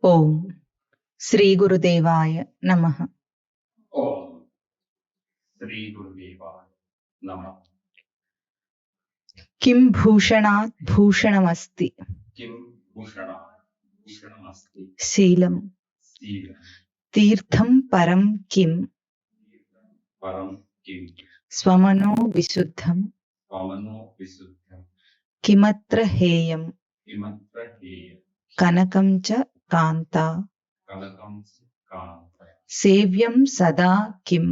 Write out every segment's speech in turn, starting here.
ఓం శ్రీ గురుదేవాయ నమః. ఓం శ్రీ గురుదేవాయ నమః. కిం భూషణాత్ భూషణమస్తి కిం భూషణాత్ భూషణమస్తి శీలం శీలం తీర్థం పరం కిం పరం కిం స్వమనో విశుద్ధం పవనో విశుద్ధం కిమత్ర హేయం కిమత్ర హేయం కనకం చ కాంతా కనకం కాంత సేవ్యం సదా కిం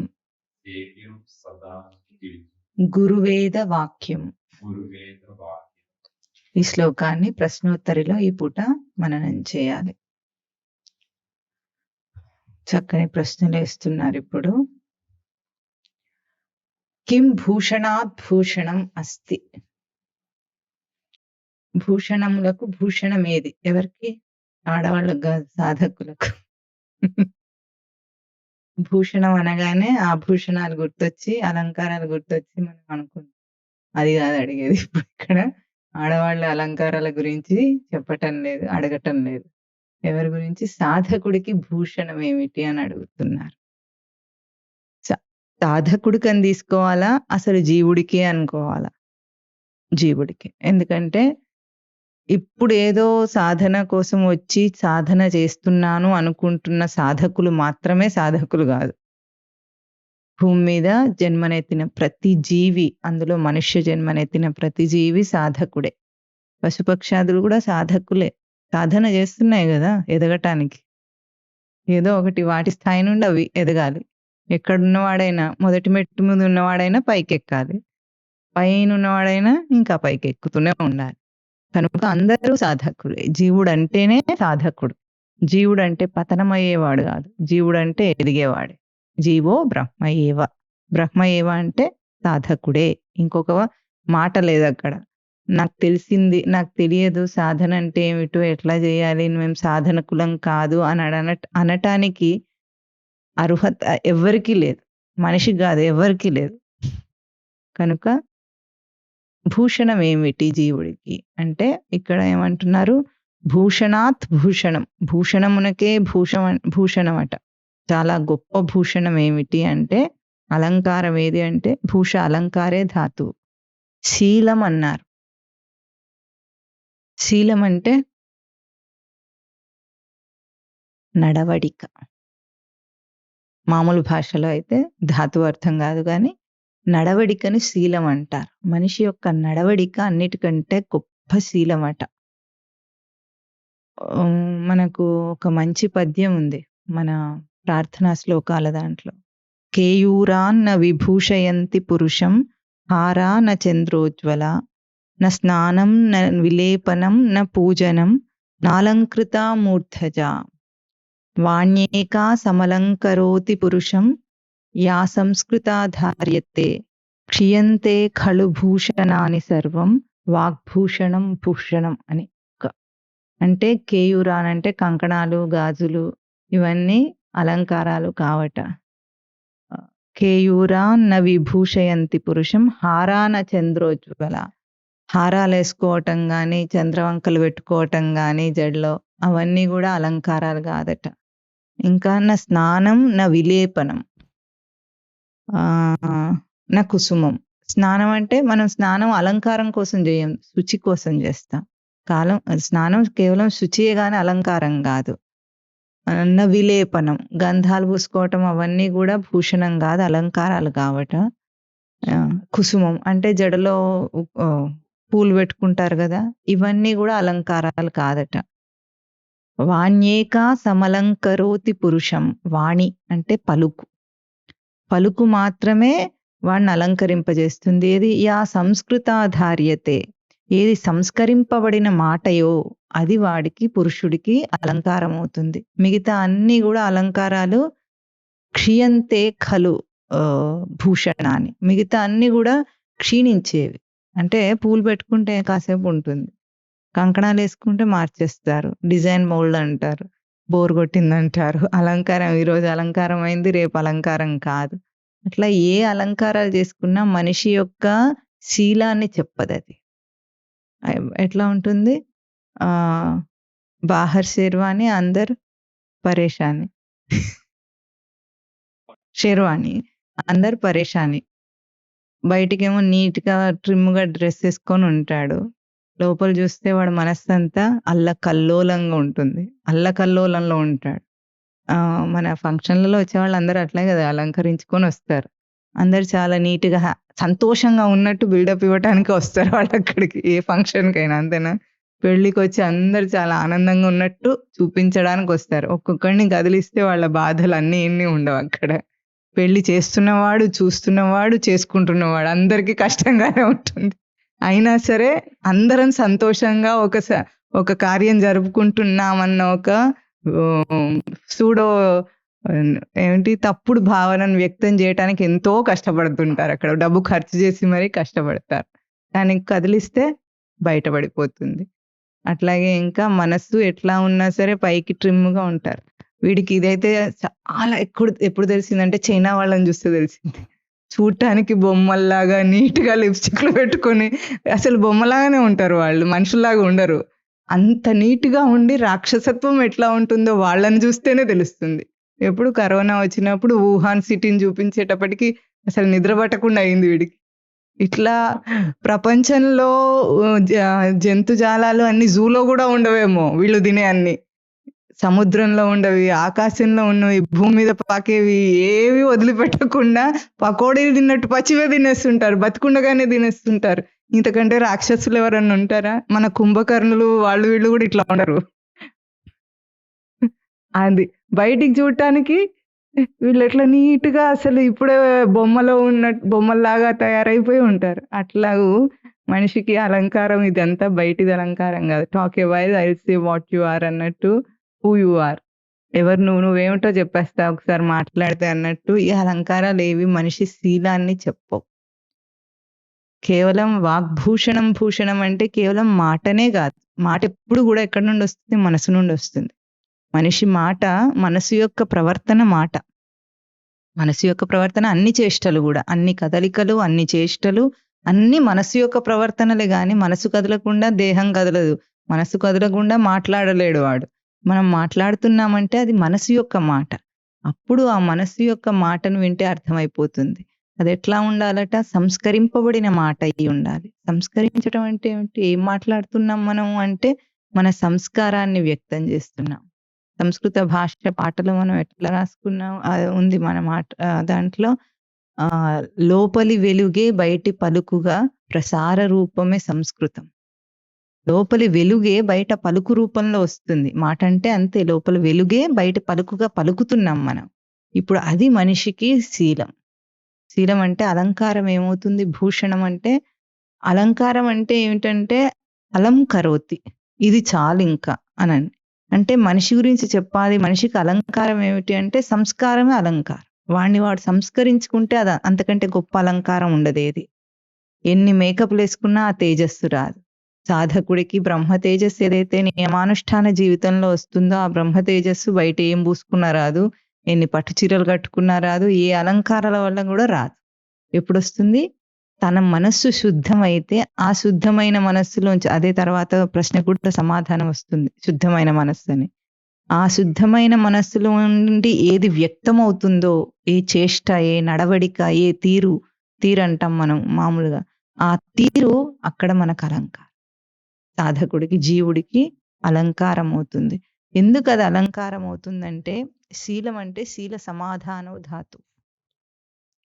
సేవ్యం సదా కిం గురువేద వాక్యం. గురువేద వాక్యం. ఈ శ్లోకాన్ని ప్రశ్నోత్తరిలో ఈ పూట మననం చేయాలి. చక్కని ప్రశ్నలు వేస్తున్నారు ఇప్పుడు. కిం భూషణాత్ భూషణం అస్తి. భూషణములకు భూషణం ఏది? ఎవరికి? ఆడవాళ్ళకు కాదు, సాధకులకు. భూషణం అనగానే ఆభూషణాలు గుర్తొచ్చి అలంకారాలు గుర్తొచ్చి మనం అనుకుంటాం. అది కాదు అడిగేది ఇప్పుడు. ఇక్కడ ఆడవాళ్ళ అలంకారాల గురించి చెప్పటం లేదు, అడగటం లేదు. ఎవరి గురించి? సాధకుడికి భూషణం ఏమిటి అని అడుగుతున్నారు. సాధకుడికి అని తీసుకోవాలా, అసలు జీవుడికి అనుకోవాలా? జీవుడికి. ఎందుకంటే ఇప్పుడు ఏదో సాధన కోసం వచ్చి సాధన చేస్తున్నాను అనుకుంటున్న సాధకులు మాత్రమే సాధకులు కాదు. భూమి మీద జన్మనెత్తిన ప్రతి జీవి, అందులో మనుష్య జన్మనెత్తిన ప్రతి జీవి సాధకుడే. పశుపక్షాదులు కూడా సాధకులే. సాధన చేస్తున్నాయి కదా ఎదగటానికి. ఏదో ఒకటి వాటి స్థాయి నుండి అవి ఎదగాలి. ఎక్కడున్నవాడైనా, మొదటి మెట్టు మీద ఉన్నవాడైనా పైకెక్కాలి, పైన ఉన్నవాడైనా ఇంకా పైకి ఎక్కుతూనే ఉండాలి. కనుక అందరూ సాధకులే. జీవుడు అంటేనే సాధకుడు. జీవుడు అంటే పతనమయ్యేవాడు కాదు, జీవుడు అంటే ఎదిగేవాడే. జీవో బ్రహ్మయేవ. బ్రహ్మయేవ అంటే సాధకుడే. ఇంకొక మాట లేదు అక్కడ. నాకు తెలిసింది, నాకు తెలియదు సాధన అంటే ఏమిటో, ఎట్లా చేయాలి, మేము సాధనకులం కాదు అని అనటానికి అర్హత ఎవరికీ లేదు. మనిషికి కాదు, ఎవరికీ లేదు. కనుక భూషణం ఏమిటి జీవుడికి అంటే ఇక్కడ ఏమంటున్నారు? భూషణాత్ భూషణం. భూషణమునకే భూషణం అట. చాలా గొప్ప భూషణం ఏమిటి అంటే, అలంకారం ఏది అంటే, భూష అలంకారే ధాతువు. శీలం అన్నారు. శీలం అంటే నడవడిక. మామూలు భాషలో అయితే ధాతువు అర్థం కాదు, కానీ నడవడికని శీలం అంటారు. మనిషి యొక్క నడవడిక అన్నిటికంటే గొప్ప శీలం అట. మనకు ఒక మంచి పద్యం ఉంది మన ప్రార్థనా శ్లోకాల దాంట్లో. కేయూరాన్న విభూషయంతి పురుషం హారా న చంద్రోజ్వల న స్నానం న విలేపనం న పూజనం నాలంకృత మూర్ధజ వాణ్యేకా సమలంకరోతి పురుషం యా సంస్కృతా ధార్యతే క్షీయంతే ఖలు భూషణాని సర్వం వాగ్భూషణం భూషణం అని. అంటే కేయూరాన్ అంటే కంకణాలు, గాజులు, ఇవన్నీ అలంకారాలు కావట. కేయూరాన్ న విభూషయంతి పురుషం హారాన చంద్రోజ్వల. హారాలు వేసుకోవటం కానీ, చంద్రవంకలు పెట్టుకోవటం కానీ జడలో, అవన్నీ కూడా అలంకారాలు కాదట. ఇంకా నా స్నానం నా విలేపనం నా కుసుమం. స్నానం అంటే మనం స్నానం అలంకారం కోసం చేయం, శుచి కోసం చేస్తాం. స్నానం కేవలం శుచియే కానీ అలంకారం కాదు. నా విలేపనం, గంధాలు పూసుకోవటం, అవన్నీ కూడా భూషణం కాదు, అలంకారాలు కావట. కుసుమం అంటే జడలో పూలు పెట్టుకుంటారు కదా, ఇవన్నీ కూడా అలంకారాలు కాదట. వాణ్యేకా సమలంకరోతి పురుషం. వాణి అంటే పలుకు. పలుకు మాత్రమే వాడిని అలంకరింపజేస్తుంది. ఏది? యా సంస్కృతాధార్యతే. ఏది సంస్కరింపబడిన మాటయో అది వాడికి, పురుషుడికి అలంకారం అవుతుంది. మిగతా అన్ని కూడా అలంకారాలు క్షీయంతే ఖలు భూషణాన్ని. మిగతా అన్ని కూడా క్షీణించేవి. అంటే పూలు పెట్టుకుంటే కాసేపు ఉంటుంది, కంకణాలు వేసుకుంటే మార్చేస్తారు, డిజైన్ మోల్డ్ అంటారు, బోర్ కొట్టిందంటారు. అలంకారం ఈరోజు అలంకారం అయింది, రేపు అలంకారం కాదు. అట్లా ఏ అలంకారాలు చేసుకున్నా మనిషి యొక్క శీలాన్ని చెప్పదు అది. ఎట్లా ఉంటుంది? బాహర్ షేర్వాని అందర్ పరేషాని. షెర్వాణి. అందరు పరేషాని. బయటికేమో నీట్‌గా ట్రిమ్‌గా డ్రెస్ ఏసుకొని ఉంటాడు. లోపల చూస్తే వాడి మనస్సంతా అల్లకల్లోలంగా ఉంటుంది. అల్లకల్లోలంలో ఉంటాడు. మన ఫంక్షన్‌లలో వచ్చేవాళ్ళందరూ అట్లే కదా! అలంకరించుకొనొస్తారు. అందరూ చాలా నీట్‌గా సంతోషంగా ఉన్నట్టు బిల్డప్ ఇవ్వటానికే వస్తారు వాళ్ళక్కడికి. ఏ ఫంక్షన్‌కైనా అంతేనా? పెళ్ళికొచ్చి అందరూ చాలా ఆనందంగా ఉన్నట్టు చూపించడానికొస్తారు. ఒక్కొక్కడిని కదిలిస్తే వాళ్ళ బాధలు అన్నీ ఇన్ని ఉండవక్కడ. పెళ్లి చేస్తున్నవాడు, చూస్తున్నవాడు, చేసుకుంటున్నవాడు అందరికీ కష్టంగానే ఉంటుంది. అయినా సరే అందరం సంతోషంగా ఒక కార్యం జరుపుకుంటున్నామన్న ఒక సూడో ఏంటి తప్పుడు భావనను వ్యక్తం చేయటానికి ఎంతో కష్టపడుతుంటారక్కడ. డబ్బు ఖర్చు చేసి మరీ కష్టపడతారు. దాన్ని కదిలిస్తే బయటపడిపోతుంది. అట్లాగే ఇంకా మనస్సు ఎట్లా ఉన్నా సరే పైకి ట్రిమ్‌గా ఉంటారు. వీడికి ఇదైతే చాలా ఎప్పుడు తెలిసిందంటే చైనా వాళ్ళని చూస్తే తెలిసింది. చూడటానికి బొమ్మల్లాగా నీట్‌గా లిప్‌స్టిక్‌లు పెట్టుకొని అసలు బొమ్మలాగానే ఉంటారు వాళ్ళు. మనుషుల్లాగా ఉండరు. అంత నీట్‌గా ఉండి రాక్షసత్వం ఎట్లా ఉంటుందో వాళ్ళని చూస్తేనే తెలుస్తుంది. ఎప్పుడు కరోనా వచ్చినప్పుడు వుహాన్ సిటీని చూపించేటప్పటికి అసలు నిద్ర పట్టకుండా అయింది వీడికి. ఇట్లా ప్రపంచంలో జంతుజాలాలు అన్ని జూలో గూడా ఉండవేమో వీళ్ళు తినే అన్ని. సముద్రంలో ఉండవి, ఆకాశంలో ఉన్నవి, భూమి మీద పాకేవి ఏవి వదిలిపెట్టకుండా పకోడీలు తిన్నట్టు పచ్చివే తినేస్తుంటారు. బతికుండగానే తినేస్తుంటారు. ఇంతకంటే రాక్షసులు ఎవరన్నా ఉంటారా? మన కుంభకర్ణులు వాళ్ళు వీళ్ళు గూడా ఇట్లా ఉండరు. అది. బయటికి చూడటానికి వీళ్ళెట్లా నీట్‌గా అసలు ఇప్పుడే బొమ్మల్లాగా తయారైపోయి ఉంటారు. అట్లాగూ మనిషికి అలంకారం ఇదంతా బయటిది అలంకారం గాదు. Talk a while I will say what you are అన్నట్టు హూ యూ ఆర్. నువ్వేమిటో చెప్పేస్తా ఒకసారి మాట్లాడితే అన్నట్టు ఈ అలంకారాలేవి మనిషి శీలాన్ని చెప్పవు. కేవలం భూషణం అంటే కేవలం మాటనే గాదు. మాట ఎప్పుడు గూడా ఎక్కడి నుండొస్తుంది? మనసు నుండొస్తుంది. మనిషి మాట మనసు యొక్క ప్రవర్తన మాట. మనసు యొక్క ప్రవర్తన అన్ని చేష్టలు గూడా. అన్ని కదలికలు, అన్ని చేష్టలు అన్నీ మనసు యొక్క ప్రవర్తనలే గాని మనసు కదలకుండా దేహం కదలదు. మనసు కదలకుండా మాట్లాడలేడు వాడు. మనం మాట్లాడుతున్నామంటే అది మనసు యొక్క మాట. అప్పుడు ఆ మనసు యొక్క మాటను వింటే అర్థమైపోతుంది. అదెట్లా ఉండాలట? సంస్కరింపబడిన మాట అయ్యి ఉండాలి. సంస్కరించటం అంటే ఏమిటి? ఏం మాట్లాడుతున్నాం మనం అంటే మన సంస్కారాన్ని వ్యక్తం చేస్తున్నాం. సంస్కృత భాష పాటలో మనం ఎట్లా రాసుకున్నాం ఉంది మన దాంట్లో లోపలి వెలుగే బయటి పలుకుగా ప్రసార రూపమే సంస్కృతం. లోపలి వెలుగే బయట పలుకు రూపంలో వస్తుంది. మాట అంటే అంతే లోపల వెలుగే బయట పలుకుగా పలుకుతున్నాం మనం. ఇప్పుడు అది మనిషికి శీలం. శీలం అంటే అలంకారం ఏమవుతుంది? భూషణం అంటే అలంకారం అంటే ఏమిటంటే అలం కరోతి. ఇది చాలింక అనండి. అంటే మనిషి గురించి చెప్పాలి. మనిషికి అలంకారం ఏమిటి అంటే సంస్కారమే అలంకారం. వాడు సంస్కరించుకుంటే అంతకంటే గొప్ప అలంకారం ఉండదేది. ఎన్ని మేకప్‌లేసుకున్నా ఆ తేజస్సు రాదు. సాధకుడికి బ్రహ్మ తేజస్సు ఏదైతే నియమానుష్ఠాన జీవితంలో వస్తుందో ఆ బ్రహ్మ తేజస్సు బయట ఏం పూసుకున్నా రాదు. ఎన్ని పట్టు చీరలు కట్టుకున్నా రాదు. ఏ అలంకారాల వల్ల కూడా రాదు. ఎప్పుడొస్తుంది? తన మనస్సు శుద్ధమైతే ఆ శుద్ధమైన మనస్సులోంచి అదే తర్వాత ప్రశ్నకు కూడా సమాధానం వస్తుంది. శుద్ధమైన మనస్సని. ఆ శుద్ధమైన మనస్సులో నుండి ఏది వ్యక్తమవుతుందో ఏ చేష్ట, ఏ నడవడిక, ఏ తీరంటాం మనం మామూలుగా. ఆ తీరు అక్కడ మనకు అలంకారం. సాధకుడికి, జీవుడికి అలంకారం అవుతుంది. ఎందుకు అది అలంకారం అవుతుందంటే శీలం అంటే శీల సమాధానో ధాతు.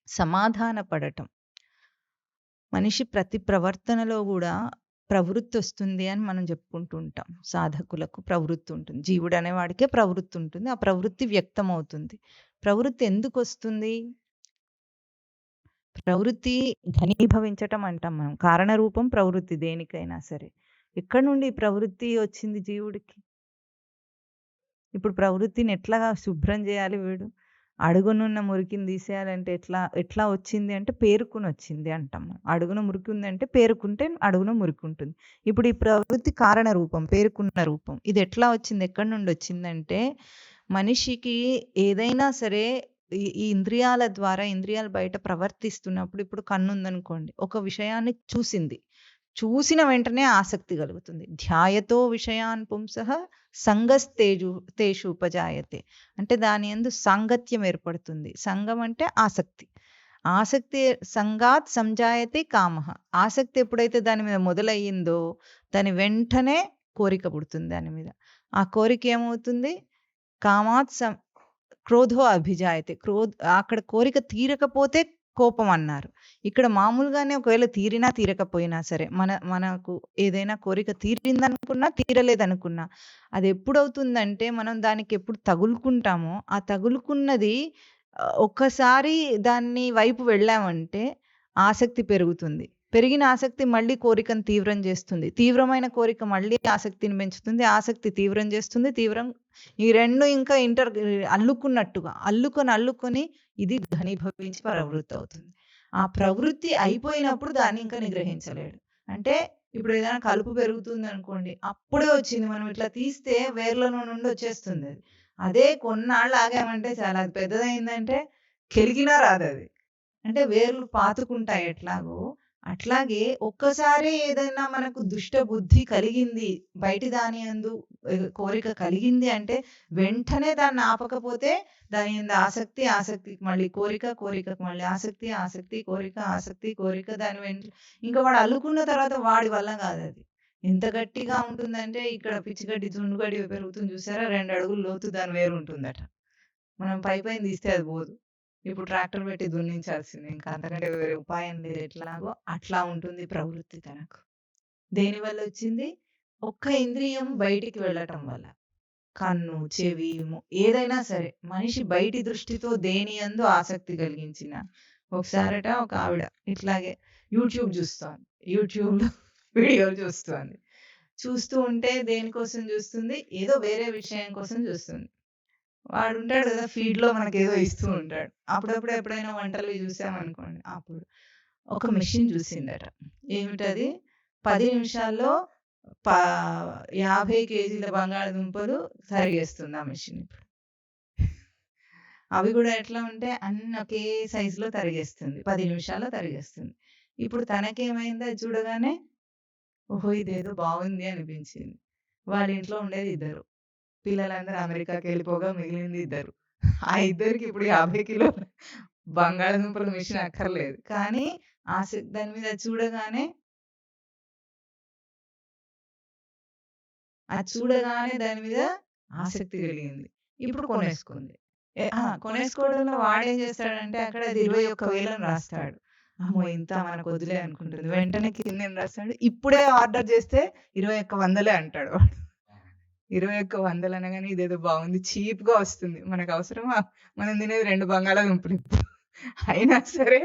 సమాధాన పడటం. మనిషి ప్రతి ప్రవర్తనలో గూడా ప్రవృత్తి వస్తుంది అని మనం చెప్పుకుంటూ ఉంటాం. సాధకులకు ప్రవృత్తి ఉంటుంది. జీవుడు అనేవాడికే ప్రవృత్తి ఉంటుంది. ఆ ప్రవృత్తి వ్యక్తమవుతుంది. ప్రవృత్తి ఎందుకొస్తుంది? ప్రవృత్తి ఘనీభవించటం అంటాం మనం. కారణరూపం ప్రవృత్తి దేనికైనా సరే. ఎక్కడి నుండి ప్రవృత్తి వచ్చింది జీవుడికి? ఇప్పుడు ప్రవృత్తిని ఎట్లా శుభ్రం చేయాలి వీడు? అడుగునున్న మురికిని తీసేయాలంటే ఎట్లా వచ్చింది అంటే పేరుకునొచ్చింది అంటాం. అడుగున మురికి ఉందంటే పేరుకుంటే అడుగున మురికి ఉంటుంది. ఇప్పుడు ఈ ప్రవృత్తి కారణ రూపం, పేరుకున్న రూపం. ఇది ఎట్లా వచ్చింది? ఎక్కడి నుండి వచ్చిందంటే మనిషికి ఏదైనా సరే ఈ ఇంద్రియాల ద్వారా ఇంద్రియాలు బయట ప్రవర్తిస్తున్నప్పుడు ఇప్పుడు కన్నుందనుకోండి. ఒక విషయాన్ని చూసింది. చూసిన వెంటనే ఆసక్తి కలుగుతుంది. ధ్యాయతో విషయాన్ పుంసః తేషు ఉపజాయతే. అంటే దాని యందు సాంగత్యం ఏర్పడుతుంది. సంగం అంటే ఆసక్తి. ఆసక్తి సంగాత్ సంజాయతే కామః. ఆసక్తి ఎప్పుడైతే దాని మీద మొదలయ్యిందో దాని వెంటనే కోరిక పుడుతుంది దాని మీద. ఆ కోరిక ఏమవుతుంది? కామాత్ క్రోధో అభిజాయతే. అక్కడ కోరిక తీరకపోతే కోపం అన్నారు. ఇక్కడ మామూలుగానే ఒకవేళ తీరినా తీరకపోయినా సరే మనకు ఏదైనా కోరిక తీరిందనుకున్నా తీరలేదనుకున్నా అది ఎప్పుడవుతుందంటే మనం దానికి ఎప్పుడు తగులుకుంటామో ఆ తగులుకున్నది ఒక్కసారి దాన్ని వైపు వెళ్ళామంటే ఆసక్తి పెరుగుతుంది. పెరిగిన ఆసక్తి మళ్ళీ కోరికను తీవ్రం చేస్తుంది. తీవ్రమైన కోరిక మళ్ళీ ఆసక్తిని పెంచుతుంది. ఆసక్తి తీవ్రం చేస్తుంది. ఈ రెండు ఇంకా అల్లుకున్నట్టుగా అల్లుకొని ఇది ఘనీభవించి ప్రవృత్తి అవుతుంది. ఆ ప్రవృత్తి అయిపోయినప్పుడు దాన్ని ఇంకా నిగ్రహించలేడు. అంటే ఇప్పుడు ఏదైనా కలుపు పెరుగుతుంది అనుకోండి, అప్పుడే వచ్చింది మనం ఇట్లా తీస్తే వేర్ల నుండి వచ్చేస్తుంది అది. అదే కొన్నాళ్ళు ఆగామంటే చాలా అది పెద్దదైందంటే కెలిగినా రాదు అది. అంటే వేర్లు పాతుకుంటాయి ఎట్లాగో అట్లాగే ఒక్కసారి ఏదైనా మనకు దుష్ట బుద్ధి కలిగింది, బయటి దాని యందు కోరిక కలిగింది అంటే వెంటనే దాన్ని ఆపకపోతే దాని యందు ఆసక్తికి మళ్ళీ కోరికకు మళ్ళీ ఆసక్తి కోరిక దాని వెంట ఇంకా వాడు అల్లుకున్న తర్వాత వాడి వల్ల కాదు అది. ఎంత గట్టిగా ఉంటుందంటే ఇక్కడ పిచ్చిగడ్డి దుండుగడ్డి పెరుగుతుంది చూసారా, 2 అడుగులు లోతు దాని వేరు ఉంటుందట. మనం పైన తీస్తే అది పోదు. ఇప్పుడు ట్రాక్టర్ పెట్టి దున్నించాల్సిందే. ఇంకా అంతకంటే వేరే ఉపాయం లేదు. ఎట్లాగో అట్లా ఉంటుంది ప్రవృత్తి తనకు. దేనివల్ల వచ్చింది? ఒక్క ఇంద్రియం బయటికి వెళ్ళటం వల్ల. కన్ను, చెవి, ఏదైనా సరే మనిషి బయటి దృష్టితో దేని యందు ఆసక్తి కలిగించిన ఒకసారట ఒక ఆవిడ ఇట్లాగే యూట్యూబ్ చూస్తోంది. యూట్యూబ్లో వీడియోలు చూస్తూ ఉంటే దేనికోసం చూస్తుంది? ఏదో వేరే విషయం కోసం చూస్తుంది. వాడు ఉంటాడు కదా ఫీడ్లో మనకేదో ఇస్తూ ఉంటాడు. అప్పుడప్పుడు ఎప్పుడైనా వంటలు చూసామనుకోండి, అప్పుడు ఒక మెషిన్ చూసిందట. ఏమిటది? 10 నిమిషాల్లో 50 కేజీల బంగాళదుంపలు తరిగేస్తుంది ఆ మెషిన్. ఇప్పుడు అవి కూడా ఎట్లా ఉంటే అన్ని ఒకే సైజులో తరిగేస్తుంది. 10 నిమిషాల్లో తరిగేస్తుంది. ఇప్పుడు తనకేమైంది అది చూడగానే? ఓహో, ఇదేదో బాగుంది అనిపించింది. వాళ్ళ ఇంట్లో ఉండేది 2 పిల్లలందరూ అమెరికాకి వెళ్ళిపోగా మిగిలింది 2. ఆ 2కి ఇప్పుడు 50 కిలోల బంగాళదుంపల మిషన్ అక్కర్లేదు. కానీ దాని మీద చూడగానే దాని మీద ఆసక్తి కలిగింది. ఇప్పుడు కొనేసుకుంది. కొనేసుకోవడంలో వాడేం చేస్తాడంటే అక్కడ అది 21,000 అని రాస్తాడు. అమ్మో ఇంత మనకు వదిలే అనుకుంటుంది. వెంటనే కింద ఏం రాస్తాడు? ఇప్పుడే ఆర్డర్ చేస్తే 2100 అంటాడు వాడు. 2100 అనగానే ఇదేదో బాగుంది, చీప్ గా వస్తుంది. మనకు అవసరమా? మనం తినేది 2 బంగాళాదుంపలు ఇప్పుడు. అయినా సరే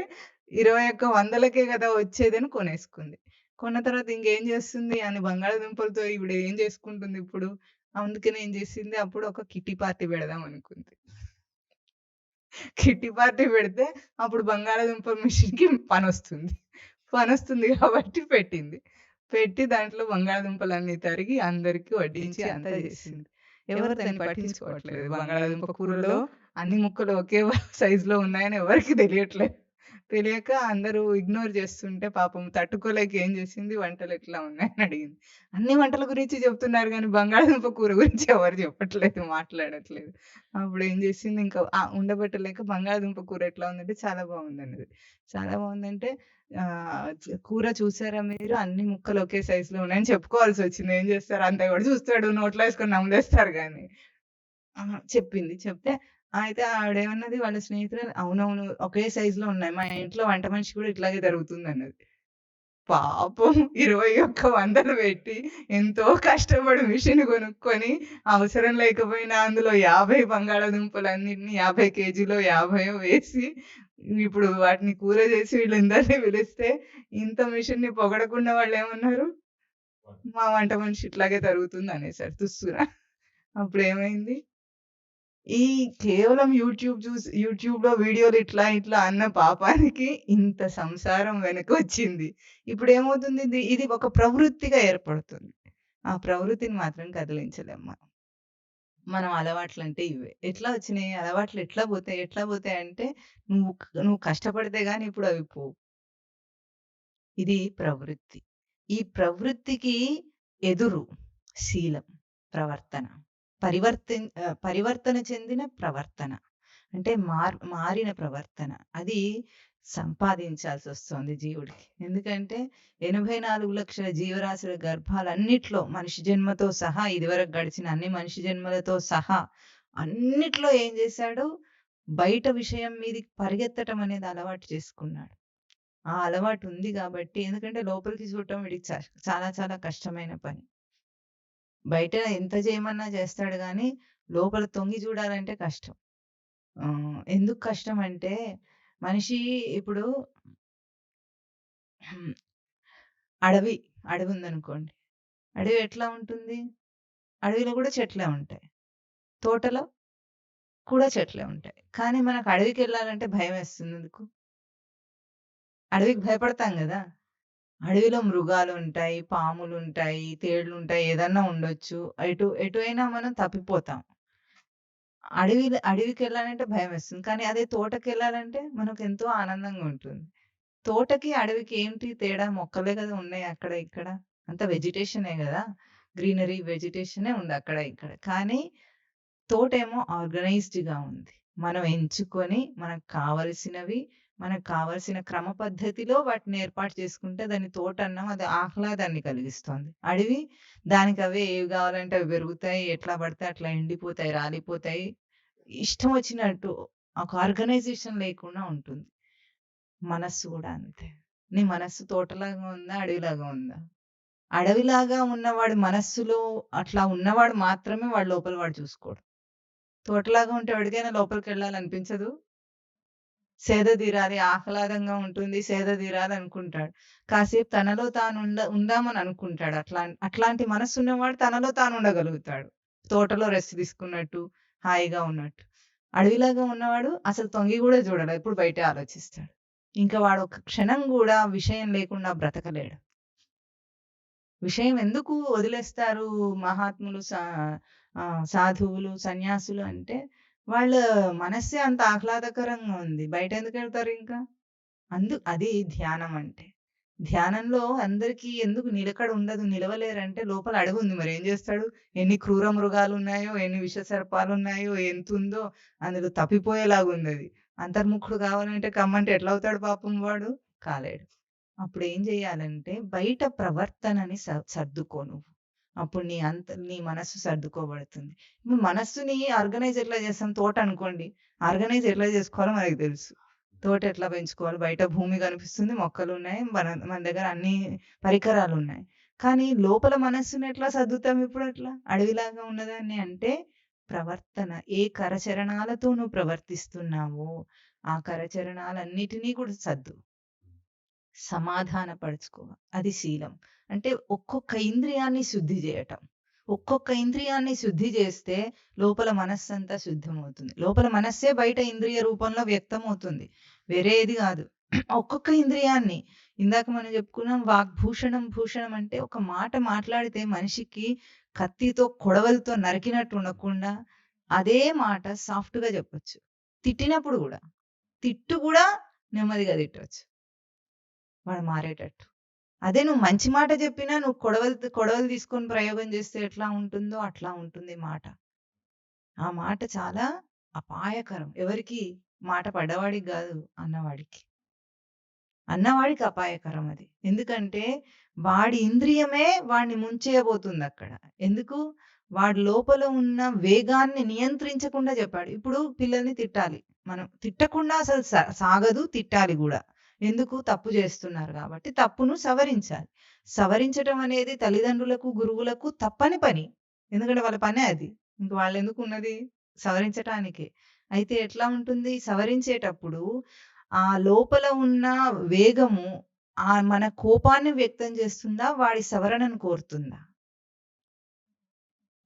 2100కే కదా వచ్చేదని కొనేసుకుంది. కొన్న తర్వాత ఇంకేం చేస్తుంది? అన్ని బంగాళాదుంపలతో ఇప్పుడు ఏం చేసుకుంటుంది ఇప్పుడు? అందుకని ఏం చేసింది? అప్పుడు ఒక కిట్టి పార్టీ పెడదాం అనుకుంది. కిట్టి పార్టీ పెడితే అప్పుడు బంగాళాదుంపల మిషన్‌కి పనొస్తుంది కాబట్టి పెట్టింది. పెట్టి దాంట్లో బంగాళాదుంపలన్నీ తరిగి అందరికి వడ్డించి అంతా చేసింది. ఎవరు దాన్ని పట్టించుకోవట్లేదు. బంగాళాదుంప కూరలో అన్ని ముక్కలు ఒకే సైజులో ఉన్నాయని ఎవరికీ తెలియక అందరూ ఇగ్నోర్ చేస్తుంటే పాపం తట్టుకోలేక ఏం చేసింది? వంటలు ఎట్లా ఉన్నాయని అడిగింది. అన్ని వంటల గురించి చెప్తున్నారు కానీ బంగాళాదుంప కూర గురించి ఎవరు చెప్పట్లేదు, మాట్లాడట్లేదు. అప్పుడు ఏం చేసింది? ఇంకా ఉండబట్టలేక బంగాళాదుంప కూర ఎట్లా ఉందంటే చాలా బాగుందన్నది. చాలా బాగుందంటే కూర చూసారా మీరు? అన్ని ముక్కలు ఒకే సైజులో ఉన్నాయని చెప్పుకోవాల్సి వచ్చింది. ఏం చేస్తారు? అంతా కూడా చూస్తాడు, నోట్లో వేసుకొని నమిలేస్తారు కానీ. చెప్పింది. చెప్తే అయితే ఆవిడేమన్నది? వాళ్ళ స్నేహితురాలు, అవునవును ఒకే సైజులో ఉన్నాయి, మా ఇంట్లో వంట మనిషి కూడా ఇట్లాగే జరుగుతుందన్నది. పాపం 2100 పెట్టి ఎంతో కష్టపడి మిషన్ కొనుక్కొని అవసరం లేకపోయినా అందులో 50 బంగాళాదుంపలన్నిటిని 50 కేజీలో 50 వేసి ఇప్పుడు వాటిని కూర చేసి వీళ్ళందరినీ పిలిస్తే ఇంత మిషన్‌ని పొగడకుండా వాళ్ళేమన్నారు? మా వంట మనిషి ఇట్లాగే జరుగుతుంది అనేసారు తుస్సున. అప్పుడేమైంది? ఈ కేవలం యూట్యూబ్‌లో వీడియోలు ఇట్లా అన్న పాపానికి ఇంత సంసారం వెనకొచ్చింది. ఇప్పుడేమవుతుంది? ఇది ఒక ప్రవృత్తిగా ఏర్పడుతుంది. ఆ ప్రవృత్తిని మాత్రం కదిలించలేం మనం. మనం అలవాట్లంటే ఇవే. ఎట్లా వచ్చినాయి? అలవాట్లు ఎట్లా పోతాయంటే నువ్వు కష్టపడితే గాని ఇప్పుడు అవి పోవు. ఇది ప్రవృత్తి. ఈ ప్రవృత్తికి ఎదురు శీలం, ప్రవర్తన. పరివర్తన చెందిన ప్రవర్తన. అంటే మారిన ప్రవర్తన. అది సంపాదించాల్సొస్తుంది జీవుడికి. ఎందుకంటే 84 లక్షల జీవరాశుల గర్భాలన్నిట్లో మనిషి జన్మతో సహా ఇదివరకు గడిచిన అన్ని మనిషి జన్మలతో సహా అన్నిట్లో ఏం చేశాడు? బయట విషయం మీదికి పరిగెత్తటం అనేది అలవాటు చేసుకున్నాడు. ఆ అలవాటు ఉంది కాబట్టి ఎందుకంటే లోపలికి చూడటం వీడికి చాలా చాలా కష్టమైన పని. బయట ఎంత చేయమన్నా చేస్తాడు గానీ, లోపల తొంగి చూడాలంటే కష్టం. ఎందుకు కష్టం అంటే మనిషి ఇప్పుడు అడవి ఉందనుకోండి. అడవి ఎట్లా ఉంటుంది? అడవిలో కూడా చెట్లే ఉంటాయి. తోటలో కూడా చెట్లే ఉంటాయి. కానీ మనకు అడవికెళ్ళాలంటే భయమేస్తుంది. ఎందుకు? అడవికి భయపడతాం గదా! అడవిలో మృగాలుంటాయి, పాములుంటాయి, తేళ్లుంటాయి, ఏదన్నా ఉండొచ్చు. ఎటు అయినా మనం తప్పిపోతాం. అడవికెళ్ళాలంటే భయమేస్తుంది. కానీ అదే తోటకెళ్ళాలంటే మనకెంతో ఆనందంగా ఉంటుంది. తోటకి, అడవికి ఏంటి తేడా? మొక్కలే గదా ఉన్నాయి అక్కడ ఇక్కడ. అంతా వెజిటేషనే గదా! గ్రీనరీ, వెజిటేషనే ఉంది అక్కడ ఇక్కడ. కానీ తోటేమో ఆర్గనైజ్డ్‌గా ఉంది. మనం ఎంచుకొని మనకు కావాల్సిన క్రమ పద్ధతిలో వాటిని ఏర్పాటు చేసుకుంటే దాన్ని తోటన్నాం. అది ఆహ్లాదాన్ని కలిగిస్తుంది. అడవి దానికవే ఏవి గావాలంటే అవి పెరుగుతాయి. ఎట్లా పడితే అట్లా ఎండిపోతాయి, రాలిపోతాయి. ఇష్టం వచ్చినట్టు ఒక ఆర్గనైజేషన్ లేకుండా ఉంటుంది. మనస్సు గూడా అంతే. నీ మనస్సు తోటలాగా ఉందా? అడవిలాగా ఉందా? అడవిలాగా ఉన్నవాడి మనస్సులో అట్లా ఉన్నవాడు మాత్రమే వాడు లోపల వాడు చూసుకోడు. తోటలాగా ఉంటే ఎవడికైనా లోపలికెళ్ళాలనిపించదు. సేద తీరాలి, ఆహ్లాదంగా ఉంటుంది, సేద తీరాలనుకుంటాడు. కాసేపు తనలో తాను ఉందామని అనుకుంటాడు. అట్లాంటి మనస్సున్నవాడు తనలో తాను ఉండగలుగుతాడు. తోటలో రెస్ట్ తీసుకున్నట్టు, హాయిగా ఉన్నట్టు. అడవిలాగా ఉన్నవాడు అసలు తొంగి గూడా చూడడు. ఎప్పుడు బయటే ఆలోచిస్తాడు. ఇంకా వాడు ఒక క్షణం గూడా విషయం లేకుండా బ్రతకలేడు. విషయం ఎందుకు వదిలేస్తారు మహాత్ములు, సాధువులు, సన్యాసులు అంటే వాళ్ళ మనస్సే అంత ఆహ్లాదకరంగా ఉంది. బయటెందుకెళ్తారు ఇంకా? అది ధ్యానం అంటే. ధ్యానంలో అందరికీ ఎందుకు నిలకడ ఉండదు, నిలవలేరంటే లోపల అడవుంది. మరేం చేస్తాడు? ఎన్ని క్రూర మృగాలున్నాయో, ఎన్ని విష సర్పాలున్నాయో, ఎంతుందో అందులో తప్పిపోయేలాగుందది. అంతర్ముఖుడు కావాలంటే కమ్మంటే ఎట్లవుతాడు పాపం వాడు? కాలేడు. అప్పుడేం జేయాలంటే బయట ప్రవర్తనని సర్దుకో నువ్వు. అప్పుడు నీ మనస్సు సర్దుకోబడుతుంది. ఇప్పుడు మనస్సుని ఆర్గనైజ్ ఎట్లా చేస్తాం? తోటనుకోండి. ఆర్గనైజ్ ఎట్లా చేసుకోవాలో మనకు తెలుసు. తోట ఎట్లా పెంచుకోవాలో బయట భూమి కనిపిస్తుంది, మొక్కలున్నాయి, మన దగ్గర అన్ని పరికరాలున్నాయి. కానీ లోపల మనస్సుని ఎట్లా సర్దుతాం ఇప్పుడట్లా? అడవిలాగా ఉన్నదాన్ని అంటే ప్రవర్తన. ఏ కరచరణాలతో నువ్వు ప్రవర్తిస్తున్నావో ఆ కరచరణాలన్నిటినీ కూడా సర్దు. సమాధానపరుచుకో. అది శీలం. అంటే ఒక్కొక్క ఇంద్రియాన్ని శుద్ధి జేయటం. ఒక్కొక్క ఇంద్రియాన్ని శుద్ధి జేస్తే లోపల మనస్సంతా శుద్ధమవుతుంది. లోపల మనస్సే బయట ఇంద్రియ రూపంలో వ్యక్తమవుతుంది. వేరే ఏది గాదు. ఒక్కొక్క ఇంద్రియాన్ని ఇందాక మనం చెప్పుకున్నాం వాగ్భూషణం, భూషణం అంటే ఒక మాట మాట్లాడితే మనిషికి కత్తితో, కొడవలితో నరికినట్టు ఉండకుండా అదే మాట సాఫ్ట్‌గా చెప్పొచ్చు. తిట్టినప్పుడు గూడా. తిట్టు గూడా నెమ్మదిగా తిట్టొచ్చు. వాడు మారేటట్టు. అదే నువ్వు మంచి మాట చెప్పినా నువ్వు కొడవలి తీసుకొని ప్రయోగం చేస్తే ఎట్లా ఉంటుందో అట్లా ఉంటుంది మాట. ఆ మాట చాలా అపాయకరం. ఎవరికి? మాట పడ్డవాడికి గాదు, అన్నవాడికి. అన్నవాడికి అపాయకరం అది. ఎందుకంటే వాడి ఇంద్రియమే వాడిని ముంచేయబోతుందక్కడ. ఎందుకు? వాడి లోపల ఉన్న వేగాన్ని నియంత్రించకుండా చెప్పాడు. ఇప్పుడు పిల్లల్ని తిట్టాలి. మనం తిట్టకుండా అసలు సాగదు, తిట్టాలి గూడా. ఎందుకు? తప్పు చేస్తున్నారు కాబట్టి తప్పును సవరించాలి. సవరించటం అనేది తల్లిదండ్రులకు, గురువులకు తప్పని పని. ఎందుకంటే వాళ్ళ పనే అది. ఇంక వాళ్ళెందుకున్నది? సవరించటానికే. అయితే ఎట్లా ఉంటుంది? సవరించేటప్పుడు ఆ లోపల ఉన్న వేగము మన కోపాన్ని వ్యక్తం చేస్తుందా? వాడి సవరణను కోరుతుందా?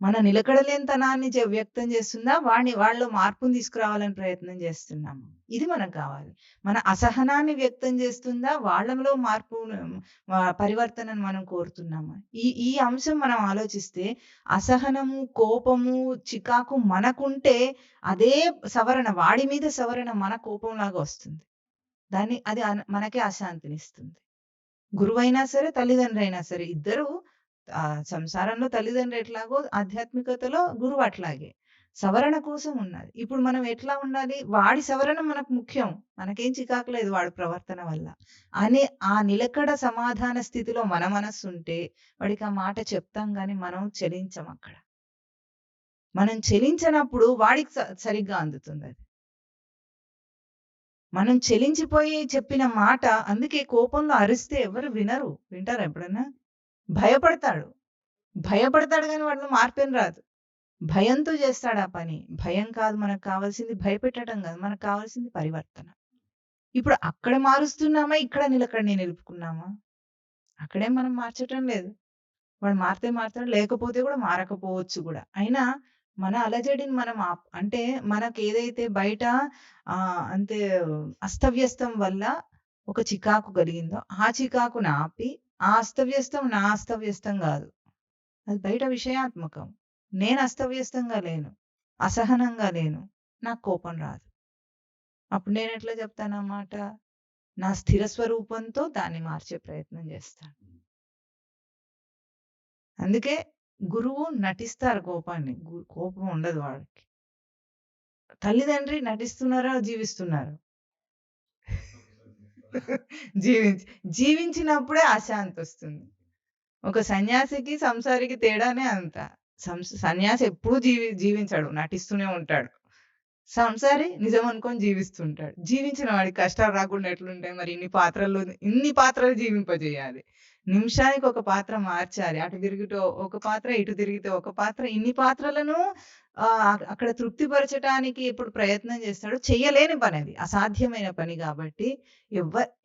మన నిలకడలేనితనాన్ని వ్యక్తం చేస్తుందా? వాళ్ళలో మార్పుని తీసుకురావాలని ప్రయత్నం చేస్తున్నామా? ఇది మనకు కావాలి. మన అసహనాన్ని వ్యక్తం చేస్తుందా? వాళ్ళలో పరివర్తనను మనం కోరుతున్నామా? ఈ అంశం మనం ఆలోచిస్తే అసహనము, కోపము, చికాకు మనకుంటే అదే సవరణ వాడి మీద సవరణ మన కోపంలాగా వస్తుంది. అది మనకే అశాంతినిస్తుంది. గురువైనా సరే, తల్లిదండ్రైనా సరే ఇద్దరూ సంసారంలో తల్లిదండ్రి ఎట్లాగో ఆధ్యాత్మికతలో గురువు అట్లాగే. సవరణ కోసం ఉన్నది. ఇప్పుడు మనం ఎట్లా ఉండాలి? వాడి సవరణ మనకు ముఖ్యం. మనకేం చికాకు లేదు వాడి ప్రవర్తన వల్ల. అనే ఆ నిలకడ సమాధాన స్థితిలో మన మనస్సుంటే వాడికి ఆ మాట చెప్తాం గానీ మనం చలించమక్కడ. మనం చలించనప్పుడు వాడికి సరిగ్గా అందుతుందది. మనం చలించిపోయి చెప్పిన మాట అందుకే కోపంలో అరిస్తే ఎవరు వినరు. వింటారా ఎప్పుడన్నా? భయపడతాడు. భయపడతాడు గానీ వాడిలో మార్పేం రాదు. భయంతో చేస్తాడు ఆ పని. భయం కాదు మనకు కావాల్సింది, భయపెట్టడం కాదు. మనకు కావాల్సింది పరివర్తన. ఇప్పుడు అక్కడ మారుస్తున్నామా? ఇక్కడ నిలకడని నిలుపుకున్నామా? అక్కడేం మనం మార్చటం లేదు. వాడు మారితే మారతాడు. లేకపోతే కూడా మారకపోవచ్చు గూడా. అయినా మన అలజడిని మనం అంటే మనకేదైతే బయట అంటే అస్తవ్యస్తం వల్ల ఒక చికాకు కలిగిందో, ఆ చికాకుని ఆపి, ఆ అస్తవ్యస్తం నా అస్తవ్యస్తం గాదు. అది బయట విషయాత్మకం. నేను అస్తవ్యస్తంగా లేను. అసహనంగా లేను. నాకు కోపం రాదు. అప్పుడు నేనెట్లా చెప్తాను ఆ మాట? నా స్థిర స్వరూపంతో దాన్ని మార్చే ప్రయత్నం చేస్తాను. అందుకే గురువు నటిస్తారు కోపాన్ని. కోపం ఉండదు వాడికి. తల్లిదండ్రి నటిస్తున్నారా? జీవిస్తున్నారా? జీవించినప్పుడే అశాంతొస్తుంది. ఒక సన్యాసికి, సంసారికి తేడానే అంత. సన్యాసి ఎప్పుడూ జీవించడు. నటిస్తూనే ఉంటాడు. సంసారి నిజం అనుకోని జీవిస్తుంటాడు. జీవించిన వాడికి కష్టాలు రాకుండా ఎట్లుంటాయి? మరి ఇన్ని పాత్రలు జీవింపజేయాలి. నిమిషానికి ఒక పాత్ర మార్చాలి. అటు తిరిగితే ఒక పాత్ర, ఇటు తిరిగితే ఒక పాత్ర. ఇన్ని పాత్రలను అక్కడ తృప్తిపరచటానికి ఎప్పుడు ప్రయత్నం చేస్తాడో చెయ్యలేని పనది. అసాధ్యమైన పని గాబట్టి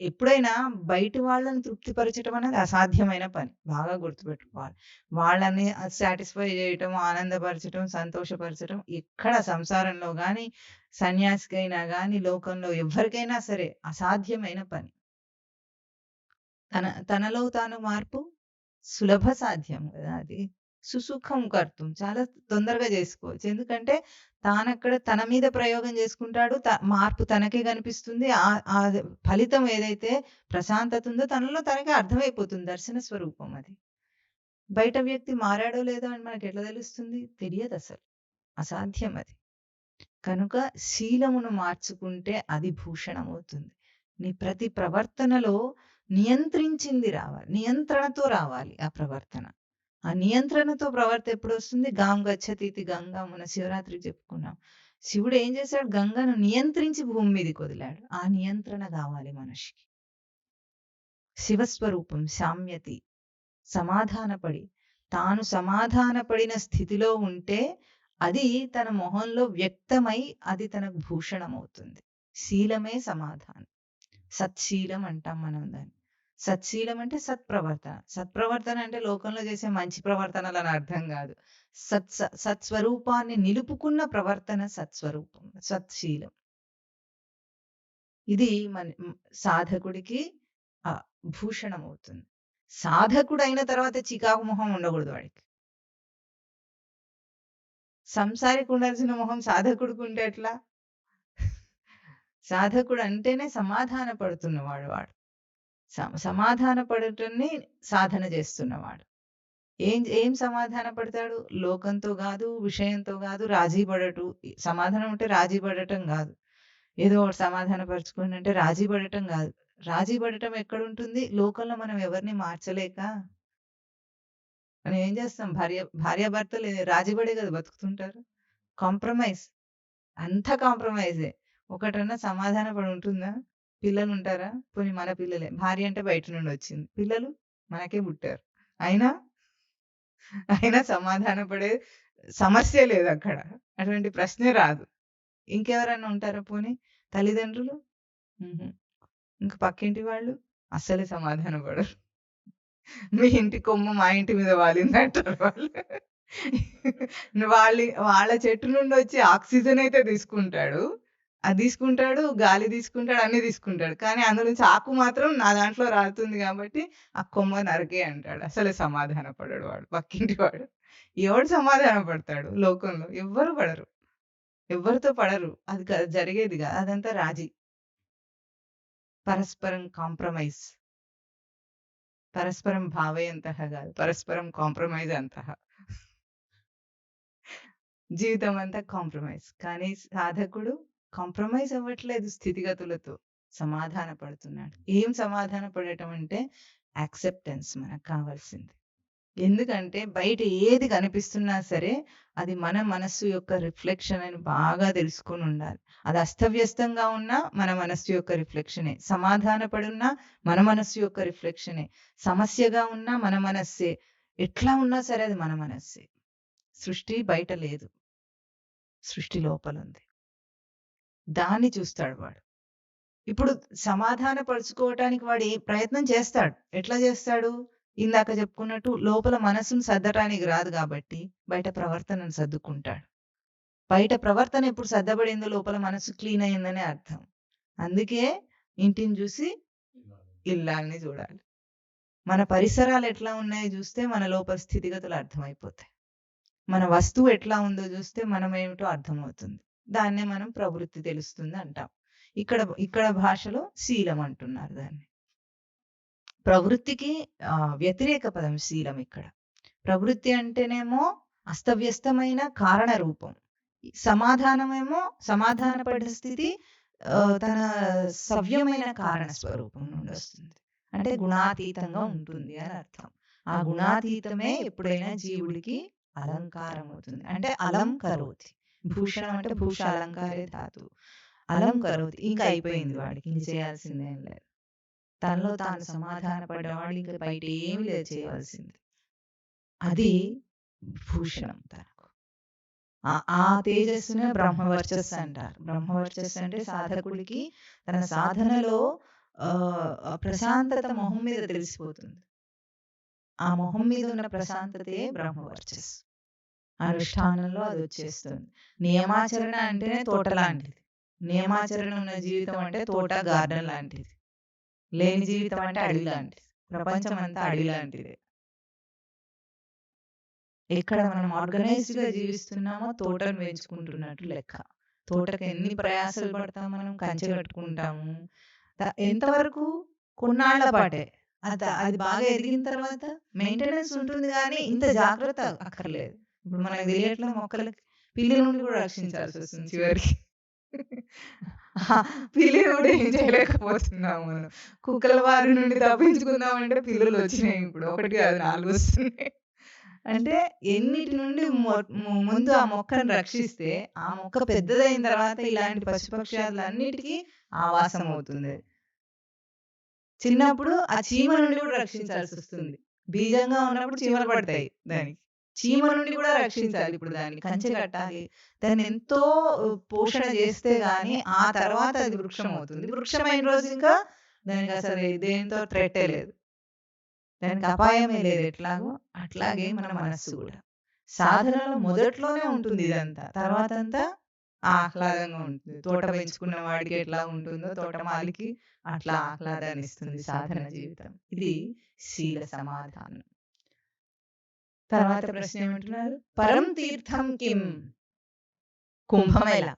ఎప్పుడైనా బయటి వాళ్ళని తృప్తిపరచటం అనేది అసాధ్యమైన పని. బాగా గుర్తుపెట్టుకోవాలి. వాళ్ళని సాటిస్ఫై చేయటం, ఆనందపరచటం, సంతోషపరచటం ఎక్కడ సంసారంలో గాని, సన్యాసికైనా గాని, లోకంలో ఎవ్వరికైనా సరే అసాధ్యమైన పని. తనలో తాను మార్పు సులభ సాధ్యం గదా అది. సుసుఖం కర్తుం చాలా తొందరగా చేసుకోవచ్చు. ఎందుకంటే తానక్కడ తన మీద ప్రయోగం చేసుకుంటాడు. మార్పు తనకే కనిపిస్తుంది. ఆ ఫలితం ఏదైతే ప్రశాంతత ఉందో తనలో తనకే అర్థమైపోతుంది. దర్శన స్వరూపం అది. బయట వ్యక్తి మారాడో లేదో అని మనకెట్లా తెలుస్తుంది? తెలియదసలు. అసాధ్యం అది. కనుక శీలమును మార్చుకుంటే అది భూషణమవుతుంది. నీ ప్రతి ప్రవర్తనలో నియంత్రించింది రావాలి. నియంత్రణతో రావాలి ఆ ప్రవర్తన. ఆ నియంత్రణతో ఎప్పుడొస్తుంది? గాం గచ్చతీతి గంగా మన శివరాత్రికి చెప్పుకున్నాం. శివుడు ఏం చేశాడు? గంగను నియంత్రించి భూమి మీదకి వదిలాడు. ఆ నియంత్రణ కావాలి మనిషికి. శివస్వరూపం శామ్యతి. సమాధానపడి తాను సమాధానపడిన స్థితిలో ఉంటే అది తన మొహంలో వ్యక్తమై అది తనకు భూషణమవుతుంది. శీలమే సమాధానం. సత్శీలం అంటాం మనం దాన్ని. సత్శీలం అంటే సత్ప్రవర్తన. సత్ప్రవర్తన అంటే లోకంలో చేసే మంచి ప్రవర్తనలని అర్థం కాదు. సత్స్వరూపాన్ని నిలుపుకున్న ప్రవర్తన సత్స్వరూపం, సత్శీలం. ఇది సాధకుడికి భూషణం అవుతుంది. సాధకుడైన తర్వాత చికాకు మొహం ఉండకూడదు వాడికి. సంసారికి ఉండాల్సిన మొహం సాధకుడికి ఉంటే ఎట్లా? సాధకుడు అంటేనే సమాధాన పడుతున్నవాడు వాడు. సమాధాన పడటాన్ని సాధన చేస్తున్నవాడు. ఏం సమాధాన పడతాడు? లోకంతో గాదు, విషయంతో గాదు, రాజీ పడటు. సమాధానం అంటే రాజీ పడటం గాదు. ఏదో ఒకటి సమాధాన పరుచుకోండి అంటే రాజీ పడటం గాదు. రాజీ పడటం ఎక్కడుంటుంది? లోకంలో మనం ఎవరిని మార్చలేక మనం ఏం చేస్తాం? భార్యాభర్తలు రాజీ పడే కదా బతుకుతుంటారు. కాంప్రమైజ్. అంతా కాంప్రమైజే. ఒకటన్నా సమాధాన పడి ఉంటుందా? పిల్లలుంటారా? పోనీ మన పిల్లలే. భార్య అంటే బయట నుండి వచ్చింది. పిల్లలు మనకే పుట్టారు. అయినా సమాధాన పడే సమస్య లేదక్కడ. అటువంటి ప్రశ్నే రాదు. ఇంకెవరన్నా ఉంటారా పోనీ? తల్లిదండ్రులు? ఇంక పక్కింటి వాళ్ళు? అస్సలే సమాధాన పడరు. మీ ఇంటి కొమ్మ మా ఇంటి మీద వాలిందంటారు వాళ్ళు. వాళ్ళ చెట్టు నుండి వచ్చే ఆక్సిజన్ అయితే తీసుకుంటాడు. అది తీసుకుంటాడు, గాలి తీసుకుంటాడు, అన్నీ తీసుకుంటాడు. కానీ అందులో నుంచి ఆకు మాత్రం నా దాంట్లో రాలుతుంది కాబట్టి ఆ కొమ్మ నరికే అంటాడు. అసలే సమాధాన పడడు వాడు. పక్కింటి వాడు. ఎవడు సమాధాన పడతాడు లోకంలో? ఎవ్వరు పడరు. ఎవ్వరితో పడరు. అది జరిగేది కాదు. అదంతా రాజీ. పరస్పరం కాంప్రమైజ్. పరస్పరం భావయంతః కాదు. పరస్పరం కాంప్రమైజ్ అంతః. జీవితం అంతా కాంప్రమైజ్. కానీ సాధకుడు కాంప్రమైజ్ అవ్వట్లేదు స్థితిగతులతో. సమాధాన పడుతున్నాడు. ఏం సమాధాన పడటం అంటే యాక్సెప్టెన్స్ మనకు కావాల్సింది. ఎందుకంటే బయట ఏది కనిపిస్తున్నా సరే అది మన మనస్సు యొక్క రిఫ్లెక్షన్ అని బాగా తెలుసుకొని ఉండాలి. అది అస్తవ్యస్తంగా ఉన్నా మన మనస్సు యొక్క రిఫ్లెక్షనే. సమాధాన పడున్నా మన మనస్సు యొక్క రిఫ్లెక్షనే. సమస్యగా ఉన్నా మన మనస్సే. ఎట్లా ఉన్నా సరే అది మన మనస్సే. సృష్టి బయట లేదు, సృష్టి లోపల ఉంది. దాన్ని చూస్తాడు వాడు. ఇప్పుడు సమాధాన పరుచుకోవటానికి వాడు ఏ ప్రయత్నం చేస్తాడు. ఎట్లా చేస్తాడు? ఇందాక చెప్పుకున్నట్టు లోపల మనసును సర్దటానికి రాదు కాబట్టి బయట ప్రవర్తనను సర్దుకుంటాడు. బయట ప్రవర్తన ఎప్పుడు సర్దబడిందో లోపల మనసు క్లీన్ అయిందనే అర్థం. అందుకే ఇంటిని చూసి ఇల్లాల్ని చూడాలి. మన పరిసరాలు ఎట్లా ఉన్నాయో చూస్తే మన లోపల స్థితిగతులు అర్థమైపోతాయి. మన వస్తువు ఎట్లా ఉందో చూస్తే మనం ఏమిటో అర్థమవుతుంది. దాన్నే మనం ప్రవృత్తి తెలుస్తుంది అంటాం. ఇక్కడ భాషలో శీలం అంటున్నారు దాన్ని. ప్రవృత్తికి వ్యతిరేక పదం శీలం. ఇక్కడ ప్రవృత్తి అంటేనేమో అస్తవ్యస్తమైన కారణ రూపం. సమాధానమేమో సమాధాన పడ్డ స్థితి తన సవ్యమైన కారణ స్వరూపం నుండి వస్తుంది. అంటే గుణాతీతంగా ఉంటుంది అని అర్థం. ఆ గుణాతీతమే ఎప్పుడైనా జీవుడికి అలంకారం అవుతుంది. అంటే అలం కరోతి. భూషణం అంటే భూష అలంకారే ధాతు. అలం కరోతి. ఇంకా అయిపోయింది వాడికి, ఇంక చేయాల్సిందేం లేదు. తనలో తాను సమాధాన పడ్డవాడు ఇంకా బయట ఏమి లేదు చేయవలసింది. అది భూషణం తనకు. ఆ తేజస్సునే బ్రహ్మవర్చస్సు అంటారు. బ్రహ్మవర్చస్సు అంటే సాధకుడికి తన సాధనలో ప్రశాంతత మొహం మీద తెలిసిపోతుంది. ఆ మొహం మీద ఉన్న ప్రశాంతతే బ్రహ్మవర్చస్సు. అనుష్ఠానంలో అది వచ్చేస్తుంది. నియమాచరణ అంటేనే తోట లాంటిది. నియమాచరణ ఉన్న జీవితం అంటే తోట, గార్డెన్ లాంటిది. లేని జీవితం అంటే అడవి లాంటిది. ప్రపంచం అంతా అడవి లాంటిదే. ఎక్కడ మనం ఆర్గనైజ్డ్ గా జీవిస్తున్నామో తోటను పెంచుకుంటున్నట్టు లెక్క. తోటకు ఎన్ని ప్రయాసాలు పడతాం మనం, కంచె కట్టుకుంటాము. ఎంతవరకు? కొన్నాళ్ల పాటే. అది బాగా ఎదిగిన తర్వాత మెయింటెనెన్స్ ఉంటుంది కానీ ఇంత జాగ్రత్త అక్కర్లేదు. ఇప్పుడు మనకు తెలియట్లే మొక్కలకి పిల్లి నుండి కూడా రక్షించాల్సి వస్తుంది చివరికి. పిల్లి కూడా ఏం చేయలేకపోతున్నాం మనం. కుక్కల వారి నుండి తప్పించుకుందామంటే పిల్లులు వచ్చినాయి. ఇప్పుడు 1 కాదు 4 వస్తున్నాయి. అంటే ఎన్నిటి నుండి ముందు ఆ మొక్కను రక్షిస్తే ఆ మొక్క పెద్దదైన తర్వాత ఇలాంటి పశుపక్షాదులన్నిటికీ ఆవాసం అవుతుంది. చిన్నప్పుడు ఆ చీమ నుండి కూడా రక్షించాల్సి వస్తుంది. బీజంగా ఉన్నప్పుడు చీమలు పడతాయి దానికి. చీమ నుండి కూడా రక్షించాలి. ఇప్పుడు దాన్ని కంచె కట్టాలి. దాన్ని ఎంతో పోషణ చేస్తే గాని ఆ తర్వాత అది వృక్షం అవుతుంది. వృక్షమైన రోజు ఇంకా దానికి అసలు దేంతో థ్రెట్టే లేదు, దానికి అపాయమే లేదు. ఎట్లాగో అట్లాగే మన మనస్సు కూడా సాధనలో మొదట్లోనే ఉంటుంది ఇదంతా, తర్వాత అంతా ఆహ్లాదంగా ఉంటుంది. తోట పెంచుకున్న వాడికి ఎట్లా ఉంటుందో తోటమాలికి అట్లా ఆహ్లాదాన్ని ఇస్తుంది సాధన జీవితం. ఇది శీల సమాధానం. తర్వాత ప్రశ్న ఏమంటున్నారు? పరం తీర్థం కిం? కుంభమేళ.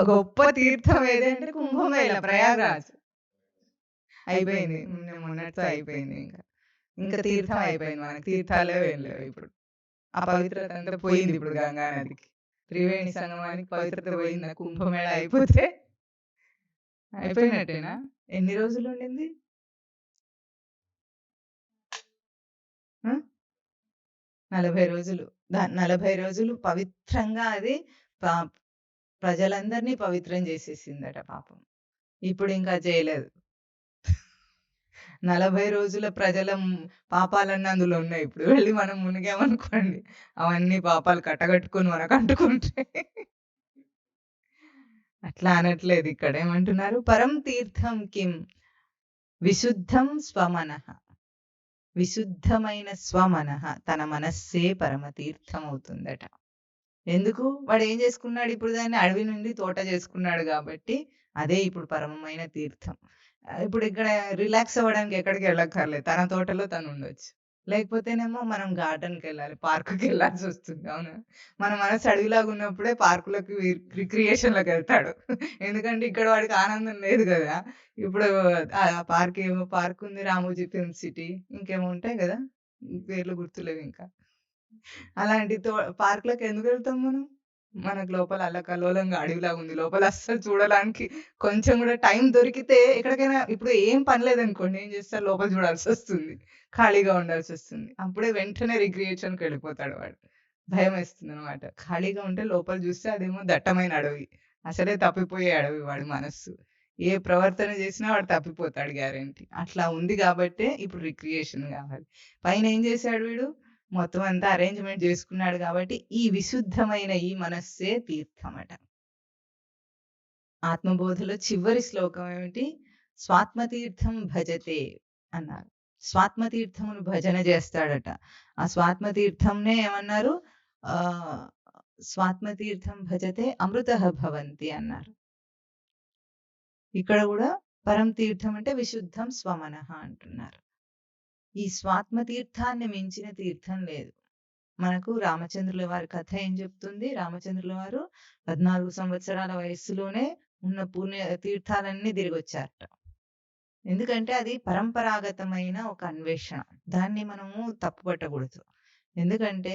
గొప్ప తీర్థం ఏదంటే కుంభమేళ, ప్రయాగరాజ్. అయిపోయింది, మొన్నటితో అయిపోయింది. ఇంకా తీర్థం అయిపోయింది. మనకి తీర్థాలే వెళ్ళలేవు ఇప్పుడు. ఆ పవిత్రత అంతా పోయింది ఇప్పుడు గంగా నదికి. త్రివేణి సంగమానికి పవిత్రత పోయింది. కుంభమేళ అయిపోతే అయిపోయినట్టేనా? ఎన్ని రోజులు ఉండింది? 40 రోజులు. 40 రోజులు పవిత్రంగా అది ప్రజలందరినీ పవిత్రం చేసేసిందట పాపం. ఇప్పుడు ఇంకా చేయలేదు. 40 రోజుల ప్రజల పాపాలన్నీ అందులో ఉన్నాయి. ఇప్పుడు వెళ్ళి మనం మునిగామనుకోండి, అవన్నీ పాపాలు కట్టగట్టుకుని మనకు అంటుకుంటే. అట్లా అనట్లేదు. ఇక్కడ ఏమంటున్నారు? పరం తీర్థం కిం విశుద్ధం స్వమనః. విశుద్ధమైన స్వమనః, తన మనస్సే పరమ తీర్థం అవుతుందట. ఎందుకు? వాడు ఏం చేసుకున్నాడు? ఇప్పుడు దాన్ని అడవి నుండి తోట చేసుకున్నాడు కాబట్టి అదే ఇప్పుడు పరమమైన తీర్థం. ఇప్పుడు ఇక్కడ రిలాక్స్ అవ్వడానికి ఎక్కడికి వెళ్ళక్కర్లేదు, తన తోటలో తను ఉండొచ్చు. లేకపోతేనేమో మనం గార్డెన్‌కెళ్ళాలి. పార్క్‌కెళ్ళాల్సొస్తుంది. అవునా? మన మనసు అడవిలాగున్నప్పుడే పార్కులకి రిక్రియేషన్‌లకెళ్తాడు. ఎందుకంటే ఇక్కడ వాడికి ఆనందం లేదు గదా! ఇప్పుడు పార్కుంది 'రామోజీ ఫిల్మ్ సిటీ' ఇంకేమో ఉంటాయి గదా! పేర్లు గుర్తులేవింకా. అలాంటి పార్కులకెందుకెళ్తాం మనం? మనకు లోపల అల్లకల్లోలంగా అడవిలాగుంది. లోపల అస్సలు చూడడానికి కొంచెం గూడా టైం దొరికితే ఎక్కడికైనా ఇప్పుడు ఏం పని లేదనుకోండి. ఏం చేస్తారు? లోపల చూడాల్సొస్తుంది. ఖాళీగా ఉండాల్సొస్తుంది. అప్పుడే వెంటనే రిక్రియేషన్‌కెళ్ళిపోతాడు వాడు. భయమేస్తుందనమాట. ఖాళీగా ఉంటే లోపల చూస్తే అదేమో దట్టమైన అడవి. అసలే తప్పిపోయే అడవి వాడి మనస్సు. ఏ ప్రవర్తన చేసినా వాడు తప్పిపోతాడు గ్యారంటీ. అట్లా ఉంది గాబట్టే ఇప్పుడు రిక్రియేషన్ గావాలి. పైనేం చేశాడు వీడు? మొత్తం అంతా అరేంజ్‌మెంట్ చేసుకున్నాడు గాబట్టి, ఈ విశుద్ధమైన ఈ మనస్సే తీర్థమట. ఆత్మబోధలో చివరి శ్లోకం ఏమిటి? స్వాత్మతీర్థం భజతే అన్నారు. స్వాత్మతీర్థమును భజన చేస్తాడట. ఆ స్వాత్మతీర్థంనే ఏమన్నారు? ఆహ్, స్వాత్మతీర్థం భజతే అమృతః భవంతి అన్నారు. ఇక్కడ గూడా పరం తీర్థం అంటే విశుద్ధం స్వమనః అంటున్నారు. ఈ స్వాత్మతీర్థాన్ని మించిన తీర్థం లేదు. మనకు రామచంద్రుల వారి కథ ఏం చెప్తుంది? రామచంద్రుల వారు 14 సంవత్సరాల వయస్సులోనే ఉన్న పుణ్య తీర్థాలన్నీ తిరిగొచ్చారట. ఎందుకంటే అది పరంపరాగతమైన ఒక అన్వేషణ. దాన్ని మనము తప్పుపట్టకూడదు. ఎందుకంటే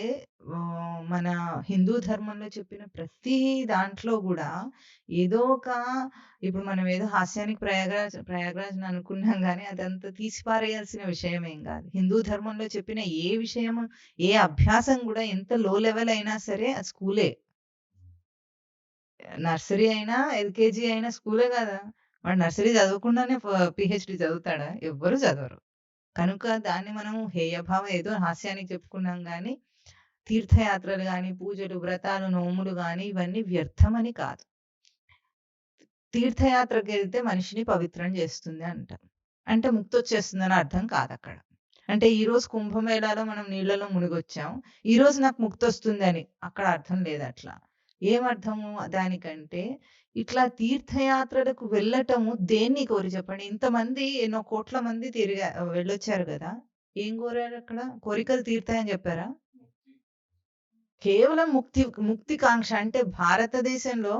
మన హిందూ ధర్మంలో చెప్పిన ప్రతి దాంట్లో గూడా ఏదో ఒక ఇప్పుడు మనం ఏదో హాస్యానికి ప్రయాగ్‌రాజ్‌ని అనుకున్నాం గానీ అదంతా తీసి పారేయాల్సిన విషయమేం గాదు. హిందూ ధర్మంలో చెప్పిన ఏ విషయము, ఏ అభ్యాసం గూడా ఎంత లో లెవెల్ అయినా సరే అది స్కూలే. నర్సరీ అయినా, ఎల్‌కేజీ అయినా స్కూలే గదా! వాడు నర్సరీ చదవకుండానే పీహెచ్‌డీ చదువుతాడా? ఎవ్వరు చదవరు. కనుక దాన్ని మనం హేయభావం ఏదో హాస్యానికి చెప్పుకున్నాం గానీ, తీర్థయాత్రలు గాని, పూజలు, వ్రతాలు, నోములు గాని ఇవన్నీ వ్యర్థమని కాదు. తీర్థయాత్రకెళ్తే మనిషిని పవిత్రం చేస్తుంది అంటాం. అంటే ముక్తొచ్చేస్తుందని అర్థం కాదక్కడ. అంటే ఈరోజు కుంభమేళాలో మనం నీళ్ళలో మునిగొచ్చాం. ఈరోజు నాకు ముక్తొస్తుందని. అక్కడ అర్థం లేదట్లా. ఏమర్థము దానికంటే, ఇట్లా తీర్థయాత్రలకు వెళ్ళటము దేన్ని కోరి చెప్పండి? ఇంతమంది ఎన్నో కోట్ల మంది వెళ్ళొచ్చారు గదా! ఏం కోరారక్కడ? కోరికలు తీరుతాయని చెప్పారా? కేవలం ముక్తి కాంక్ష. అంటే భారతదేశంలో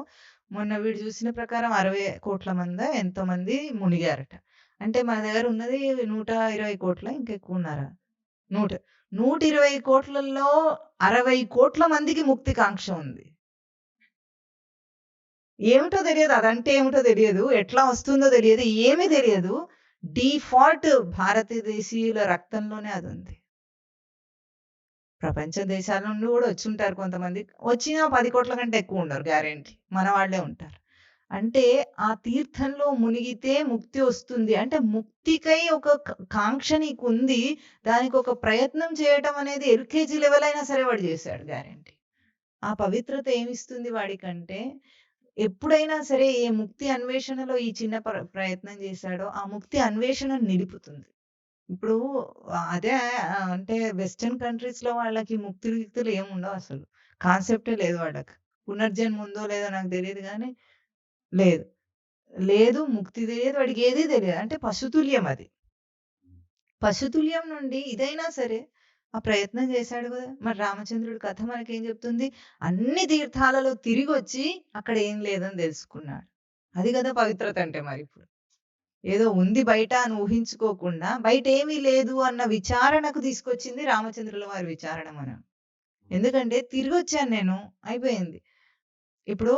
మొన్న వీడు చూసిన ప్రకారం 60,00,00,000 మందో ఎంతో మంది మునిగారట. అంటే మన దగ్గర ఉన్నది 120,00,00,000 ఇంకెక్కువ ఉన్నారా? 120,00,00,000లో 60,00,00,000 మందికి ముక్తి కాంక్ష ఉంది. ఏమిటో తెలియదు. అదంటే ఏమిటో తెలియదు. ఎట్లా వస్తుందో తెలియదు. ఏమీ తెలియదు. డిఫాల్ట్ భారతదేశీయుల రక్తంలోనే అదుంది. ప్రపంచ దేశాల నుండి గూడా వచ్చుంటారు కొంతమంది. వచ్చినా 10,00,00,000 కంటే ఎక్కువ ఉండరు గ్యారంటీ. మన వాళ్ళే ఉంటారు. అంటే ఆ తీర్థంలో మునిగితే ముక్తి వస్తుంది. అంటే ముక్తికై ఒక కాంక్ష నీకుంది. దానికొక ప్రయత్నం చేయటం అనేది ఎల్‌కేజీ లెవెల్ అయినా సరే వాడు చేశాడు గ్యారంటీ. ఆ పవిత్రత ఏమిస్తుంది వాడికంటే, ఎప్పుడైనా సరే ఏ ముక్తి అన్వేషణలో ఈ చిన్న ప్రయత్నం చేశాడో, ఆ ముక్తి అన్వేషణను నిలుపుతుంది. ఇప్పుడు అదే అంటే వెస్టర్న్ కంట్రీస్‌లో వాళ్ళకి ముక్తులు, గిక్తులు ఏముండవసలు. కాన్సెప్టే లేదు వాళ్ళకి. పునర్జన్మ ఉందో లేదో నాకు తెలీదు గానీ లేదు. లేదు, ముక్తి తెలియదు, వాడికి ఏది తెలియదు. అంటే పశుతుల్యం అది. పశుతుల్యం నుండి ఇదైనా సరే ఆ ప్రయత్నం చేశాడు గదా! మరి రామచంద్రుడి కథ మనకేం చెప్తుంది? అన్ని తీర్థాలలో తిరిగొచ్చి అక్కడ ఏం లేదని తెలుసుకున్నాడు. అది గదా పవిత్రత అంటే మరిప్పుడు. ఏదో ఉంది బయట అని ఊహించుకోకుండా, బయటేమీ లేదు అన్న విచారణకు తీసుకొచ్చింది రామచంద్రుల వారి విచారణ మనం. ఎందుకంటే తిరిగొచ్చాను నేను. అయిపోయింది. ఇప్పుడు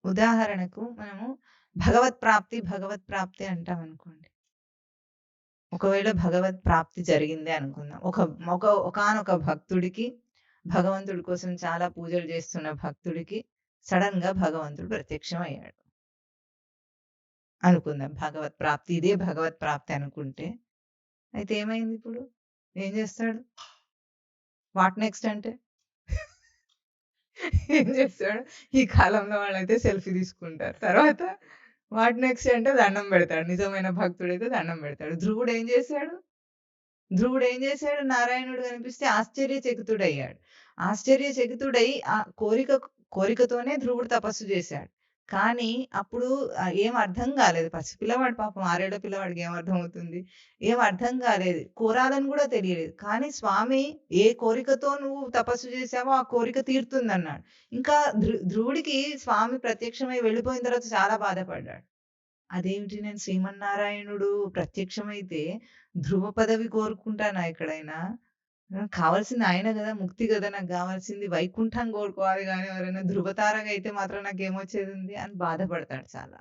ఉదాహరణకు మనము భగవత్ ప్రాప్తి అంటామనుకోండి. ఒకవేళ భగవత్ ప్రాప్తి జరిగిందే అనుకుందాం. ఒకానొక భక్తుడికి భగవంతుడి కోసం చాలా పూజలు చేస్తున్న భక్తుడికి సడెన్‌గా భగవంతుడు ప్రత్యక్షమయ్యాడు. అనుకుందాం భగవత్ ప్రాప్తి. ఇదే భగవత్ ప్రాప్తి అనుకుంటే. అయితే ఏమైందిప్పుడు? ఏం చేస్తాడు? వాట్ నెక్స్ట్ అంటే? ఏం చేస్తాడు? ఈ కాలంలో వాళ్ళైతే సెల్ఫీ తీసుకుంటారు. తర్వాత వాట్ నెక్స్ట్ అంటే దండం పెడతాడు. నిజమైన భక్తుడైతే దండం పెడతాడు. ధ్రువుడేం చేశాడు? నారాయణుడు కనిపిస్తే ఆశ్చర్యచకితుడయ్యాడు. ఆశ్చర్యచకితుడై ఆ కోరికతోనే ధ్రువుడు తపస్సు చేశాడు. కానీ అప్పుడు ఏం అర్థం కాలేదు. పసిపిల్లవాడు పాపం 6 ఏళ్ల పిల్లవాడికి ఏం అర్థమవుతుంది? ఏం అర్థం కాలేదు. కోరాలని కూడా తెలియలేదు. కానీ స్వామి ఏ కోరికతో నువ్వు తపస్సు చేశావో ఆ కోరిక తీరుతుందన్నాడు. ఇంకా ధ్రువుడికి స్వామి ప్రత్యక్షమై వెళ్ళిపోయిన తర్వాత చాలా బాధపడ్డాడు. అదేమిటి నేను శ్రీమన్నారాయణుడు ప్రత్యక్షమైతే ధ్రువ పదవి కోరుకుంటానా ఎక్కడైనా? కావాల్సింది ఆయన గదా! ముక్తి గదా! నాకు గావాల్సింది. వైకుంఠం కోరుకోవాలి గానీ ఎవరైనా ధృవతారగా అయితే మాత్రం నాకేమొచ్చేదుంది అని బాధపడతాడు చాలా.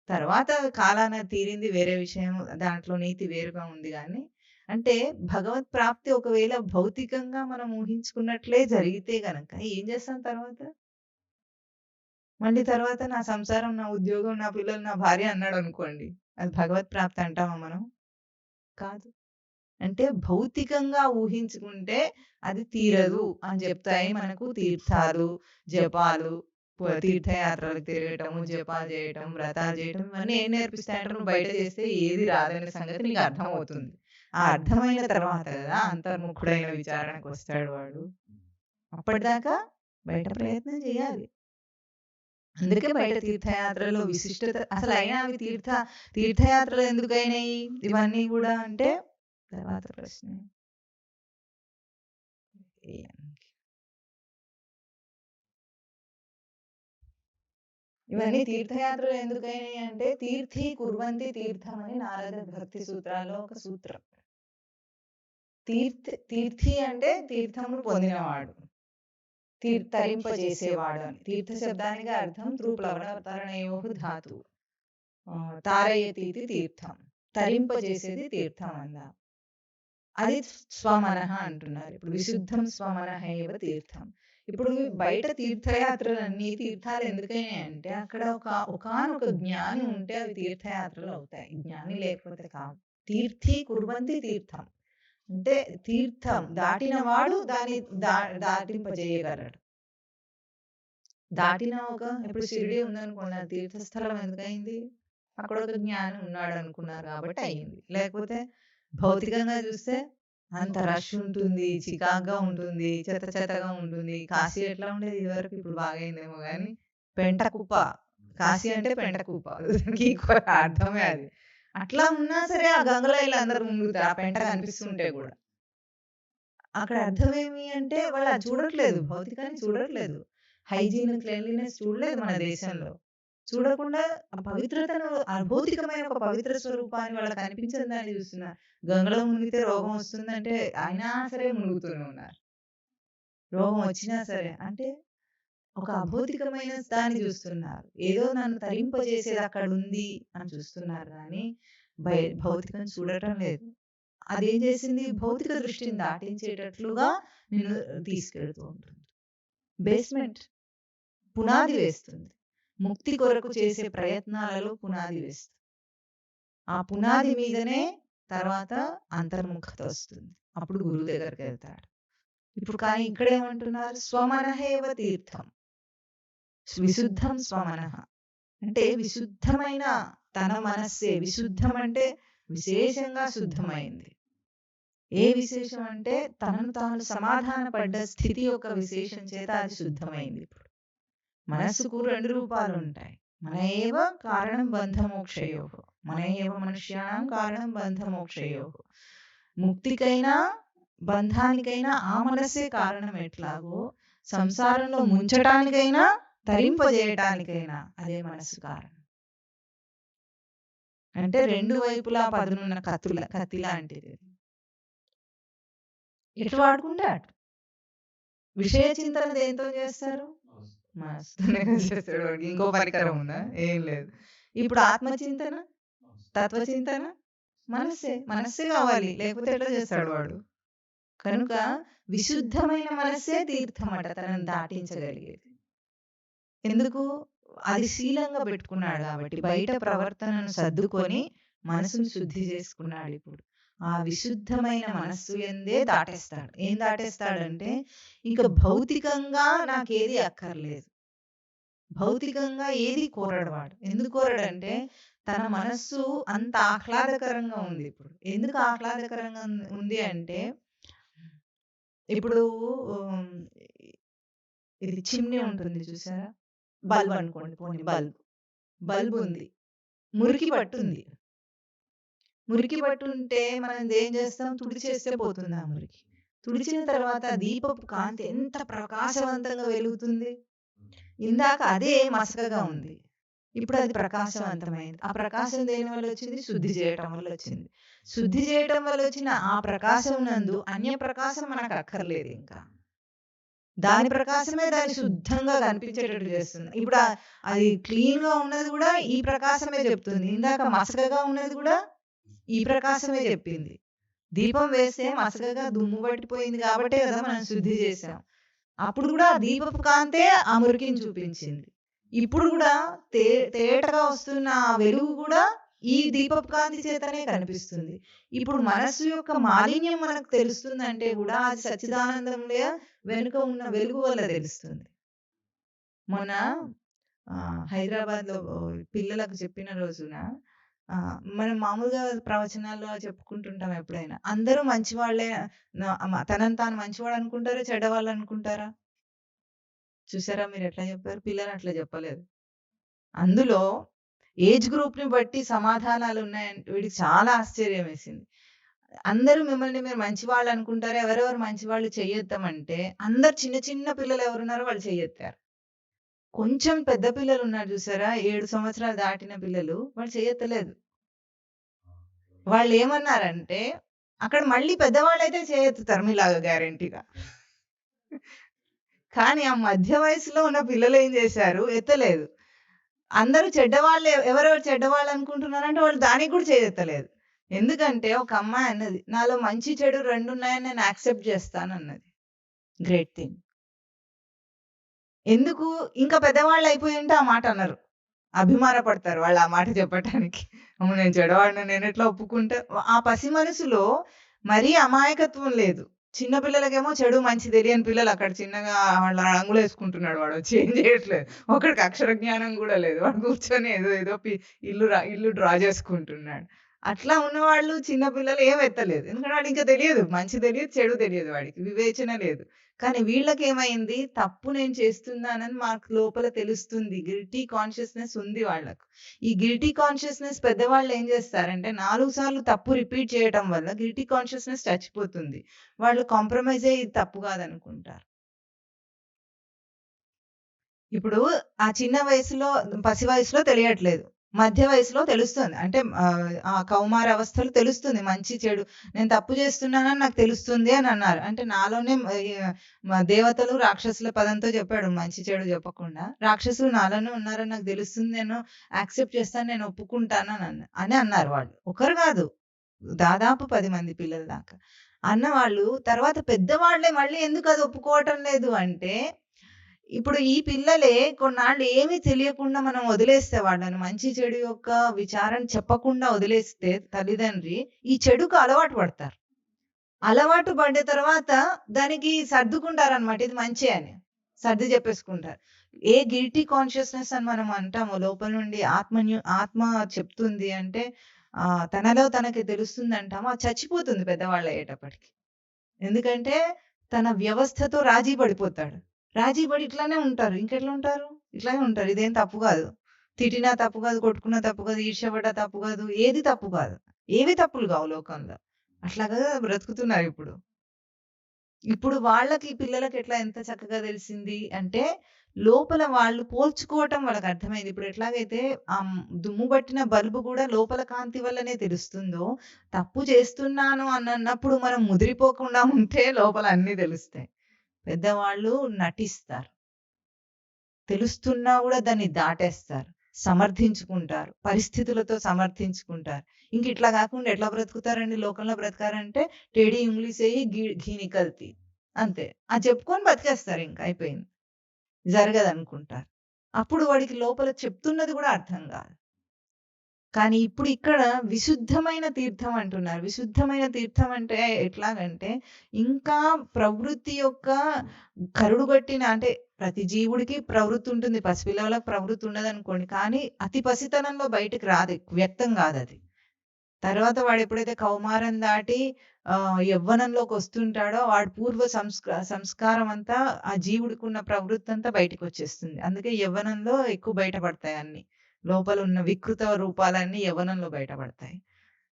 తర్వాత కాలాన తీరింది వేరే విషయం. దాంట్లో నీతి వేరుగా ఉంది గానీ, అంటే భగవత్ ప్రాప్తి ఒకవేళ భౌతికంగా మనం ఊహించుకున్నట్లే జరిగితే గనక ఏం చేస్తాం తర్వాత? మళ్ళీ తర్వాత నా సంసారం, నా ఉద్యోగం, నా పిల్లలు, నా భార్య అన్నాడనుకోండి. అది భగవత్ ప్రాప్తి అంటామా మనం? కాదు. అంటే భౌతికంగా ఊహించుకుంటే అది తీరదు అని చెప్తాయి మనకు తీర్థాలు, జపాలు, తీర్థయాత్రలకు తిరగటము, జపాలు చేయటం, వ్రతాలు చేయటం ఇవన్నీ ఏం నేర్పిస్తాయంటే నువ్వు బయట చేస్తే ఏది రాదనే సంగతి నీకు అర్థమవుతుంది. ఆ అర్థమైన తర్వాత కదా అంతర్ముఖుడైన విచారణకు వస్తాడు వాడు. అప్పటిదాకా బయట ప్రయత్నం చేయాలి. అందుకే బయట తీర్థయాత్రలో విశిష్టత అసలు అయినా అవి తీర్థయాత్రలు ఎందుకైనాయి ఇవన్నీ కూడా అంటే తర్వాత ప్రశ్న. ఇవన్నీ తీర్థయాత్రలు ఎందుకైనాయి అంటే తీర్థి కుర్వంతి తీర్థం అని నారద భక్తి సూత్రాల్లో ఒక సూత్రం. తీర్థి అంటే తీర్థమును పొందినవాడు, తరింపజేసేవాడు అని. తీర్థ శబ్దానికి అర్థం త్రూప్లవణతరణయోహు ధాతు తారయతీతి తీర్థం, తరింపజేసేది తీర్థం అందా. అది స్వమనః అంటున్నారు. ఇప్పుడు విశుద్ధం స్వమనః ఏవ తీర్థం. ఇప్పుడు బయట తీర్థయాత్రలన్నీ తీర్థాలు ఎందుకైనాయి అంటే అక్కడ ఒకానొక జ్ఞాని ఉంటే అవి తీర్థయాత్రలు అవుతాయి. జ్ఞాని లేకపోతే కావు. తీర్థి కుర్వంతి తీర్థం అంటే తీర్థం దాటిన వాడు దాన్ని దాటింపజేయగలడు. దాటిన ఇప్పుడు షిరిడి ఉందనుకోండి, తీర్థస్థలం ఎందుకైంది? అక్కడ ఒక జ్ఞాని ఉన్నాడు అనుకున్నారు కాబట్టి అయింది. లేకపోతే భౌతికంగా చూస్తే అంత రష్ ఉంటుంది, చికాగ్గా ఉంటుంది, చెత్తగా ఉంటుంది. కాశీ ఎట్లా ఉండేది ఇదివరకు, ఇప్పుడు బాగైందేమో కానీ పెంట కుప్ప. కాశీ అంటే పెంట కుప్ప, అర్థమే అది. అట్లా ఉన్నా సరే ఆ గంగలో వీళ్ళు అందరూ మునుగుతారు, ఆ పెంట కనిపిస్తుంటే కూడా. అక్కడ అర్థమేమి అంటే వాళ్ళు అది చూడట్లేదు, భౌతికాన్ని చూడట్లేదు, హైజీన్ క్లెన్లీనెస్ చూడలేదు మన దేశంలో. చూడకుండా ఆ పవిత్రతను, అభౌతికమైన ఒక పవిత్ర స్వరూపాన్ని వాళ్ళకి కనిపించిన దాన్ని చూస్తున్నారు. గంగలో మునిగితే రోగం వస్తుందంటే అయినా సరే మునుగుతూనే ఉన్నారు. రోగం వచ్చినా సరే అంటే ఒక అభౌతికమైన దాన్ని చూస్తున్నారు. ఏదో నన్ను తరింపజేసేది అక్కడ ఉంది అని చూస్తున్నారు కానీ భౌతికం చూడటం లేదు. అదేం చేసింది? భౌతిక దృష్టిని దాటించేటట్లుగా నిన్ను తీసుకెళ్తూ ఉంటుంది. బేస్మెంట్, పునాది వేస్తుంది. ముక్తి కొరకు చేసే ప్రయత్నాలలో పునాది వేస్తుంది. ఆ పునాది మీదనే తర్వాత అంతర్ముఖత వస్తుంది. అప్పుడు గురువు దగ్గరికి వెళ్తాడు. ఇప్పుడు కానీ ఇక్కడేమంటున్నారు? స్వమనహేవ తీర్థం, విశుద్ధం స్వమనః అంటే విశుద్ధమైన తన మనస్సే. విశుద్ధం అంటే విశేషంగా శుద్ధమైంది. ఏ విశేషం అంటే తనను తాను సమాధాన పడ్డ స్థితి యొక్క విశేషం చేత అది శుద్ధమైంది. ఇప్పుడు మనస్సుకు 2 రూపాలు ఉంటాయి. మన ఏవ కారణం బంధమోక్షయోః, మన ఏవ మనుష్యాణం కారణం బంధమోక్షయోః. ముక్తికైనా బంధానికైనా ఆ మనస్సే కారణం ఎట్లాగో, సంసారంలో ముంచటానికైనా తరింపజేయటానికైనా అదే మనస్సు కారణం. అంటే 2 వైపులా పదునున్న కత్తి లాంటిది. ఎటు వాడుకుంటే అటు. విషయ చింతన దేంతో చేస్తారు? మనస్తోనే చేస్తాడు. ఇంకో పరికరం ఉందా? ఏం లేదు. ఇప్పుడు ఆత్మచింతన, తత్వచింతన మనస్సే కావాలి, లేకపోతే ఎట్లా చేస్తాడు వాడు? కనుక విశుద్ధమైన మనస్సే తీర్థం అట, తనను దాటించగలిగేది. ఎందుకు? అది శీలంగా పెట్టుకున్నాడు కాబట్టి, బయట ప్రవర్తనను సర్దుకొని మనసును శుద్ధి చేసుకున్నాడు. ఇప్పుడు ఆ విశుద్ధమైన మనస్సు ఎందే దాటేస్తాడు. ఏం దాటేస్తాడంటే ఇంకా భౌతికంగా నాకేది అక్కర్లేదు, భౌతికంగా ఏది కోరడు వాడు. ఎందుకు కోరడంటే తన మనస్సు అంత ఆహ్లాదకరంగా ఉంది. ఇప్పుడు ఎందుకు ఆహ్లాదకరంగా ఉంది అంటే ఇప్పుడు ఇది చిమ్నీ ఉంటుంది చూసారా? బల్బ్ అనుకోండి, పోనీ బల్బ్ ఉంది, మురికి పట్టుంది. మురికి పట్టుంటే మనం ఏం చేస్తాం? తుడిచేస్తే పోతుంది ఆ మురికి. తుడిచిన తర్వాత దీపపు కాంతి ఎంత ప్రకాశవంతంగా వెలుగుతుంది. ఇందాక అదే మసకగా ఉంది, ఇప్పుడు అది ప్రకాశవంతమైంది. ఆ ప్రకాశం దేని వల్ల వచ్చింది? శుద్ధి చేయటం వల్ల వచ్చింది. శుద్ధి చేయటం వల్ల వచ్చిన ఆ ప్రకాశం నందు అన్య ప్రకాశం మనకు అక్కర్లేదు. ఇంకా దాని ప్రకాశమే దాన్ని శుద్ధంగా కనిపించేటట్టు చేస్తుంది. ఇప్పుడు అది క్లీన్ గా ఉన్నది కూడా ఈ ప్రకాశమే చెప్తుంది. ఇందాక మసకగా ఉన్నది కూడా ఈ ప్రకాశమే చెప్పింది. దీపం వేస్తే మసకగా దుమ్ము పట్టిపోయింది కాబట్టే కదా మనం శుద్ధి చేసాం. అప్పుడు కూడా ఆ దీపపు కాంతే ఆ మురికిని చూపించింది. ఇప్పుడు కూడా తేటగా వస్తున్న ఆ వెలుగు కూడా ఈ దీపపు కాంతి చేతనే కనిపిస్తుంది. ఇప్పుడు మనస్సు యొక్క మాలిన్యం మనకు తెలుస్తుందంటే కూడా అది సచ్చిదానందంలో వెనుక ఉన్న వెలుగు వల్ల తెలుస్తుంది. మొన్న హైదరాబాద్ లో పిల్లలకు చెప్పిన రోజున మనం మామూలుగా ప్రవచనాల్లో చెప్పుకుంటుంటాం ఎప్పుడైనా, అందరూ మంచివాళ్లే, తనని తాను మంచివాడు అనుకుంటారా, చెడ్డవాళ్ళు అనుకుంటారా? చూసారా మీరు ఎట్లా చెప్పారు? పిల్లలు అట్లా చెప్పలేదు. అందులో ఏజ్ గ్రూప్ ని బట్టి సమాధానాలు ఉన్నాయంటే వీడికి చాలా ఆశ్చర్యం వేసింది. అందరూ మిమ్మల్ని మీరు మంచివాళ్ళు అనుకుంటారు, ఎవరెవరు మంచివాళ్ళు చెయ్యొద్దామంటే అందరు చిన్న చిన్న పిల్లలు ఎవరున్నారో వాళ్ళు చెయ్యెత్తారు. కొంచెం పెద్ద పిల్లలు ఉన్నారు చూసారా, 7 సంవత్సరాలు దాటిన పిల్లలు, వాళ్ళు చెయ్యెత్తలేదు. వాళ్ళు ఏమన్నారంటే అక్కడ మళ్ళీ పెద్దవాళ్ళైతే చేయెత్తుతారు మీలాగా గ్యారెంటీగా. కానీ ఆ మధ్య వయసులో ఉన్న పిల్లలు ఏం చేశారు? ఎత్తలేదు. అందరూ చెడ్డవాళ్ళు, ఎవరెవరు చెడ్డవాళ్ళు అనుకుంటున్నారంటే వాళ్ళు దానికి కూడా చేయెత్తలేదు. ఎందుకంటే ఒక అమ్మాయి అన్నది, నాలో మంచి చెడు 2 ఉన్నాయని నేను యాక్సెప్ట్ చేస్తాను అన్నది. Great thing. ఎందుకు? ఇంకా పెద్దవాళ్ళు అయిపోయి ఉంటే ఆ మాట అన్నారు, అభిమాన పడతారు వాళ్ళు ఆ మాట చెప్పటానికి. అమ్మ నేను చెడవాడిని, నేను ఎట్లా ఒప్పుకుంటే? ఆ పసి మనసులో మరీ అమాయకత్వం లేదు. చిన్న పిల్లలకేమో చెడు మంచి తెలియని పిల్లలు అక్కడ చిన్నగా వాళ్ళ రంగులు వేసుకుంటున్నాడు, వాడు వచ్చి ఏం చేయట్లేదు. ఒకడికి అక్షర జ్ఞానం కూడా లేదు, వాడు కూర్చొని ఏదో ఇల్లు డ్రా చేసుకుంటున్నాడు. అట్లా ఉన్నవాళ్ళు చిన్న పిల్లలు ఏం ఎత్తలేదు, ఎందుకంటే వాడు ఇంకా తెలియదు, మంచి తెలియదు చెడు తెలియదు, వాడికి వివేచన లేదు. కానీ వీళ్ళకి ఏమైంది? తప్పు నేను చేస్తున్నానని మాకు లోపల తెలుస్తుంది, గిల్టీ కాన్షియస్నెస్ ఉంది వాళ్ళకు. ఈ గిల్టీ కాన్షియస్నెస్ పెద్దవాళ్ళు ఏం చేస్తారంటే 4 సార్లు తప్పు రిపీట్ చేయటం వల్ల గిల్టీ కాన్షియస్నెస్ చచ్చిపోతుంది. వాళ్ళు కాంప్రమైజ్ అయ్యి ఇది తప్పు కాదనుకుంటారు. ఇప్పుడు ఆ చిన్న వయసులో, పసి వయసులో తెలియట్లేదు, మధ్య వయసులో తెలుస్తుంది. అంటే ఆ కౌమార అవస్థలో తెలుస్తుంది మంచి చెడు, నేను తప్పు చేస్తున్నానని నాకు తెలుస్తుంది అని అన్నారు. అంటే నాలోనే దేవతలు రాక్షసుల పదంతో చెప్పాడు, మంచి చెడు చెప్పకుండా. రాక్షసులు నాలోనే ఉన్నారని నాకు తెలుస్తుంది, నేను యాక్సెప్ట్ చేస్తాను, నేను ఒప్పుకుంటాను అని అన్నారు వాళ్ళు. ఒకరు కాదు, దాదాపు 10 మంది పిల్లల దాకా అన్నవాళ్ళు. తర్వాత పెద్దవాళ్లే మళ్ళీ ఎందుకు అది ఒప్పుకోవటం లేదు అంటే, ఇప్పుడు ఈ పిల్లలే కొన్నాళ్ళు ఏమీ తెలియకుండా మనం వదిలేస్తే, వాళ్ళని మంచి చెడు యొక్క విచారణ చెప్పకుండా వదిలేస్తే తల్లిదండ్రి ఈ చెడుకు అలవాటు పడతారు. అలవాటు పడ్డ తర్వాత దానికి సర్దుకుంటారనమాట, ఇది మంచి అని సర్ది చెప్పేసుకుంటారు. ఏ గిల్టీ కాన్షియస్నెస్ అని మనం అంటామో, లోపల నుండి ఆత్మ చెప్తుంది అంటే తనలో తనకి తెలుస్తుంది అంటామో, అది చచ్చిపోతుంది పెద్దవాళ్ళు అయ్యేటప్పటికి. ఎందుకంటే తన వ్యవస్థతో రాజీ పడిపోతాడు. రాజీ పడి ఇట్లానే ఉంటారు. ఇంకెట్లా ఉంటారు? ఇట్లానే ఉంటారు. ఇదేం తప్పు కాదు, తిట్టినా తప్పు కాదు, కొట్టుకున్నా తప్పు కాదు, ఈర్ష్యపడ్డా తప్పు కాదు, ఏది తప్పు కాదు, ఏవి తప్పులు కావు లోకంలో. అట్లాగా బ్రతుకుతున్నారు ఇప్పుడు. ఇప్పుడు వాళ్ళకి పిల్లలకి ఎట్లా ఎంత చక్కగా తెలిసింది అంటే, లోపల వాళ్ళు పోల్చుకోవటం వాళ్ళకి అర్థమైంది. ఇప్పుడు ఎట్లాగైతే ఆ దుమ్ము పట్టిన బల్బు కూడా లోపల కాంతి వల్లనే తెలుస్తుందో, తప్పు చేస్తున్నాను అన్నప్పుడు మనం ముదిరిపోకుండా ఉంటే లోపల అన్ని తెలుస్తాయి. పెద్దవాళ్ళు నటిస్తారు, తెలుస్తున్నా కూడా దాన్ని దాటేస్తారు, సమర్థించుకుంటారు, పరిస్థితులతో సమర్థించుకుంటారు. ఇంక ఇట్లా కాకుండా ఎట్లా బ్రతుకుతారండి లోకంలో? బ్రతకారంటే టేడీ ఇంగ్లీష్ అయ్యి ఘీ నికల్తీ, అంతే, అది చెప్పుకొని బతికేస్తారు, ఇంకా అయిపోయింది, జరగదు అనుకుంటారు. అప్పుడు వాడికి లోపల చెప్తున్నది కూడా అర్థం కాదు. కానీ ఇప్పుడు ఇక్కడ విశుద్ధమైన తీర్థం అంటున్నారు. విశుద్ధమైన తీర్థం అంటే ఎట్లాగంటే, ఇంకా ప్రవృత్తి యొక్క కరుడుగట్టిన, అంటే ప్రతి జీవుడికి ప్రవృత్తి ఉంటుంది, పసిపిల్లలకు ప్రవృత్తి ఉండదు అనుకోండి, కానీ అతి పసితనంలో బయటకు రాదు, వ్యక్తం కాదు అది. తర్వాత వాడు ఎప్పుడైతే కౌమారం దాటి యవ్వనంలోకొస్తుంటాడో వాడి పూర్వ సంస్కారం అంతా ఆ జీవుడికున్న ప్రవృత్తి అంతా బయటికొచ్చేస్తుంది. అందుకే యవ్వనంలో ఎక్కువ బయటపడతాయి అన్నీ. లోపలున్న వికృత రూపాలన్నీ యవ్వనంలో బయటపడతాయి.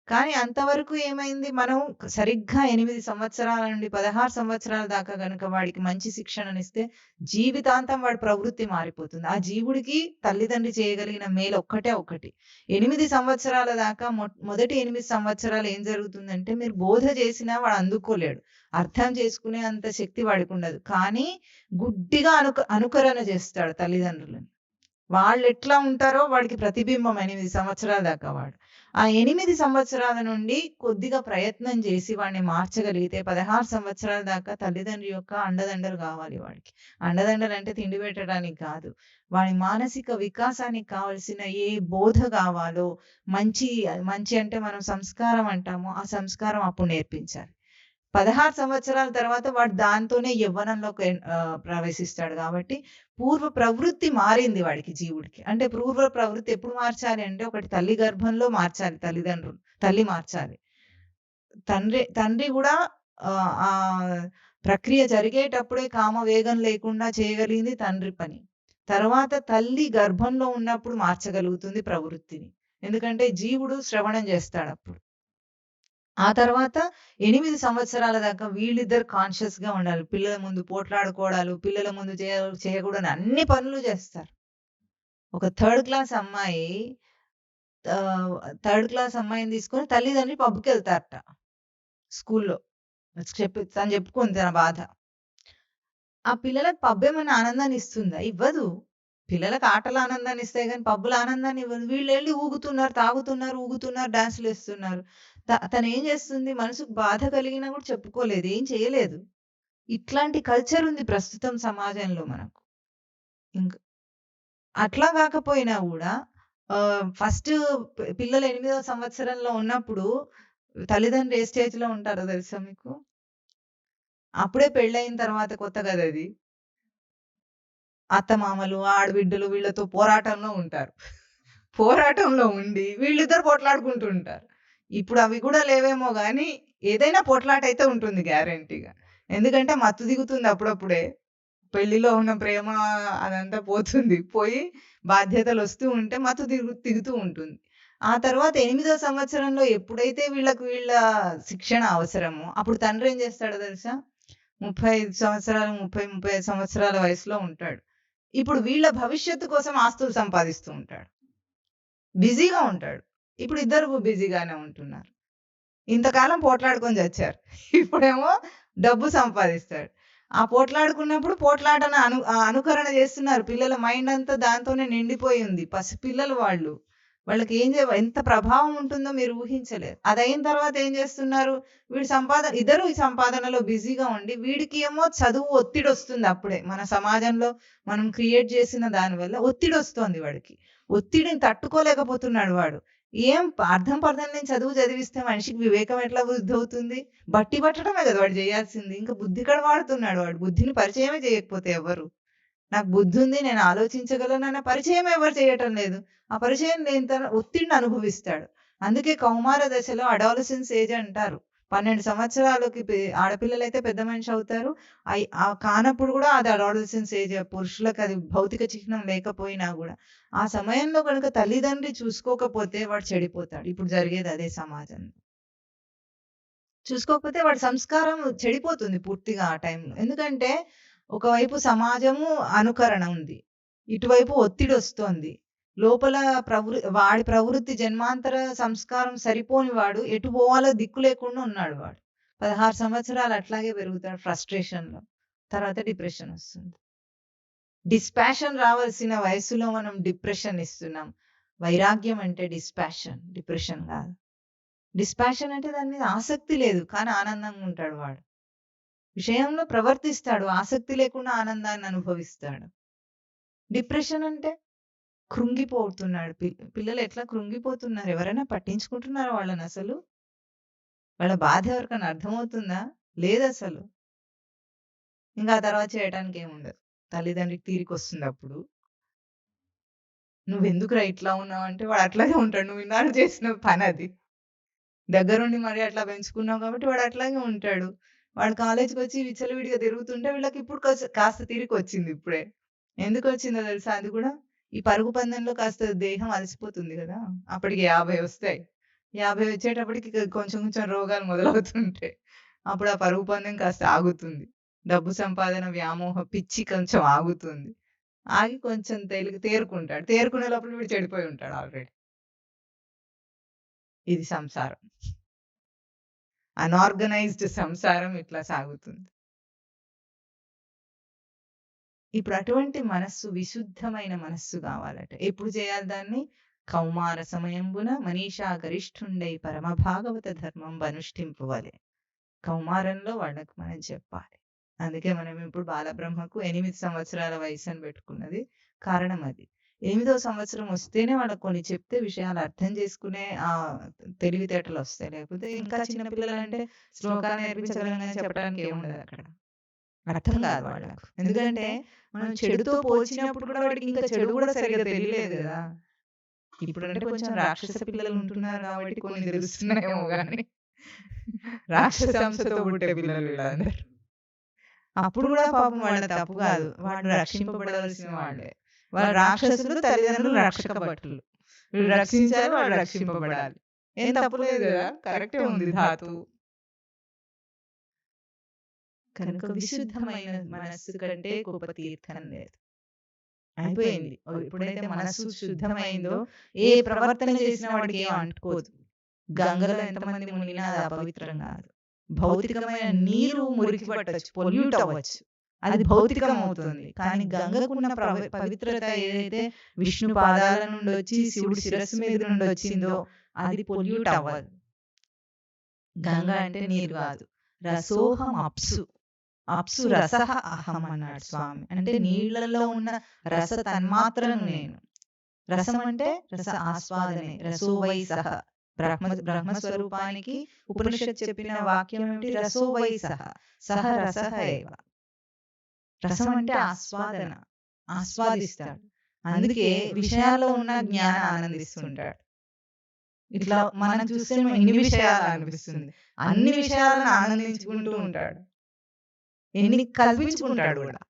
కానీ అంతవరకు ఏమైంది? మనం సరిగ్గా 8 సంవత్సరాల నుండి 16 సంవత్సరాల దాకా గనక వాడికి మంచి శిక్షణనిస్తే జీవితాంతం వాడి ప్రవృత్తి మారిపోతుంది. ఆ జీవుడికి తల్లిదండ్రి చేయగలిగిన మేలు ఒక్కటే ఒకటి. 8 సంవత్సరాల దాకా మొదటి 8 సంవత్సరాలు ఏం జరుగుతుందంటే మీరు బోధ చేసినా వాడు అందుకోలేడు. అర్థం చేసుకునే అంత శక్తి వాడికుండదు. కానీ గుడ్డిగా అనుకరణ చేస్తాడు తల్లిదండ్రులని. వాళ్ళెట్లా ఉంటారో వాడికి ప్రతిబింబం 8 సంవత్సరాల దాకా వాడు. ఆ 8 సంవత్సరాల నుండి కొద్దిగా ప్రయత్నం చేసి వాడిని మార్చగలిగితే 16 సంవత్సరాల దాకా తల్లిదండ్రి యొక్క అండదండలు కావాలి వాడికి. అండదండలంటే తిండి పెట్టడానికి కాదు. వాడి మానసిక వికాసానికి కావాల్సిన ఏ బోధ కావాలో మంచి అంటే మనం సంస్కారం అంటామో ఆ సంస్కారం అప్పుడు నేర్పించాలి. 16 సంవత్సరాల తర్వాత వాడు దాంతోనే యవ్వనంలోకి ప్రవేశిస్తాడు కాబట్టి పూర్వ ప్రవృత్తి మారింది వాడికి జీవుడికి. అంటే పూర్వ ప్రవృత్తి ఎప్పుడు మార్చాలి అంటే ఒకటి తల్లి గర్భంలో మార్చాలి తల్లిదండ్రులు. తల్లి మార్చాలి. తండ్రి గూడా ఆ ప్రక్రియ జరిగేటప్పుడే కామవేగం లేకుండా చేయగలిగింది తండ్రి పని. తర్వాత తల్లి గర్భంలో ఉన్నప్పుడు మార్చగలుగుతుంది ప్రవృత్తిని. ఎందుకంటే జీవుడు శ్రవణం చేస్తాడప్పుడు. ఆ తర్వాత 8 సంవత్సరాల దాకా వీళ్ళిద్దరు కాన్షియస్‌గా ఉండాలి. పిల్లల ముందు పోట్లాడుకోవడాలు, పిల్లల ముందు చేయకూడని అన్ని పనులు చేస్తారు. ఒక థర్డ్ క్లాస్ అమ్మాయిని తీసుకొని తల్లిదండ్రి పబ్‌కెళ్తారట స్కూల్లో. తను చెప్పుకుంది తన బాధ. ఆ పిల్లలకు పబ్ ఏమన్నా ఆనందాన్ని ఇస్తుందా? ఇవ్వదు. పిల్లలకు ఆటలు ఆనందాన్ని ఇస్తాయి గానీ పబ్బులు ఆనందాన్ని ఇవ్వదు. వీళ్ళెళ్లి ఊగుతున్నారు, తాగుతున్నారు, ఊగుతున్నారు, డాన్సులేస్తున్నారు. తనేం చేస్తుంది? మనసుకు బాధ కలిగినా కూడా చెప్పుకోలేదు. ఏం చేయలేదు. ఇట్లాంటి కల్చర్ ఉంది ప్రస్తుతం సమాజంలో మనకు. ఇంక అట్లా కాకపోయినా గూడా ఫస్ట్ పిల్లలు 8వ సంవత్సరంలో ఉన్నప్పుడు తల్లిదండ్రులు ఏ స్టేజ్‌లో ఉంటారో తెలుసా మీకు? అప్పుడే పెళ్ళయిన తర్వాత కొత్త గదది. అత్తమామలు, ఆడబిడ్డలు వీళ్ళతో పోరాటంలో ఉంటారు. పోరాటంలో ఉండి వీళ్ళిద్దరు పోట్లాడుకుంటూ ఉంటారు. ఇప్పుడు అవి కూడా లేవేమో గానీ ఏదైనా పోట్లాటైతే ఉంటుంది గ్యారంటీగా. ఎందుకంటే మత్తు దిగుతుంది అప్పుడప్పుడే. పెళ్లిలో ఉన్న ప్రేమ అదంతా పోతుంది. పోయి బాధ్యతలొస్తూ ఉంటే మత్తు దిగుతూ ఉంటుంది. ఆ తర్వాత 8వ సంవత్సరంలో ఎప్పుడైతే వీళ్ళ శిక్షణ అవసరమో అప్పుడు తండ్రి ఏం చేస్తాడో తెలుసా? 35 సంవత్సరాలు 35 సంవత్సరాల వయసులో ఉంటాడు. ఇప్పుడు వీళ్ళ భవిష్యత్తు కోసం ఆస్తులు సంపాదిస్తూ ఉంటాడు. బిజీగా ఉంటాడు. ఇప్పుడు ఇద్దరు బిజీగానే ఉంటున్నారు. ఇంతకాలం పోట్లాడుకొని చచ్చారు. ఇప్పుడేమో డబ్బు సంపాదిస్తాడు. ఆ పోట్లాడుకున్నప్పుడు పోట్లాటను అనుకరణ చేస్తున్నారు. పిల్లల మైండ్ అంతా దాంతోనే నిండిపోయి ఉంది. పసిపిల్లలు వాళ్ళు. వాళ్ళకి ఎంత ప్రభావం ఉంటుందో మీరు ఊహించలేరు. అదయిన తర్వాత ఏం చేస్తున్నారు? ఇద్దరు ఈ సంపాదనలో బిజీగా ఉండి వీడికి ఏమో చదువు ఒత్తిడొస్తుంది అప్పుడే. మన సమాజంలో మనం క్రియేట్ చేసిన దాని వల్ల ఒత్తిడొస్తోంది వాడికి. ఒత్తిడిని తట్టుకోలేకపోతున్నాడు వాడు. అర్థం పర్థం లేని చదువు చదివిస్తే మనిషికి వివేకం ఎట్లా వృద్ధవుతుంది? బట్టి పట్టడమే కదా వాడు చేయాల్సింది. ఇంకా బుద్ధిక్కడ వాడుతున్నాడు వాడు. బుద్ధిని పరిచయమే చేయకపోతే ఎవ్వరు. నాకు బుద్ధుంది, నేను ఆలోచించగలనన్న పరిచయం ఎవరు చేయటం లేదు. ఆ పరిచయం లేని ఒత్తిడిని అనుభవిస్తాడు. అందుకే కౌమార దశలో అడాలసెన్స్ ఏజ్ అంటారు. 12 సంవత్సరాలకి ఆడపిల్లలైతే పెద్ద మనిషి అవుతారు. కానప్పుడు కూడా అది అడాలసెన్స్ ఏజ్. పురుషులకు అది భౌతిక చిహ్నం లేకపోయినా కూడా. ఆ సమయంలో కనుక తల్లిదండ్రి చూసుకోకపోతే వాడు చెడిపోతాడు. ఇప్పుడు జరిగేది అదే సమాజంలో. చూసుకోకపోతే వాడి సంస్కారం చెడిపోతుంది పూర్తిగా ఆ టైంలో. ఎందుకంటే ఒకవైపు సమాజము అనుకరణ ఉంది. ఇటువైపు ఒత్తిడొస్తోంది. లోపల వాడి ప్రవృత్తి జన్మాంతర సంస్కారం సరిపోని వాడు ఎటు పోవాలో దిక్కు లేకుండా ఉన్నాడు వాడు. 16 సంవత్సరాలు అట్లాగే పెరుగుతాడు ఫ్రస్ట్రేషన్‌లో. తర్వాత డిప్రెషన్ వస్తుంది. డిస్పాషన్ రావాల్సిన వయసులో మనం డిప్రెషన్ ఇస్తున్నాం. వైరాగ్యం అంటే డిప్రెషన్ కాదు. డిస్పాషన్ అంటే దాని మీద ఆసక్తి లేదు. కానీ ఆనందంగా ఉంటాడు వాడు. విషయంలో ప్రవర్తిస్తాడు. ఆసక్తి లేకుండా ఆనందాన్ని అనుభవిస్తాడు. డిప్రెషన్ అంటే కృంగిపోతున్నాడు. పిల్లలు ఎట్లా కృంగిపోతున్నారు? ఎవరైనా పట్టించుకుంటున్నారా వాళ్ళనసలు? వాళ్ళ బాధ ఎవరికైనా అర్థమవుతుందా? లేదసలు. ఇంకా ఆ తర్వాత చేయడానికి ఏముండదు. తల్లిదండ్రికి తీరికొస్తుందప్పుడు. నువ్వెందుకురా ఇట్లా ఉన్నావంటే వాడు అట్లాగే ఉంటాడు. నువ్వు ఇన్నాళ్ళు చేసిన పనది. దగ్గరుండి మరి అట్లా పెంచుకున్నాం కాబట్టి వాడు అట్లాగే ఉంటాడు. వాడు కాలేజ్‌కొచ్చి విచ్చలవిడిగా తిరుగుతుంటే వీళ్ళకి ఇప్పుడు కాస్త తీరికొచ్చింది ఇప్పుడే. ఎందుకొచ్చిందో తెలుసా అది కూడా? ఈ పరుగు పందెంలో కాస్త దేహం అలసిపోతుంది గదా! అప్పటికి 50 వస్తాయి. 50 వచ్చేటప్పటికి కొంచెం కొంచెం రోగాలు మొదలవుతుంటాయి. అప్పుడు ఆ పరుగు పందెం కాస్త ఆగుతుంది. డబ్బు సంపాదన వ్యామోహ పిచ్చి కొంచెం ఆగుతుంది. ఆగి కొంచెం తేరుకుంటాడు. తేరుకునే లోపల వీడు చెడిపోయి ఉంటాడు ఆల్రెడీ. ఇది సంసారం. అనార్గనైజ్డ్ సంసారం ఇట్లా సాగుతుంది. ఇప్పుడు అటువంటి మనస్సు విశుద్ధమైన మనస్సు కావాలట. ఎప్పుడు చేయాలి దాన్ని? కౌమార సమయంబున మనీషా గరిష్ఠుండై పరమ భాగవత ధర్మం అనుష్ఠింపువలె. కౌమారంలో వాళ్ళకి మనం చెప్పాలి. అందుకే మనం ఇప్పుడు బాలబ్రహ్మకు 8 సంవత్సరాల వయసు అని పెట్టుకున్నది కారణం అది. 8వ సంవత్సరం వస్తేనే వాళ్ళకి కొన్ని చెప్తే విషయాలు అర్థం చేసుకునే తెలివితేటలు వస్తాయి. లేకపోతే ఇంకా చిన్న పిల్లలంటే శ్లోకాలు నేర్పించగలనని చెప్పడానికి ఏముండదు అక్కడ. అర్థం కాదు వాళ్ళకు. ఎందుకంటే మనం చెడుతో పోల్చినప్పుడు కూడా వాడికి ఇంకా చెడు కూడా సరిగ్గా తెలియలేదు కదా. ఇప్పుడంటే కొంచెం రాక్షస పిల్లలు ఉంటున్నారు కాబట్టి కొన్ని తెలుస్తున్నాయేమో గాని రాక్షసంశతో పుట్టే పిల్లలు వీళ్ళందరూ. అప్పుడు కూడా పాపం వాళ్ళ తప్పు కాదు. వాళ్ళు రక్షింపబడవలసిన వాళ్ళే. వాళ్ళు రాక్షసులు, తల్లిదండ్రులు రక్షక భటులు. వీళ్ళు రక్షించాలి, వాళ్ళు రక్షింపబడాలి. ఏం తప్పు లేదు కదా, కరెక్టే ఉంది ధాతువు. కనుక విశుద్ధమైన మనస్సు కంటే గొప్ప తీర్థం లేదు. అయిపోయింది. ఎప్పుడైతే మనస్సు శుద్ధమైందో ఏ ప్రవర్తన చేసిన వాడికి ఏం అంటుకోదు. గంగలో ఎంతమంది మునిగినా అది అపవిత్రం కాదు. భౌతికమైన నీరు మురికి పట్టొచ్చు, పొల్యూట్ అవ్వచ్చు, అది భౌతికం అవుతుంది. కానీ గంగకున్న పవిత్రత ఏదైతే విష్ణు పాదాల నుండి వచ్చి శివుడి శిరస్సు మీద నుండి వచ్చిందో అది పొల్యూట్ అవ్వదు. గంగ అంటే నీరు కాదు. రసోహం అప్సు, అప్సు రసః అహం అన్నాడు స్వామి. అంటే నీళ్లలో ఉన్న రస తన్మాత్రను నేను. రసం అంటే రస ఆస్వాదనే. రసోవై సహ. బ్రహ్మస్వరూపానికి ఉపనిషత్ చెప్పిన వాక్యం ఏమిటి? రసోవై సహ. సహ రసః ఏవ. రసం అంటే ఆస్వాదన, ఆస్వాదిస్తాడు. అందుకే విషయాల్లో ఉన్న జ్ఞానం ఆనందిస్తుంటాడు. ఇట్లా మనం చూస్తే ఇన్ని విషయాలు అనిపిస్తుంది, అన్ని విషయాలను ఆనందించుకుంటూ ఉంటాడు. ఎన్ని కల్పించుకుంటాడు కూడా,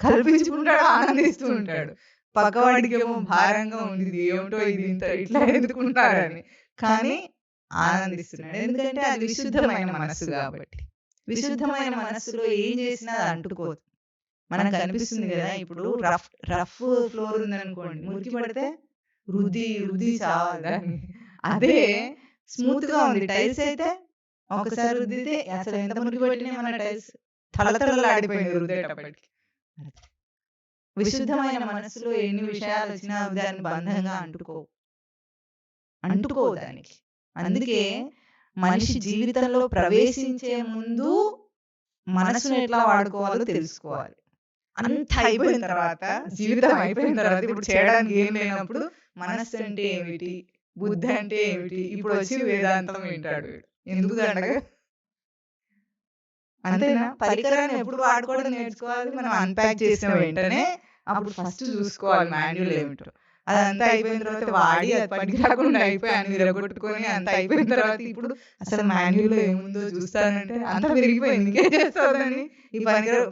కల్పించుకుంటాడు, ఆనందిస్తూ ఉంటాడు. పక్కవాడికి ఏమో భారంగా ఉంది, ఏమిటో ఇది ఇంత ఇట్లా ఎందుకుంటారని, కానీ ఆనందిస్తున్నాడు. ఎందుకంటే అది విశుద్ధమైన మనస్సు కాబట్టి. విశుద్ధమైన మనస్సులో ఏం చేసినా అది అంటుకోదు. మనకు అనిపిస్తుంది కదా, ఇప్పుడు రఫ్ ఫ్లోర్ ఉందనుకోండి, మురికి పడితే రుద్ది చావాలి దాన్ని. అదే స్మూత్ గా ఉంది టైల్స్ అయితే ఒకసారి రుద్దితే అసలు ఎంత మురికి పట్టినా మన టైల్స్ తలతలలాడిపోయింది రుద్దేటప్పటికి. విశుద్ధమైన మనసులో ఎన్ని విషయాలు వచ్చినా దాన్ని బంధంగా అంటుకో దానికి. అందుకే మనిషి జీవితంలో ప్రవేశించే ముందు మనసును ఎట్లా వాడుకోవాలో తెలుసుకోవాలి. అంత అయిపోయిన తర్వాత, జీవితం అయిపోయిన తర్వాత, ఇప్పుడు చేయడానికి ఏం లేనప్పుడు మనస్సు అంటే ఏమిటి, బుద్ధి అంటే ఏమిటి, ఇప్పుడు వచ్చి వేదాంతం వింటాడు. ఎందుకు దండగా? అంతేనా? పరికరాన్ని ఎప్పుడు వాడుకోవడం నేర్చుకోవాలి. మనం అన్ప్యాక్ చేసిన వెంటనే అప్పుడు ఫస్ట్ చూసుకోవాలి మాన్యువల్ ఏమిటో. అదంతా అయిపోయిన తర్వాత వాడి అది పనికి రాకుండా అయిపోయి అని విరగొట్టుకొని అంత అయిపోయిన తర్వాత ఇప్పుడు అసలు మాన్యువల్ లో ఏముందో చూస్తానంటే అంత విరిగిపోయింది, ఇంకేం చేస్తాదని. ఈ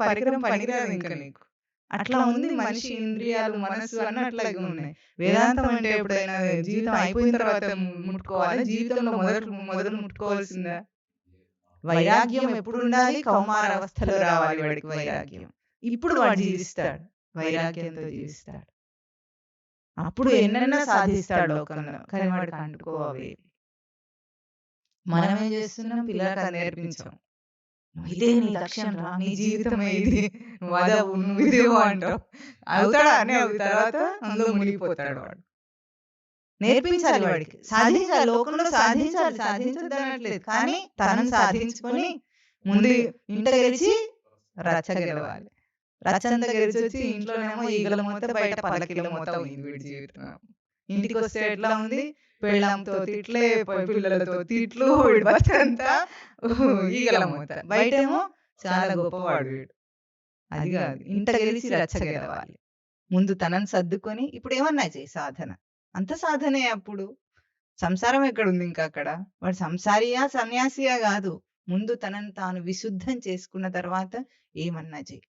పరికరం పనికిరాదు ఇంకా నీకు. అట్లా ఉంది మనిషి ఇంద్రియాలు, మనసు అన్న అట్లాగే ఉన్నాయి. వేదాంతం అంటే ఎప్పుడైనా జీవితం అయిపోయిన తర్వాత ముట్టుకోవాలి, జీవితంలో మొదలు ముట్టుకోవాల్సిందా? వైరాగ్యం ఎప్పుడు ఉండాలి? కౌమార అవస్థలో రావాలి వాడికి వైరాగ్యం. ఇప్పుడు వాడు జీవిస్తాడు, వైరాగ్యంతో జీవిస్తాడు. అప్పుడు ఎన్నైనా సాధిస్తాడు లోకంలో. కానీ వాడికి అంటుకోవాలి. మనం ఏం చేస్తున్నాం? పిల్లలకు అది నేర్పించాం. ఇదే నీ లక్ష్యం రా, నీ జీవితమే ఇది, నువ్వు అదవు, నువ్వు ఇదేవో అంటావు. అవుతాడా? అనే తర్వాత అందులో మునిగిపోతాడు వాడు. నేర్పించాలి వాడికి, సాధించాలి. లోకంలో సాధించద్దు అనట్లేదు, కానీ తనను సాధించుకొని ముందు ఇంట గెలిచి రచ్చ గెలవాలి. రచ్చంతా గెలిచి వచ్చి ఇంట్లోనేమో ఈగల మూత, బయట పల్లకిల మూత ఉంది వీడి జీవితం. ఇంటికి వస్తే ఎట్లా ఉంది? పెళ్ళంతో తిట్లే, పిల్లలతో తిట్లు, వీడి బతుకంతా ఈగల మూత. బయటేమో చాలా గొప్పవాడు వీడు. అది కాదు, ఇంట గెలిచి రచ్చ గెలవాలి. ముందు తనని సర్దుకొని ఇప్పుడు ఏమన్నా చేయి సాధన, అంత సాధనే. అప్పుడు సంసారం ఎక్కడుంది ఇంకా అక్కడ? వాడు సంసారియా, సన్యాసియా గాదు. ముందు తనను తాను విశుద్ధం చేసుకున్న తర్వాత ఏమన్నా చెయ్యి.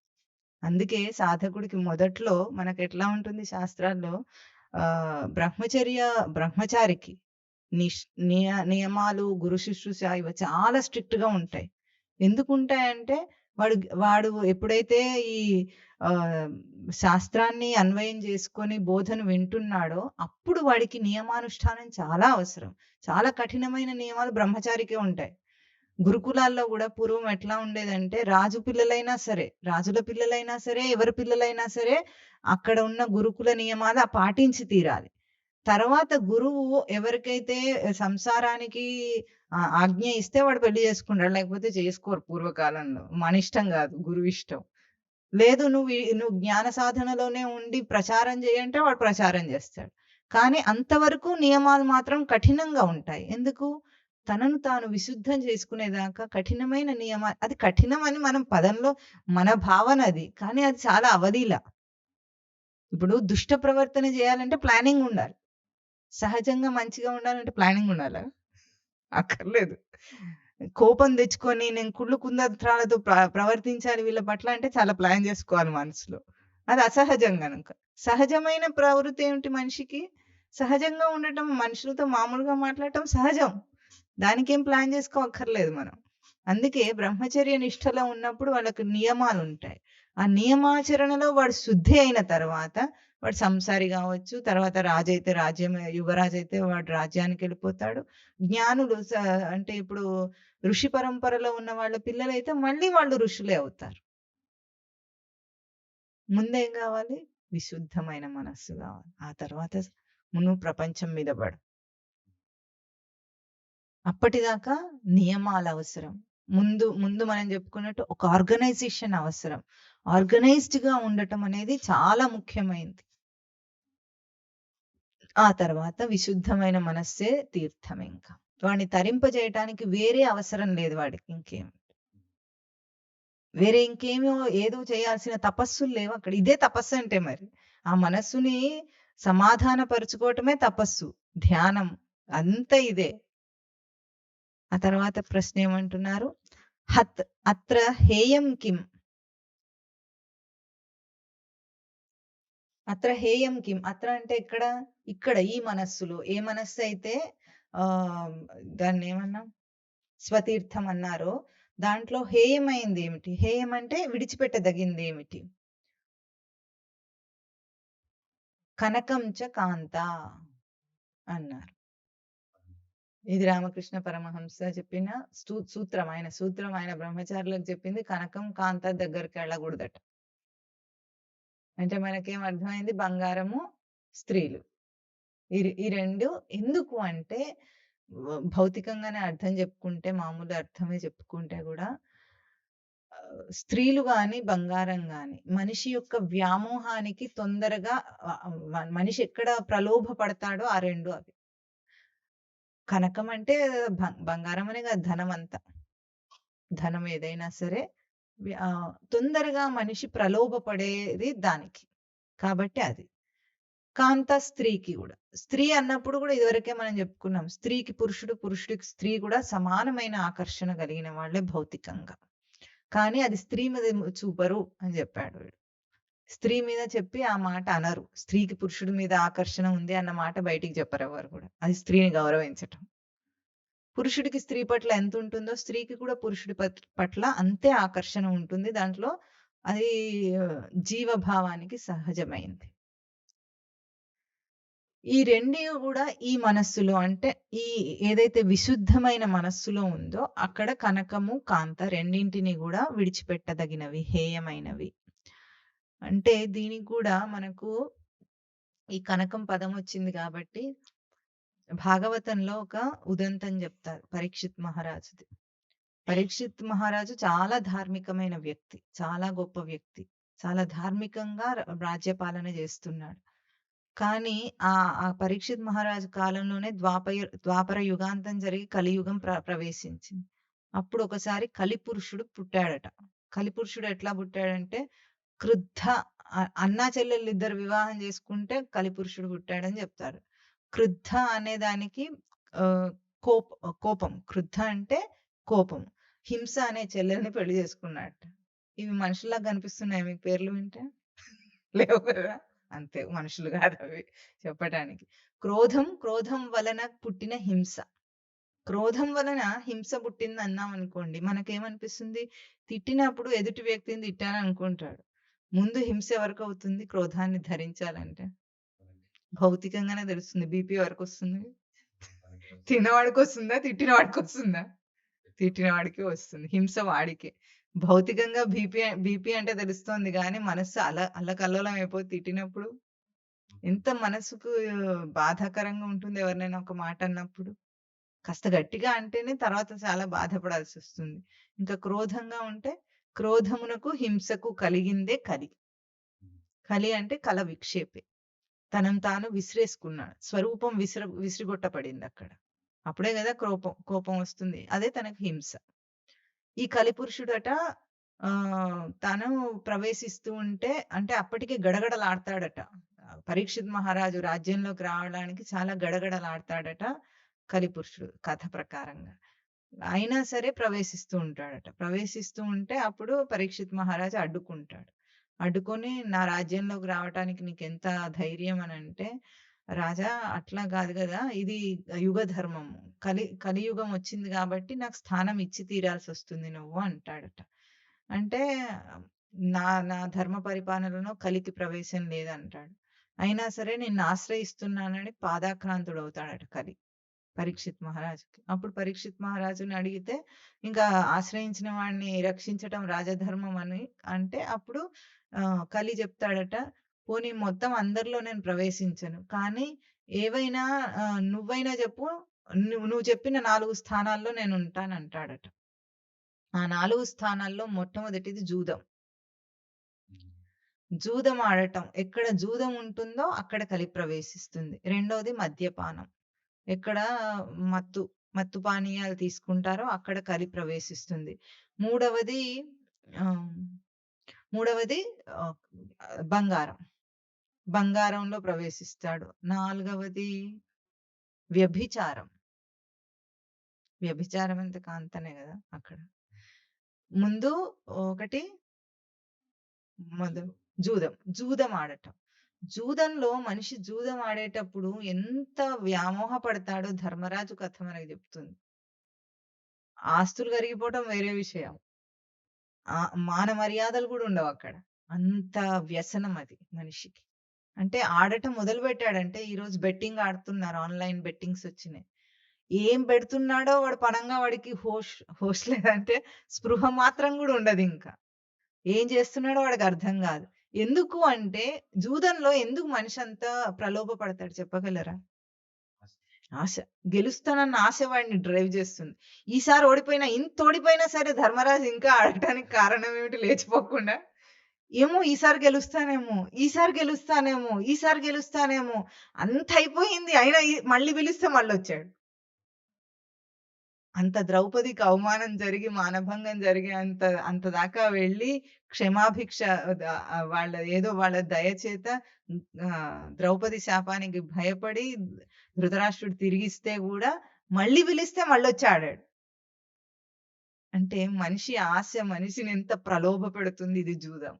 అందుకే సాధకుడికి మొదట్లో మనకెట్లా ఉంటుంది శాస్త్రాల్లో బ్రహ్మచారికి నిష్ నియమాలు, గురు శుశ్రూష ఇవి చాలా స్ట్రిక్ట్‌గా ఉంటాయి. ఎందుకుంటాయంటే వాడు వాడు ఎప్పుడైతే ఈ ఆహ్, శాస్త్రాన్ని అన్వయం చేసుకొని బోధన వింటున్నాడో, అప్పుడు వాడికి నియమానుష్ఠానం చాలా అవసరం. చాలా కఠినమైన నియమాలు బ్రహ్మచారికే ఉంటాయి. గురుకులాల్లో గూడా పూర్వం ఎట్లా ఉండేదంటే, రాజు పిల్లలైనా సరే, రాజుల పిల్లలైనా సరే, ఎవరి పిల్లలైనా సరే, అక్కడ ఉన్న గురుకుల నియమాలు పాటించి తీరాలి. తర్వాత గురువు ఎవరికైతే సంసారానికి ఆజ్ఞ ఇస్తే వాడు పెళ్లి చేసుకుంటాడు. లేకపోతే చేసుకోరు పూర్వకాలంలో. మనిష్టం గాదు, గురువిష్టం. లేదు నువ్వు జ్ఞాన సాధనలోనే ఉండి ప్రచారం చేయంటే వాడు ప్రచారం చేస్తాడు. కానీ అంతవరకు నియమాలు మాత్రం కఠినంగా ఉంటాయి. ఎందుకు? తనను తాను విశుద్ధం చేసుకునేదాకా కఠినమైన అది కఠినమని మనం పదంలో మన భావన అది. కానీ అది చాలా అవలీల. ఇప్పుడు దుష్ట ప్రవర్తన చేయాలంటే ప్లానింగ్ ఉండాలి. సహజంగా మంచిగా ఉండాలంటే ప్లానింగ్ ఉండాలా? అక్కర్లేదు. కోపం తెచ్చుకొని నేను కుళ్ళు కుందత్రాలతో ప్రవర్తించాలి వీళ్ళ పట్ల అంటే చాలా ప్లాన్ చేసుకోవాలి మనసులో. అది అసహజం గనుక. సహజమైన ప్రవృత్తి ఏమిటి మనిషికి? సహజంగా ఉండటం, మనుషులతో మామూలుగా మాట్లాడటం సహజం. దానికేం ప్లాన్ చేసుకోక్కర్లేదు మనం. అందుకే బ్రహ్మచర్య నిష్టలో ఉన్నప్పుడు వాళ్ళకి నియమాలుంటాయి. ఆ నియమాచరణలో వాడు శుద్ధి అయిన తర్వాత వాడు సంసారి గావచ్చు, తర్వాత రాజైతే యువరాజైతే వాడు రాజ్యానికెళ్ళిపోతాడు. జ్ఞానులు అంటే ఇప్పుడు ఋషి పరంపరలో ఉన్న వాళ్ళ పిల్లలైతే మళ్ళీ వాళ్ళు ఋషులే అవుతారు. ముందేం గావాలి? విశుద్ధమైన మనస్సు గావాలి. ఆ తర్వాత నువ్వు ప్రపంచం మీద పడు. అప్పటిదాకా నియమాలవసరం. ముందు ముందు మనం చెప్పుకున్నట్టు ఒక ఆర్గనైజేషన్ అవసరం. ఆర్గనైజ్డ్‌గా ఉండటం అనేది చాలా ముఖ్యమైనది. ఆ తర్వాత విశుద్ధమైన మనస్సే తీర్థం ఇంకా. వాడిని తరింపజేయటానికి వేరే అవసరం లేదు వాడికి ఇంకేం. వేరే ఇంకేమో ఏదో చేయాల్సిన తపస్సులు లేవు అక్కడ. ఇదే తపస్సు అంటే మరి. ఆ మనస్సుని సమాధానపరుచుకోవటమే తపస్సు. ధ్యానం అంతా ఇదే. ఆ తర్వాత ప్రశ్న ఏమంటున్నారు? అత్ర హేయం కిం? అత్ర హేయం కిం? అత్ర అంటే ఎక్కడ? ఇక్కడ ఈ మనస్సులో. ఏ మనస్సు అయితే ఆహ్, దాన్నేమన్నాం? స్వతీర్థం అన్నారో, దాంట్లో హేయమైంది ఏమిటి? హేయం అంటే విడిచిపెట్టదగింది ఏమిటి? కనకం చ కాంత అన్నారు. ఇది రామకృష్ణ పరమహంస చెప్పిన సూత్రం. ఆయన బ్రహ్మచారులకు చెప్పింది కనకం, కాంత దగ్గరికెళ్ళకూడదట. అంటే మనకేం అర్థమైంది? బంగారము, స్త్రీలు. ఈ 2 ఎందుకు అంటే భౌతికంగానే అర్థం చెప్పుకుంటే, మామూలు అర్థమే చెప్పుకుంటే గూడా స్త్రీలు గాని, బంగారం గాని మనిషి యొక్క వ్యామోహానికి తొందరగా మనిషి ఎక్కడ ప్రలోభ పడతాడో ఆ 2 అవి. కనకం అంటే బంగారం అనే కాదు ధనమంతా. ధనం ఏదైనా సరే తొందరగా మనిషి ప్రలోభ పడేది దానికి. కాబట్టి అది. కాంత స్త్రీకి గూడా. స్త్రీ అన్నప్పుడు గూడా ఇదివరకే మనం జెప్పుకున్నాం. స్త్రీకి పురుషుడు, పురుషుడికి స్త్రీ గూడా సమానమైన ఆకర్షణ కలిగిన వాళ్ళే భౌతికంగా. కానీ అది స్త్రీ మీద చూపరు అని జెప్పాడు వీడు. స్త్రీ మీద చెప్పి ఆ మాట అనరు. స్త్రీకి పురుషుడి మీద ఆకర్షణ ఉంది అన్న మాట బయటికి చెప్పరెవ్వరు గూడా. అది స్త్రీని గౌరవించటం. పురుషుడికి స్త్రీ పట్ల ఎంతుంటుందో స్త్రీకి కూడా పురుషుడి పట్ల అంతే ఆకర్షణ ఉంటుంది. దాంట్లో అది జీవభావానికి సహజమైంది. ఈ 2 గూడా ఈ మనస్సులో అంటే ఈ ఏదైతే విశుద్ధమైన మనస్సులో ఉందో అక్కడ కనకము, కాంత రెండింటిని గూడా విడిచిపెట్టదగినవి, హేయమైనవి. అంటే దీనికి గూడా మనకు ఈ కనకం పదం వచ్చింది కాబట్టి భాగవతంలో ఒక ఉదంతం జెప్తారు పరీక్షిత్ మహారాజుది. పరీక్షిత్ మహారాజు చాలా ధార్మికమైన వ్యక్తి. చాలా గొప్ప వ్యక్తి. చాలా ధార్మికంగా రాజ్యపాలన జేస్తున్నాడు. కానీ ఆ పరీక్షిత్ మహారాజు కాలంలోనే ద్వాపర యుగాంతం జరిగి కలియుగం ప్రవేశించింది. అప్పుడు ఒకసారి కలిపురుషుడు పుట్టాడట. కలిపురుషుడు ఎట్లా పుట్టాడంటే క్రుద్ధ అన్నా చెల్లెళ్ళిద్దరు వివాహం చేసుకుంటే కలిపురుషుడు పుట్టాడని చెప్తారు. క్రుద్ధ అనే దానికి ఆహ్, కోపం. క్రుద్ధ అంటే కోపం. హింస అనే చెల్లెల్ని పెళ్లి చేసుకున్నాడట. ఇవి మనుషుల్లాగా కనిపిస్తున్నాయా మీకు పేర్లు వింటే? లేవు కదా! అంతే మనుషులు కాదవి చెప్పటానికి. క్రోధం వలన పుట్టిన హింస. క్రోధం వలన హింస పుట్టిందన్నామనుకోండి, మనకేమనిపిస్తుంది? తిట్టినప్పుడు ఎదుటి వ్యక్తిని తిట్టాననుకుంటాడు. ముందు హింస ఎవరికవుతుంది క్రోధాన్ని ధరించాలంటే? భౌతికంగానే తెలుస్తుంది. బీపీ ఎవరికొస్తుంది? తిన్నవాడికొస్తుందా? తిట్టిన వాడికొస్తుందా? తిట్టిన వాడికే వస్తుంది. హింస వాడికే. భౌతికంగా బీపీ అంటే తెలుస్తోంది గానీ, మనస్సు అల్లకల్లోలం అయిపోయి తిట్టినప్పుడు ఎంత మనసుకు బాధాకరంగా ఉంటుంది ఎవరినైనా ఒక మాట అన్నప్పుడు. కాస్త గట్టిగా అంటేనే తర్వాత చాలా బాధపడాల్సొస్తుంది. ఇంకా క్రోధంగా ఉంటే, క్రోధమునకు, హింసకు కలిగిందే కలి. కలి అంటే కల విక్షేపే. తనను తాను విసిరేసుకున్నాడు. స్వరూపం విసిరిగొట్టబడిందక్కడ. అప్పుడే గదా కోపం వస్తుంది. అదే తనకు హింస. ఈ కలిపురుషుడట తను ప్రవేశిస్తూ ఉంటే అంటే అప్పటికే గడగడలాడతాడట. పరీక్షిత్ మహారాజు రాజ్యంలోకి రావడానికి చాలా గడగడలాడతాడట కలిపురుషుడు కథ ప్రకారంగా. అయినా సరే ప్రవేశిస్తూ ఉంటాడట. ప్రవేశిస్తూ ఉంటే అప్పుడు పరీక్షిత్ మహారాజు అడ్డుకుంటాడు. అడ్డుకొని నా రాజ్యంలోకి రావటానికి నీకెంత ధైర్యం అనంటే, రాజా అట్లా గాదు గదా! ఇది యుగ ధర్మము. కలియుగం వచ్చింది గాబట్టి నాకు స్థానం ఇచ్చి తీరాల్సొస్తుంది నువ్వు అంటాడట. అంటే నా ధర్మ పరిపాలనలో కలికి ప్రవేశం లేదంటాడు. అయినా సరే నిన్ను ఆశ్రయిస్తున్నానని పాదాక్రాంతుడవుతాడట కలి. పరీక్షిత్ మహారాజుకి. అప్పుడు పరీక్షిత్ మహారాజుని అడిగితే, ఇంకా ఆశ్రయించిన వాడిని రక్షించటం రాజధర్మం అని అంటే, అప్పుడు కలి చెప్తాడట, పోనీ మొత్తం అందరిలో నేను ప్రవేశించను. కానీ ఏవైనా నువ్వైనా చెప్పు, నువ్వు చెప్పిన 4 స్థానాల్లో నేనుంటానంటాడట. ఆ 4 స్థానాల్లో మొట్టమొదటిది జూదం. జూదం ఆడటం. ఎక్కడ జూదం ఉంటుందో అక్కడ కలి ప్రవేశిస్తుంది. రెండోది మద్యపానం. ఎక్కడ మత్తు పానీయాలు తీసుకుంటారో అక్కడ కలి ప్రవేశిస్తుంది. మూడవది ఆహ్, మూడవది ఆహ్, బంగారం. బంగారంలో ప్రవేశిస్తాడు. నాలుగవది వ్యభిచారం. వ్యభిచారం అంటే కాంతనే గదా! అక్కడ. ముందు ఒకటి జూదం ఆడటం. జూదంలో మనిషి జూదం ఆడేటప్పుడు ఎంత వ్యామోహ పడతాడో ధర్మరాజు కథ మనకు చెప్తుంది. ఆస్తులు కరిగిపోవటం వేరే విషయం. మాన మర్యాదలు గూడా ఉండవక్కడ. అంత వ్యసనం అది మనిషికి. అంటే ఆడటం మొదలుపెట్టాడంటే ఈరోజు బెట్టింగ్ ఆడుతున్నారు. ఆన్‌లైన్ బెట్టింగ్స్ వచ్చినాయి. ఏం పెడుతున్నాడో వాడు పనంగా వాడికి హోష్ లేదంటే స్పృహ మాత్రం గూడా ఉండదింక. ఏం చేస్తున్నాడో వాడికి అర్థం గాదు. ఎందుకు అంటే జూదంలో ఎందుకు మనిషి అంత ప్రలోభ పడతాడు చెప్పగలరా? ఆశ. గెలుస్తానన్న ఆశ వాడిని డ్రైవ్ చేస్తుంది. ఈసారి ఓడిపోయినా ఇంత ఓడిపోయినా సరే ధర్మరాజు ఇంకా ఆడటానికి కారణం ఏమిటి లేచిపోకుండా? ఏమో ఈసారి గెలుస్తానేమో, ఈసారి గెలుస్తానేమో, ఈసారి గెలుస్తానేమో అంత అయిపోయింది. అయినా మళ్ళీ పిలిస్తే మళ్ళొచ్చాడు. అంత ద్రౌపదికి అవమానం జరిగి, మానభంగం జరిగే అంత దాకా వెళ్లి క్షమాభిక్ష వాళ్ళ దయ చేత ద్రౌపది శాపానికి భయపడి ధృతరాష్ట్రుడు తిరిగిస్తే గూడా మళ్ళీ పిలిస్తే మళ్ళొచ్చి ఆడాడు. అంటే మనిషి ఆశ మనిషిని ఎంత ప్రలోభ పెడుతుంది ఇది జూదం.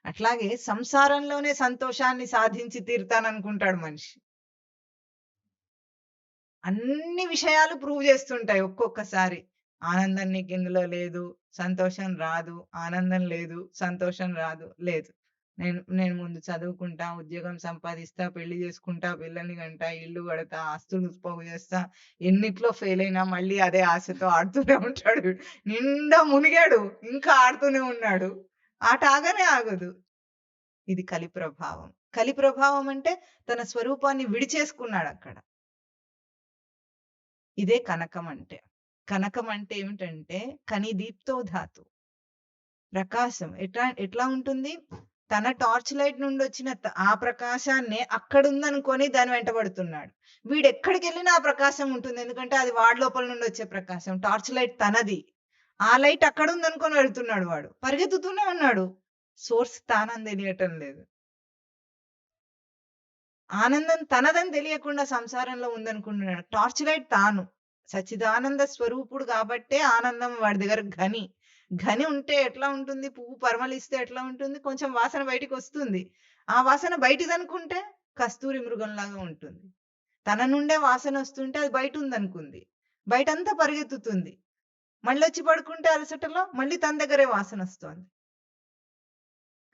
అట్లాగే సంసారంలోనే సంతోషాన్ని సాధించి తీరుతాననుకుంటాడు మనిషి. అన్ని విషయాలు ప్రూవ్ చేస్తుంటాయి ఒక్కొక్కసారి. ఆనందం నీకిందులో లేదు, సంతోషం రాదు, ఆనందం లేదు, సంతోషం రాదు, లేదు. నేను ముందు చదువుకుంటా, ఉద్యోగం సంపాదిస్తా, పెళ్లి చేసుకుంటా, పిల్లల్ని కంటా, ఇల్లు కడతా, ఆస్తులు పోగు చేస్తా, ఎన్నిట్లో ఫెయిల్ అయినా మళ్ళీ అదే ఆశతో ఆడుతూనే ఉంటాడు. నిండా మునిగాడు, ఇంకా ఆడుతూనే ఉన్నాడు. ఆట ఆగనే ఆగదు. ఇది కలి ప్రభావం. కలి ప్రభావం అంటే తన స్వరూపాన్ని విడిచేసుకున్నాడక్కడ. ఇదే కనకం అంటే. కనకం అంటే ఏమిటంటే కనిదీప్తో ధాతు. ప్రకాశం ఎట్లా ఉంటుంది? తన టార్చ్ లైట్ నుండొచ్చిన ఆ ప్రకాశాన్నే అక్కడుందనుకోని దాని వెంటబడుతున్నాడు. వీడెక్కడికెళ్ళినా ఆ ప్రకాశం ఉంటుంది. ఎందుకంటే అది వాడి లోపల నుండి వచ్చే ప్రకాశం. టార్చ్ లైట్ తనది. ఆ లైట్ అక్కడుందనుకోని వెళ్తున్నాడు వాడు. పరిగెత్తుతూనే ఉన్నాడు. సోర్స్ తానని తెలియటం లేదు. ఆనందం తనదని తెలియకుండా సంసారంలో ఉందనుకుంటున్నాడు. టార్చ్ లైట్ తాను. సచ్చిదానంద స్వరూపుడు కాబట్టే ఆనందం వాడి దగ్గర ఘని. ఘని ఉంటే ఎట్లా ఉంటుంది? పువ్వు పరిమళిస్తే ఎట్లా ఉంటుంది? కొంచెం వాసన బయటికొస్తుంది. ఆ వాసన బయటిదనుకుంటే కస్తూరి మృగంలాగా ఉంటుంది. తన నుండే వాసనొస్తుంటే అది బయటుందనుకుంది. బయటంతా పరిగెత్తుతుంది. మళ్ళొచ్చి పడుకుంటే అలసటలో మళ్ళీ తన దగ్గరే వాసనొస్తోంది.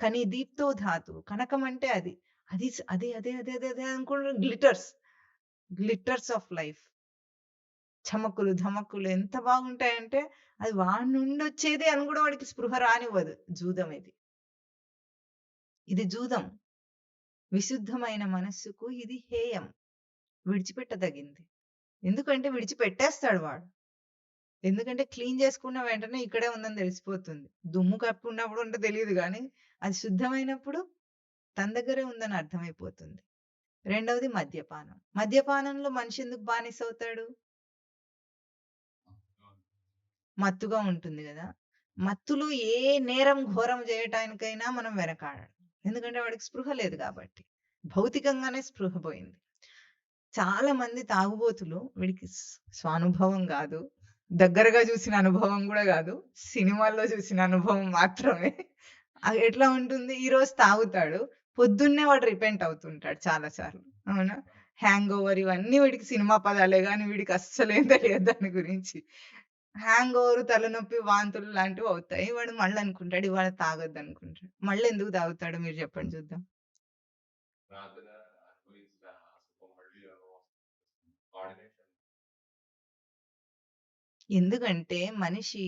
కానీ దీప్తో ధాతు. కనకం అంటే అది. అది స్ అదే, అదే, అదే, అదే, అదే అనుకుంటూ గ్లిటర్స్. Glitters of life. చమకులు, ధమకులు ఎంత బాగుంటాయంటే అది వాడి నుండొచ్చేదే అని గూడా వాడికి స్పృహ రానివ్వదు. జూదం ఇది. ఇది జూదం. విశుద్ధమైన మనస్సుకు ఇది హేయం. విడిచిపెట్టదగింది. ఎందుకంటే విడిచిపెట్టేస్తాడు వాడు. ఎందుకంటే క్లీన్ చేసుకున్న వెంటనే ఇక్కడే ఉందని తెలిసిపోతుంది. దుమ్ము కప్పి ఉన్నప్పుడు ఉంటే తెలీదు గానీ, అది శుద్ధమైనప్పుడు తన దగ్గరే ఉందని అర్థమైపోతుంది. రెండవది మద్యపానం. మద్యపానంలో మనిషి ఎందుకు బానిసవుతాడు? మత్తుగా ఉంటుంది గదా! మత్తులో ఏ నేరం, ఘోరం జేయటానికైనా మనం వెనకాడం. ఎందుకంటే వాడికి స్పృహ లేదు గాబట్టి. భౌతికంగానే స్పృహ పోయింది. చాలా మంది తాగుబోతులు వీడికి స్వానుభవం గాదు. దగ్గరగా జూసిన అనుభవం గూడా గాదు. సినిమాల్లో జూసిన అనుభవం మాత్రమే. అది ఎట్లా ఉంటుంది? ఈరోజు తాగుతాడు. పొద్దున్నే వాడు రిపెంట్ అవుతుంటాడు చాలా సార్లు. అవునా? హ్యాంగ్ ఓవర్ ఇవన్నీ వీడికి సినిమా పదాలే గానీ వీడికి అస్సలేం తెలియదు దాని గురించి. హ్యాంగ్ ఓవర్, తలనొప్పి, వాంతులు లాంటివి అవుతాయి. వాడు మళ్ళీ అనుకుంటాడు ఇవాళ తాగొద్దనుకుంటాడు. మళ్ళీ ఎందుకు తాగుతాడో మీరు చెప్పండి చూద్దాం. రాత్రి అనుభవించిన ఆ సుఖం మళ్ళీ వాడినే ఎందుకంటే మనిషి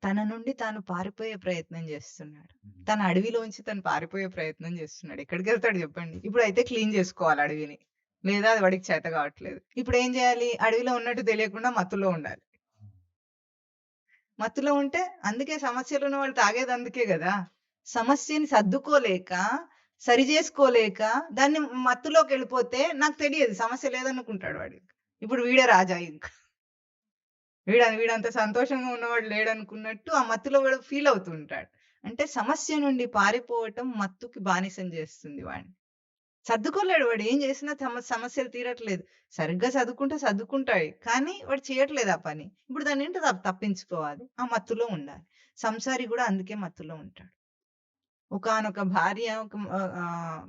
తన నుండి తాను పారిపోయే ప్రయత్నం చేస్తున్నాడు. తన అడవిలోంచి తను పారిపోయే ప్రయత్నం చేస్తున్నాడు. ఎక్కడికెళ్తాడు చెప్పండి? ఇప్పుడైతే క్లీన్ చేసుకోవాలి అడవిని. లేదా అది వాడికి చేత కావట్లేదు. ఇప్పుడు ఏం చేయాలి? అడవిలో ఉన్నట్టు తెలియకుండా మత్తులో ఉండాలి. మత్తులో ఉంటే అందుకే సమస్యలున్న వాళ్ళు తాగేది అందుకే గదా! సమస్యని సర్దుకోలేక, సరి జేసుకోలేక దాన్ని మత్తులోకెళ్ళిపోతే నాకు తెలియదు సమస్య లేదనుకుంటాడు వాడు. ఇప్పుడు వీడే రాజా ఇంక. వీడంత సంతోషంగా ఉన్నవాడు లేడనుకున్నట్టు ఆ మత్తులో వాడు ఫీల్ అవుతూ ఉంటాడు. అంటే సమస్య నుండి పారిపోవటం మత్తుకి బానిసం చేస్తుంది వాడిని. సర్దుకోలేడు వాడు ఏం చేసినా సమస్యలు తీరట్లేదు. సరిగ్గా సర్దుకుంటాయి. కానీ వాడు చేయట్లేదు ఆ పని. ఇప్పుడు దాన్నేంటి తప్పించుకోవాలి. ఆ మత్తులో ఉండాలి. సంసారి గూడా అందుకే మత్తులో ఉంటాడు. ఒకానొక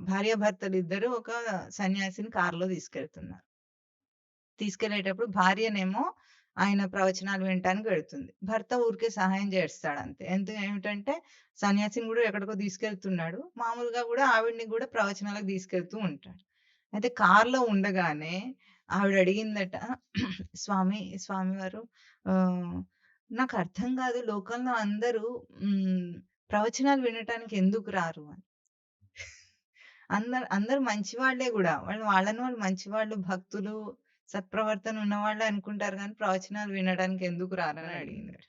భార్యాభర్తలిద్దరూ ఒక సన్యాసిని కారులో తీసుకెళ్తున్నారు. తీసుకెళ్ళేటప్పుడు భార్యనేమో ఆయన ప్రవచనాలు వినటానికి వెళ్తుంది. భర్త ఊరికే సహాయం చేస్తాడంతే. ఏమిటంటే సన్యాసిని గూడా ఎక్కడికో తీసుకెళ్తున్నాడు. మామూలుగా గూడా ఆవిడని గూడా ప్రవచనాలకు తీసుకెళ్తూ ఉంటాడు. అయితే కారులో ఉండగానే ఆవిడ అడిగిందట, స్వామివారు నాకు అర్థం కాదు లోకంలో అందరూ ప్రవచనాలు వినటానికి ఎందుకు రారు అని. అందరు మంచివాళ్లే గూడా. వాళ్ళని వాళ్ళు మంచివాళ్ళు, భక్తులు, సత్ప్రవర్తన ఉన్నవాళ్ళే అనుకుంటారు గానీ ప్రవచనాలు వినడానికి ఎందుకు రారని అడిగిందట.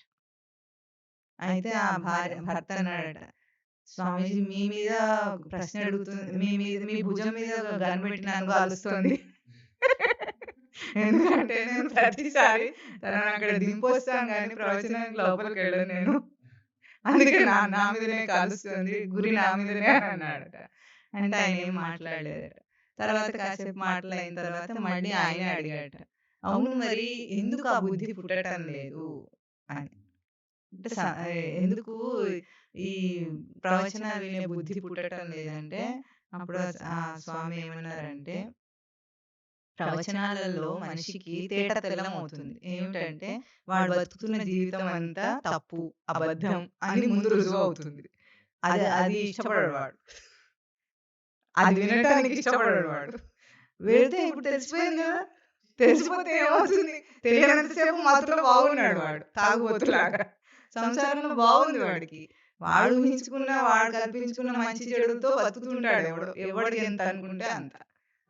అయితే ఆ భర్త అన్నాడట, స్వామీజీ మీ మీద ప్రశ్న అడుగుతుంది. మీ భుజం మీద గన్ పెట్టి నన్ను కాలుస్తోంది. ఎందుకంటే నేను ప్రతిసారి తనని అక్కడ దింపొస్తాను గానీ ప్రవచనానికి లోపలికి వెళ్ళను నేను. అందుకే నా మీదనే కాలుస్తుంది. గురి నా మీదనే అన్నాడట. అంటే ఆయన ఏం మాట్లాడలేదట. తర్వాత కాసేపు మాటలయిన తర్వాత మళ్ళీ ఆయనే అడిగాడట. అవును మరి ఎందుకు ఆ బుద్ధి పుట్టటం లేదు అని. అంటే ఎందుకు ఈ ప్రవచనాలు వినే బుద్ధి పుట్టటం లేదంటే అప్పుడు ఆ స్వామి ఏమన్నారంటే ప్రవచనాలలో మనిషికి తేట తెల్లం అవుతుంది. ఏమిటంటే వాడు బతుకుతున్న జీవితం అంతా తప్పు, అబద్ధం అని ముందు రుజువు అవుతుంది. అది ఇష్టపడడు వాడు. అది వినటానికి ఇష్టపడడు వాడు. వెళ్తే ఇప్పుడు తెలిసిపోయింది కదా! తెలిసిపోతే ఏమవుతుంది? తెలియనంతసేపు మత్తులో బాగున్నాడు వాడు తాగుబోతులాగా. సంసారంలో బాగుంది వాడికి. వాడు ఊహించుకున్న, వాడు కల్పించుకున్న మంచి చెడులతో బతుకుతుంటాడు. ఎవడికి ఎంత అనుకుంటే అంత.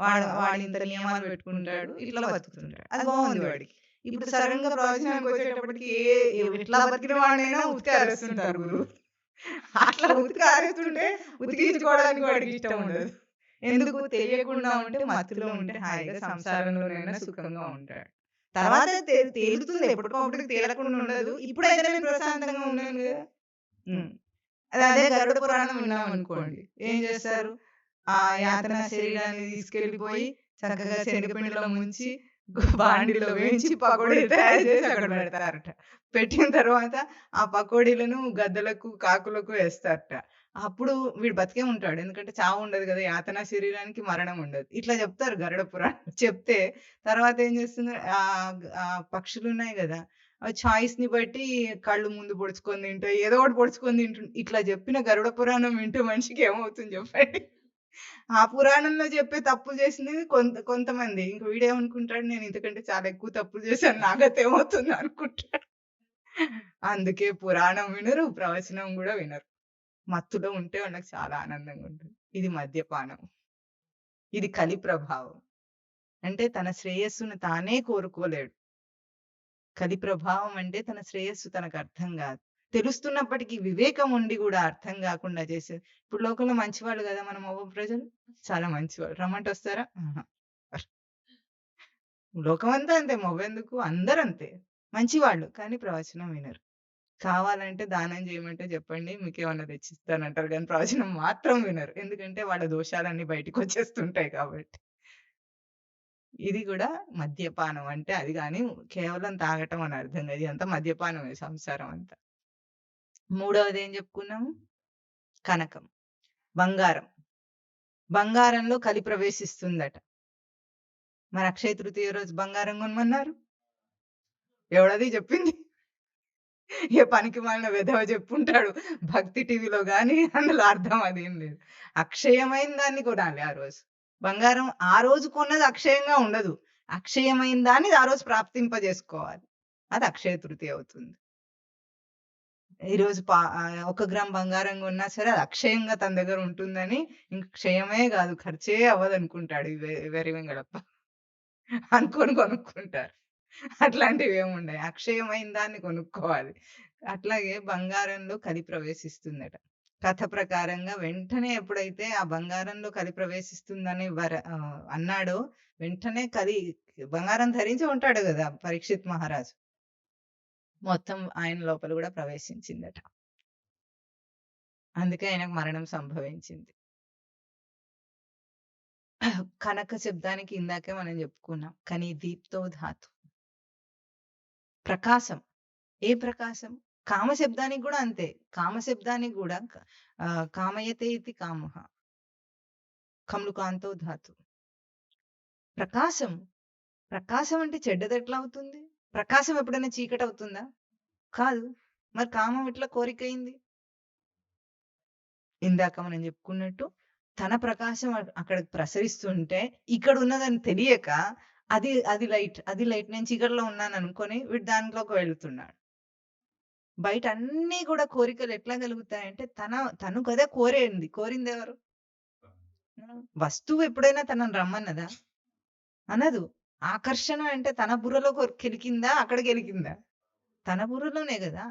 వాడు ఇంత నియమాలు పెట్టుకుంటాడు. ఇట్లా బతుకుతుంటాడు. అది బాగుంది వాడికి. ఇప్పుడు సడన్ గా ప్రవచనానికి వచ్చేటప్పటికి ఎట్లా బతికిన వాడినైనా ఉతికి ఆరేస్తుంటారు గురువు. అట్లా ఉతికి ఆరేస్తుంటే ఉతికించుకోవడానికి వాడికి ఇష్టం ఉండదు. ఎందుకు? తెలియకుండా ఉంటే మత్తులో ఉంటే హాయిగా సంసారంలోనైనా సుఖంగా ఉంటాడు. తర్వాత తేలుతుంది. ఎప్పటికప్పుడు తేలకుండా ఉండదు. ఇప్పుడైతే నేను ప్రశాంతంగా ఉన్నాను కదా. అదే గరుడ పురాణం విన్నాం అనుకోండి. ఏం చేస్తారు? ఆ యాతన శరీరాన్ని తీసుకెళ్ళిపోయి చక్కగా శనగపిండిలో ముంచి బాండిలో వేయించి పకోడీలు తయారు చేసి అక్కడ పెడతారట. పెట్టిన తర్వాత ఆ పకోడీలను గద్దలకు, కాకులకు వేస్తారట. అప్పుడు వీడు బతికే ఉంటాడు. ఎందుకంటే చావు ఉండదు కదా! యాతన శరీరానికి మరణం ఉండదు. ఇట్లా చెప్తారు గరుడ పురాణం. చెప్తే తర్వాత ఏం చేస్తుంది పక్షులున్నాయి గదా! చాయిస్‌ని బట్టి కళ్ళు ముందు పొడుచుకొని తింటాయి. ఏదో ఒకటి పొడుచుకొని ఇట్లా చెప్పిన గరుడ పురాణం వింటూ మనిషికి ఏమవుతుంది చెప్పండి? ఆ పురాణంలో చెప్పే తప్పులు చేసింది కొంతమంది. ఇంక వీడేమనుకుంటాడు నేను ఇంతకంటే చాలా ఎక్కువ తప్పులు చేశాను. నా గతి ఏమవుతుంది అనుకుంటాడు. అందుకే పురాణం వినరు, ప్రవచనం గూడా వినరు. మత్తులో ఉంటే వాళ్ళకి చాలా ఆనందంగా ఉంటుంది. ఇది మద్యపానం. ఇది కలి ప్రభావం. అంటే తన శ్రేయస్సును తానే కోరుకోలేడు. కలి ప్రభావం అంటే తన శ్రేయస్సు తనకు అర్థం గాదు. తెలుస్తున్నప్పటికీ వివేకం ఉండి గూడా అర్థం గాకుండా చేసే ఇప్పుడు లోకంలో మంచివాళ్ళు గదా! మన మొవ్వ ప్రజలు. చాలా మంచివాళ్ళు. రమ్మంటే వస్తారా? ఆహా! లోకమంతా అంతే. మొవ్వెందుకు అందరంతే. మంచివాళ్ళు. కానీ ప్రవచనం వినరు. కావాలంటే దానం జేయమంటే జెప్పండి. మీకేమన్నా తెచ్చిస్తానంటారు గానీ ప్రవచనం మాత్రం వినరు. ఎందుకంటే వాళ్ళ దోషాలన్నీ బయటికొచ్చేస్తుంటాయి కాబట్టి. ఇది గూడా మద్యపానం అంటే అది గాని కేవలం తాగటం అని అర్థం గాదు. ఇదంతా మద్యపానమే సంసారం అంతా. మూడవదేం జెప్పుకున్నాము? కనకం. బంగారం. బంగారంలో కలి ప్రవేశిస్తుందట. మరి అక్షయ తృతీయ రోజు బంగారం గొనమన్నారు? ఎవడది జెప్పింది? ఏ పనికిమాలిన వెధవ జెప్పుంటాడు. భక్తి టీవీలో గాని అందులో అర్థం అదేం లేదు. అక్షయమైన దాన్ని కొనాలి ఆ రోజు. బంగారం ఆ రోజు కొన్నది అక్షయంగా ఉండదు. అక్షయమైన దాన్ని ఆ రోజు ప్రాప్తింపజేసుకోవాలి. అది అక్షయ తృతీయ అవుతుంది. ఈరోజు 1 గ్రామ్ బంగారం కొన్నా సరే అది అక్షయంగా తన దగ్గర ఉంటుందని ఇంక క్షయమే గాదు ఖర్చే అవ్వదనుకుంటాడు ఈ వెర్రి వెంగళప్ప. అనుకోని కొనుక్కుంటారు. అట్లాంటివేముండయి. అక్షయమైన దాన్ని కొనుక్కోవాలి. అట్లాగే బంగారంలో కలి ప్రవేశిస్తుందట. కథ ప్రకారంగా వెంటనే ఎప్పుడైతే ఆ బంగారంలో కలి ప్రవేశిస్తుందని అన్నాడో వెంటనే బంగారం ధరించి ఉంటాడు గదా! పరీక్షిత్ మహారాజు. మొత్తం ఆయన లోపల గూడా ప్రవేశించిందట. అందుకే ఆయనకు మరణం సంభవించింది. కనక శబ్దానికి ఇందాకే మనం చెప్పుకున్నాం. కానీ దీప్తో ధాతు. ప్రకాశం. ఏ ప్రకాశం? కామ శబ్దానికి గూడా అంతే. కామ శబ్దానికి గూడా కామయతే ఇతి కామః. కమ్లుకాంతో ధాతు. ప్రకాశం. ప్రకాశం అంటే చెడ్డదెట్లా అవుతుంది? ప్రకాశం ఎప్పుడైనా చీకటవుతుందా? కాదు. మరి కామం ఎట్లా కోరికయింది? ఇందాక మనం చెప్పుకున్నట్టు తన ప్రకాశం అక్కడికి ప్రసరిస్తుంటే ఇక్కడున్నదని తెలియక అది లైట్. నేను చీకటిలో ఉన్నాననుకోని వీడు దాంట్లోకి వెళ్తున్నాడు. బయట అన్నీ గూడా కోరికలు ఎట్లా కలుగుతాయంటే తను కదా కోరిందెవరు? వస్తువు ఎప్పుడైనా తనని రమ్మన్నదా? అనదు. ఆకర్షణ అంటే తన బుర్రలో కెలికిందా? అక్కడ గెలికిందా? తన బుర్రలోనే గదా!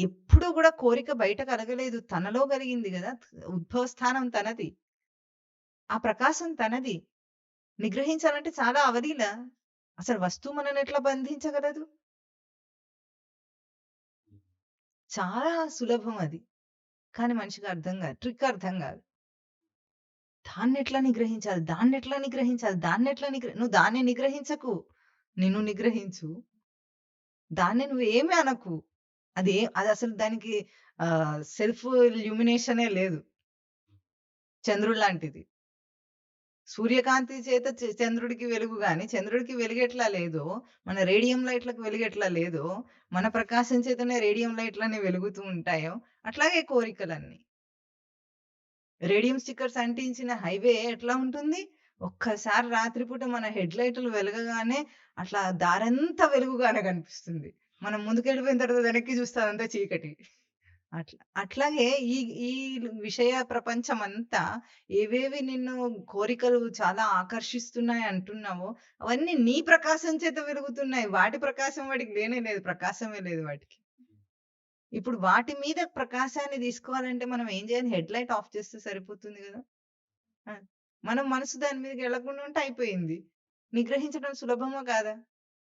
ఎప్పుడు గూడా కోరిక బయట కలగలేదు. తనలో కలిగింది గదా! ఉద్భవ స్థానం తనది. ఆ ప్రకాశం తనది. నిగ్రహించాలంటే చాలా అవలీల. అసలు వస్తువు మననెట్లా బంధించగలదు? చాలా సులభం అది. కానీ మనిషికి అర్థం గాదు. ట్రిక్ అర్థం గాదు. దాన్నెట్లా నిగ్రహించాలి? నువ్వు దాన్ని నిగ్రహించకు. నిన్ను నిగ్రహించు. దాన్ని నువ్వేమి అనకు. అదసలు దానికి సెల్ఫ్ ల్యూమినేషనే లేదు. చంద్రుడు లాంటిది. సూర్యకాంతి చేత చంద్రుడికి వెలుగు గాని, చంద్రుడికి వెలుగెట్లా లేదో, మన రేడియం లైట్‌లకు వెలుగెట్లా లేదో, మన ప్రకాశం చేతనే రేడియం లైట్‌లన్నీ వెలుగుతూ ఉంటాయో, అట్లాగే కోరికలన్నీ. రేడియం స్టిక్కర్స్ అంటించిన హైవే ఎట్లా ఉంటుంది? ఒక్కసారి రాత్రిపూట మన హెడ్ లైటులు వెలగగానే అట్లా దారంతా వెలుగుగానే కనిపిస్తుంది. మనం ముందుకెళ్ళిపోయిన తర్వాత వెనక్కి చూస్తే అదంతా చీకటి. అట్లాగే ఈ విషయ ప్రపంచమంతా ఏవేవి నిన్ను కోరికలు చాలా ఆకర్షిస్తున్నాయి అంటున్నావో, అవన్నీ నీ ప్రకాశం చేత వెలుగుతున్నాయి. వాటి ప్రకాశం వాటికి లేనే లేదు. ప్రకాశమే లేదు వాటికి. ఇప్పుడు వాటి మీద ప్రకాశాన్ని తీసుకోవాలంటే మనం ఏం చేయాలి? హెడ్ లైట్ ఆఫ్ చేస్తే సరిపోతుంది గదా! ఆ! మనం మనసు దాని మీదకెళ్ళకుండా ఉంటే అయిపోయింది. నిగ్రహించడం సులభమా కాదా?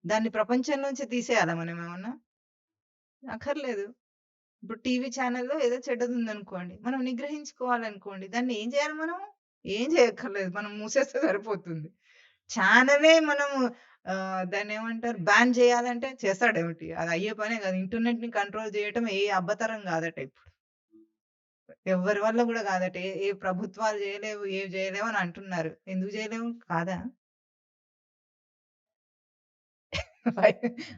దాన్ని ప్రపంచంలోంచి తీసేయాలా మనమేమన్నా? అక్కర్లేదు. ఇప్పుడు టీవీ ఛానెల్‌లో ఏదో చెడ్డదుందనుకోండి. మనం నిగ్రహించుకోవాలనుకోండి. దాన్ని ఏం చేయాలి మనం? ఏం చేయక్కర్లేదు. మనం మూసేస్తే సరిపోతుంది. ఛానలే మనము దాన్నేమంటారు బ్యాన్ చేయాలంటే చేస్తాడేమిటి? అది అయ్యే పనే కాదు. ఇంటర్నెట్‌ని కంట్రోల్ చేయటం ఏ అబ్బతరం కాదట ఇప్పుడు. ఎవ్వరి వల్ల గూడా కాదట. ఏ ఏ ప్రభుత్వాలు చేయలేవు, ఏవి చేయలేవు అని అంటున్నారు. ఎందుకు చేయలేవు? కాదా? వై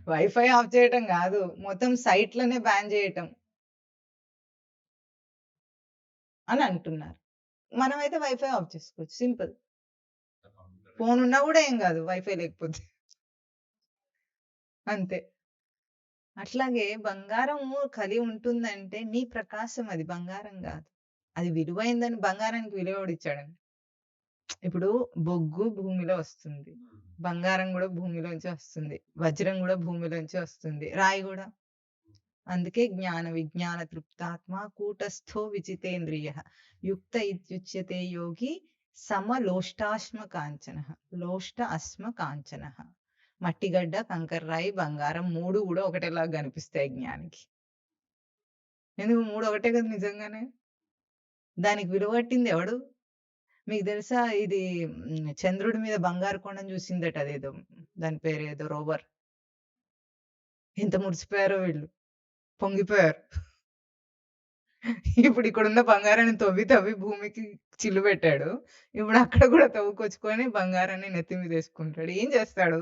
వైఫై ఆఫ్ చేయటం గాదు. మొత్తం సైట్‌లనే బ్యాన్ చేయటం అని అంటున్నారు. మనమైతే వైఫై ఆఫ్ చేసుకోవచ్చు. సింపుల్. ఫోన్ ఉన్నా గూడా ఏం గాదు వైఫై లేకపోతే. అంతే. అట్లాగే బంగారము కలిగి ఉంటుందంటే నీ ప్రకాశం అది బంగారం గాదు. అది విలువైందని బంగారానికి విలువ ఎవడిచ్చాడండి? ఇప్పుడు బొగ్గు భూమిలో వస్తుంది. బంగారం గూడా భూమిలోంచే వస్తుంది. వజ్రం గూడా భూమిలోంచే వస్తుంది. రాయి గూడా. అందుకే జ్ఞాన విజ్ఞాన తృప్తాత్మ కూటస్థో విజితేంద్రియ యుక్త ఇత్యుచ్యతే యోగి సమలోష్టాశ్మ కాంచన లోష్ట అస్మ కాంచన. మట్టిగడ్డ, కంకర్రాయి, బంగారం 3 గూడా ఒకటేలాగా కనిపిస్తాయి జ్ఞానికి. ఎందుకు 3 ఒకటే కదా నిజంగానే. దానికి విలువ కట్టింది ఎవడు? మీకు తెలుసా ఇది చంద్రుడి మీద బంగారు కొండను చూసిందట అదేదో. దాని పేరేదో రోవర్. ఎంత మురిసిపోయారో వీళ్ళు. పొంగిపోయారు. ఇప్పుడు ఇక్కడున్న బంగారాన్ని తవ్వి తవ్వి భూమికి చిల్లు పెట్టాడు. ఇప్పుడు అక్కడ కూడా తవ్వుకొచ్చుకొని బంగారాన్ని నెత్తి మీదేసుకుంటాడు. ఏం చేస్తాడు?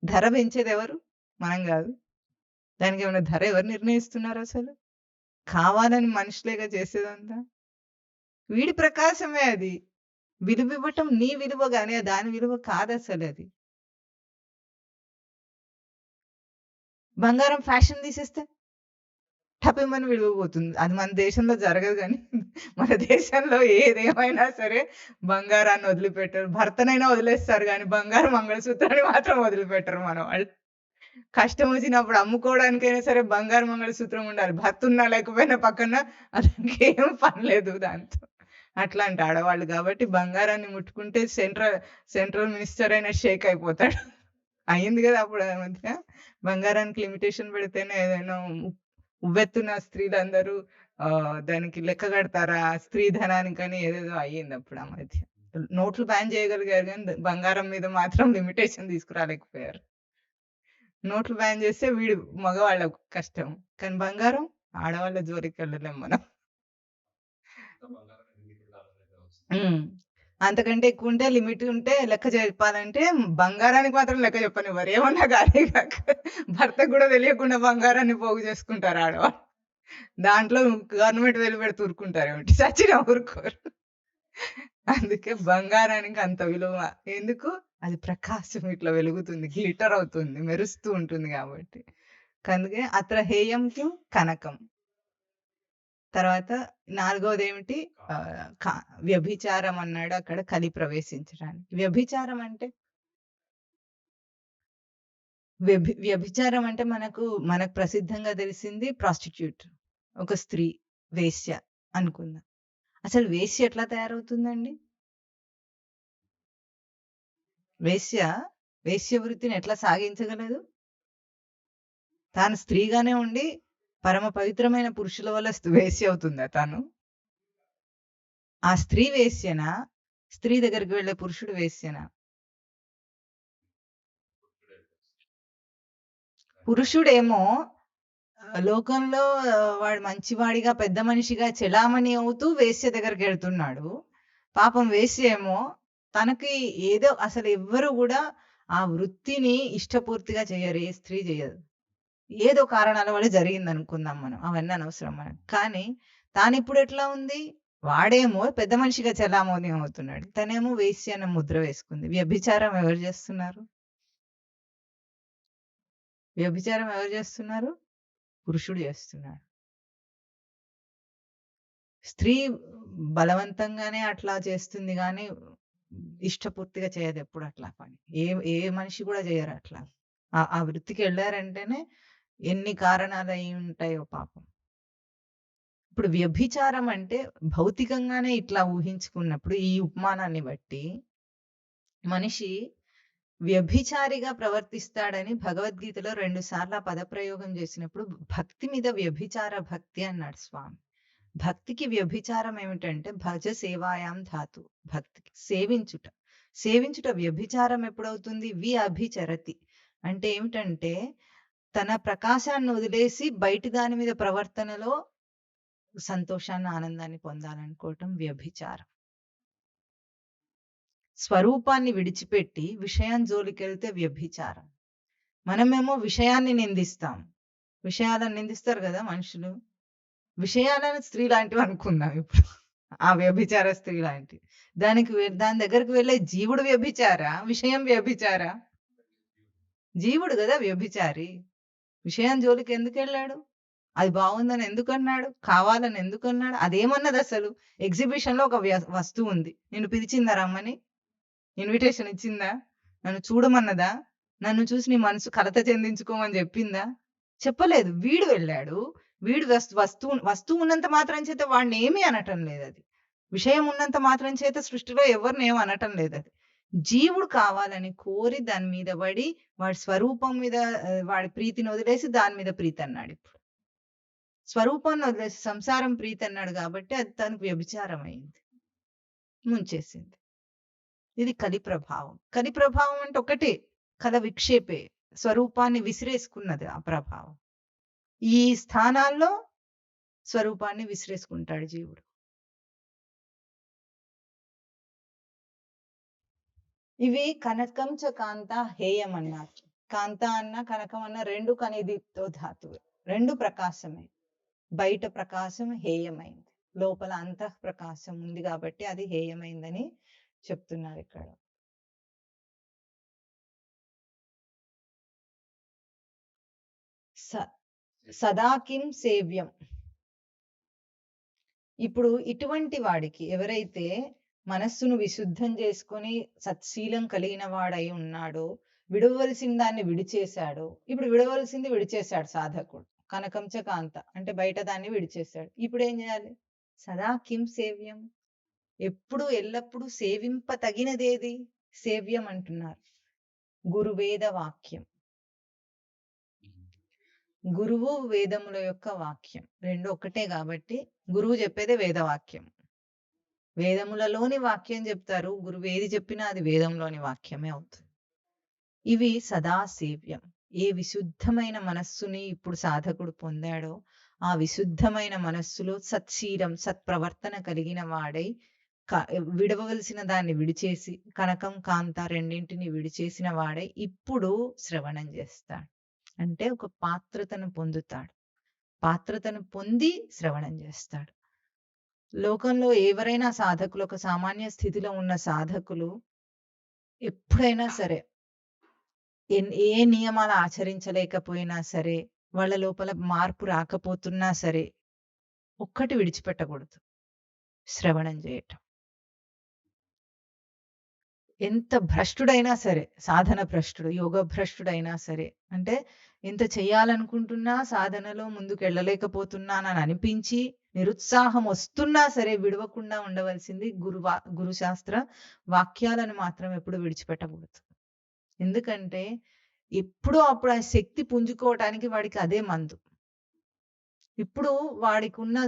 ధర పెంచేదెవరు? మనం గాదు. దానికేమన్నా ధర ఎవరు నిర్ణయిస్తున్నారసలు? కావాలని మనుషులేగా చేసేదంతా. వీడి ప్రకాశమే అది. విలువివ్వటం నీ విలువ గాని దాని విలువ కాదసలది. బంగారం ఫ్యాషన్ తీసేస్తే టపీమని విలువ పోతుంది. అది మన దేశంలో జరగదు గానీ, మన దేశంలో ఏదేమైనా సరే బంగారాన్ని వదిలిపెట్టరు. భర్తనైనా వదిలేస్తారు గానీ, బంగారు మంగళసూత్రాన్ని మాత్రం వదిలిపెట్టరు మన వాళ్ళు. కష్టం వచ్చినప్పుడు అమ్ముకోవడానికైనా సరే బంగారు మంగళసూత్రం ఉండాలి. భర్త ఉన్నా లేకపోయినా పక్కన అతనికేం పని లేదు దాంతో. అట్లాంటి ఆడవాళ్ళు కాబట్టి బంగారాన్ని ముట్టుకుంటే సెంట్రల్ మినిస్టర్ అయినా షేక్ అయిపోతాడు. అయింది గదా! అప్పుడు ఆ మధ్య. బంగారానికి లిమిటేషన్ పెడితేనే ఏదైనా ఉవ్వెత్తున స్త్రీలందరూ దానికి లెక్క కడతారా? స్త్రీ ధనానికని ఏదేదో అయ్యిందప్పుడు ఆ మధ్య. నోట్లు బ్యాన్ చేయగలిగారు గానీ, బంగారం మీద మాత్రం లిమిటేషన్ తీసుకురాలేకపోయారు. నోట్లు బ్యాన్ చేస్తే మగవాళ్ళకు కష్టం. కానీ బంగారం ఆడవాళ్ళ జోలికెళ్ళలేం మనం. హ్మ్. అంతకంటే ఎక్కువుంటే లిమిట్ ఉంటే లెక్క చెప్పాలంటే బంగారానికి మాత్రం లెక్క చెప్పనివ్వరు. ఏమన్నా గానీ గాక భర్తకు గూడా తెలియకుండా బంగారాన్ని పోగు చేసుకుంటారు ఆడవాళ్ళు. దాంట్లో గవర్నమెంట్ వేలు పెడితే ఊరుకుంటారేమిటి? చచ్చినా ఊరుకోరు. అందుకే బంగారానికి అంత విలువ. ఎందుకు? అది ప్రకాశం ఇట్లా వెలుగుతుంది. గ్లిటర్ అవుతుంది. మెరుస్తూ ఉంటుంది గాబట్టి. అందుకే అత్ర హేయం కిం కనకం. తర్వాత నాలుగోదేమిటి వ్యభిచారం అన్నాడు అక్కడ కలి ప్రవేశించడానికి. వ్యభిచారం అంటే వ్యభిచారం అంటే మనకు ప్రసిద్ధంగా తెలిసింది ప్రాస్టిట్యూట్. ఒక స్త్రీ, వేశ్య అనుకుందాం. అసలు వేశ్య ఎట్లా తయారవుతుందండి? వేశ్య వృత్తిని ఎట్లా సాగించగలదు? తాను స్త్రీగానే ఉండి పరమ పవిత్రమైన పురుషుల వల్ల వేశ్య అవుతుందా తాను? ఆ స్త్రీ వేశ్యనా? స్త్రీ దగ్గరికి వెళ్ళే పురుషుడు వేశ్యనా? పురుషుడేమో లోకంలో వాడు మంచివాడిగా పెద్ద మనిషిగా చెలామణి అవుతూ వేశ్య దగ్గరికెళ్తున్నాడు. పాపం వేశ్య ఏమో తనకి ఏదో అసలు ఎవ్వరు గూడా ఆ వృత్తిని ఇష్టపూర్తిగా చెయ్యరు. ఏ స్త్రీ చెయ్యదు. ఏదో కారణాల వల్ల జరిగిందనుకుందాం మనం. అవన్నీ అనవసరం మనకు. కానీ తానిప్పుడు ఎట్లా ఉంది? వాడేమో పెద్ద మనిషిగా చెలామణి అవుతున్నాడు. తనేమో వేశ్య అన్న ముద్ర వేసుకుంది. వ్యభిచారం ఎవరు చేస్తున్నారు? వ్యభిచారం ఎవరు చేస్తున్నారు? పురుషుడు చేస్తున్నాడు. స్త్రీ బలవంతంగానే అట్లా చేస్తుంది గానీ, ఇష్టపూర్తిగా చేయదెప్పుడు అట్లా పని. ఏ మనిషి కూడా చేయరు అట్లా. ఆ వృత్తికెళ్లారంటేనే ఎన్ని కారణాలయి ఉంటాయో పాపం. ఇప్పుడు వ్యభిచారం అంటే భౌతికంగానే ఇట్లా ఊహించుకున్నప్పుడు ఈ ఉపమానాన్ని బట్టి మనిషి వ్యభిచారిగా ప్రవర్తిస్తాడని భగవద్గీతలో 2 సార్లు ఆ పదప్రయోగం చేసినప్పుడు భక్తి మీద వ్యభిచార భక్తి అన్నాడు స్వామి. భక్తికి వ్యభిచారం ఏమిటంటే భజ సేవాయాం ధాతు. భక్తికి సేవించుట. సేవించుట వ్యభిచారం ఎప్పుడవుతుంది? అభిచరతి. అంటే ఏమిటంటే తన ప్రకాశాన్ని వదిలేసి బయటి దాని మీద ప్రవర్తనలో సంతోషాన్ని, ఆనందాన్ని పొందాలనుకోవటం వ్యభిచారం. స్వరూపాన్ని విడిచిపెట్టి విషయం జోలికెళ్తే వ్యభిచారం. మనమేమో విషయాన్ని నిందిస్తాం. విషయాలను నిందిస్తారు కదా మనుషులు. విషయాలను స్త్రీ లాంటివి అనుకుందాం ఇప్పుడు. ఆ వ్యభిచార స్త్రీ లాంటి. దాని దగ్గరికి వెళ్ళే జీవుడు వ్యభిచారా? విషయం వ్యభిచారా? జీవుడు కదా వ్యభిచారి. విషయం జోలికి ఎందుకు వెళ్ళాడు? అది బాగుందని ఎందుకన్నాడు? కావాలని ఎందుకన్నాడు? అదేమన్నది అసలు? ఎగ్జిబిషన్ లో ఒక వస్తువు ఉంది. నిన్ను పిలిచిందా రమ్మని? ఇన్విటేషన్ ఇచ్చిందా? నన్ను చూడమన్నదా? నన్ను చూసి నీ మనసు కలత చెందించుకోమని చెప్పిందా? చెప్పలేదు. వీడు వెళ్ళాడు. వీడు వస్తువు ఉన్నంత మాత్రం చేత వాడిని ఏమీ అనటం లేదు. అది విషయం ఉన్నంత మాత్రం చేత సృష్టిలో ఎవరిని ఏమీ అనటం లేదు. అది జీవుడు కావాలని కోరి దాని మీద పడి వాడి స్వరూపం మీద వాడి ప్రీతిని వదిలేసి దాని మీద ప్రీతి అన్నాడు. ఇప్పుడు స్వరూపాన్ని వదిలేసి సంసారం ప్రీతి అన్నాడు కాబట్టి అది తనకు వ్యభిచారం అయింది, ముంచేసింది. ఇది కలి ప్రభావం. కలి ప్రభావం అంటే ఒకటే, కల విక్షేపే, స్వరూపాన్ని విసిరేసుకున్నది ఆ ప్రభావం. ఈ స్థానాల్లో స్వరూపాన్ని విసిరేసుకుంటాడు జీవుడు. ఇవి కనకం చ కాంత హేయం అన్నారు. కాంత అన్న కనకం అన్న రెండు కనిదితో ధాతువు, రెండు ప్రకాశమే. బయట ప్రకాశం హేయమైంది, లోపల అంతః ప్రకాశం ఉంది కాబట్టి అది హేయమైందని చెప్తున్నారు ఇక్కడ. సదాకిం సేవ్యం. ఇప్పుడు ఇటువంటి వాడికి, ఎవరైతే మనస్సును విశుద్ధం చేసుకొని సత్శీలం కలిగిన వాడై ఉన్నాడో, విడవలసిన దాన్ని విడిచేశాడు. ఇప్పుడు విడవలసింది విడిచేశాడు సాధకుడు. కనకంచ కాంత అంటే బయట దాన్ని విడిచేశాడు. ఇప్పుడు ఏం చేయాలి? సదా కిం సేవ్యం, ఎప్పుడు ఎల్లప్పుడూ సేవింప తగినదేది? సేవ్యం అంటున్నారు గురువేద వాక్యం. గురువు వేదముల యొక్క వాక్యం రెండు ఒకటే కాబట్టి గురువు చెప్పేదే వేదవాక్యం. వేదములలోని వాక్యం చెప్తారు, గురువు ఏది చెప్పినా అది వేదంలోని వాక్యమే అవుతుంది. ఇవి సదా సేవ్యం. ఏ విశుద్ధమైన మనస్సుని ఇప్పుడు సాధకుడు పొందాడో ఆ విశుద్ధమైన మనస్సులో సత్శీలం, సత్ప్రవర్తన కలిగిన వాడై విడవలసిన దాన్ని విడిచేసి, కనకం కాంత రెండింటిని విడిచేసిన వాడై ఇప్పుడు శ్రవణం చేస్తాడు. అంటే ఒక పాత్రతను పొందుతాడు. పాత్రతను పొంది శ్రవణం చేస్తాడు. లోకంలో ఎవరైనా సాధకులు, ఒక సామాన్య స్థితిలో ఉన్న సాధకులు ఎప్పుడైనా సరే ఏ నియమాలు ఆచరించలేకపోయినా సరే, వాళ్ళ లోపల మార్పు రాకపోతున్నా సరే, ఒక్కటి విడిచిపెట్టకూడదు, శ్రవణం చేయటం. ఎంత భ్రష్టుడైనా సరే, సాధన భ్రష్టుడు, యోగ భ్రష్టుడైనా సరే, అంటే ఎంత చేయాలనుకుంటున్నా సాధనలో ముందుకు వెళ్ళలేకపోతున్నానని అనిపించి నిరుత్సాహం వస్తున్నా సరే విడవకుండా ఉండవలసింది గురుశాస్త్ర వాక్యాలను మాత్రం ఎప్పుడు విడిచిపెట్టకూడదు. ఎందుకంటే ఎప్పుడో అప్పుడు ఆ శక్తి పుంజుకోవటానికి వాడికి అదే మందు. ఇప్పుడు వాడికి ఉన్న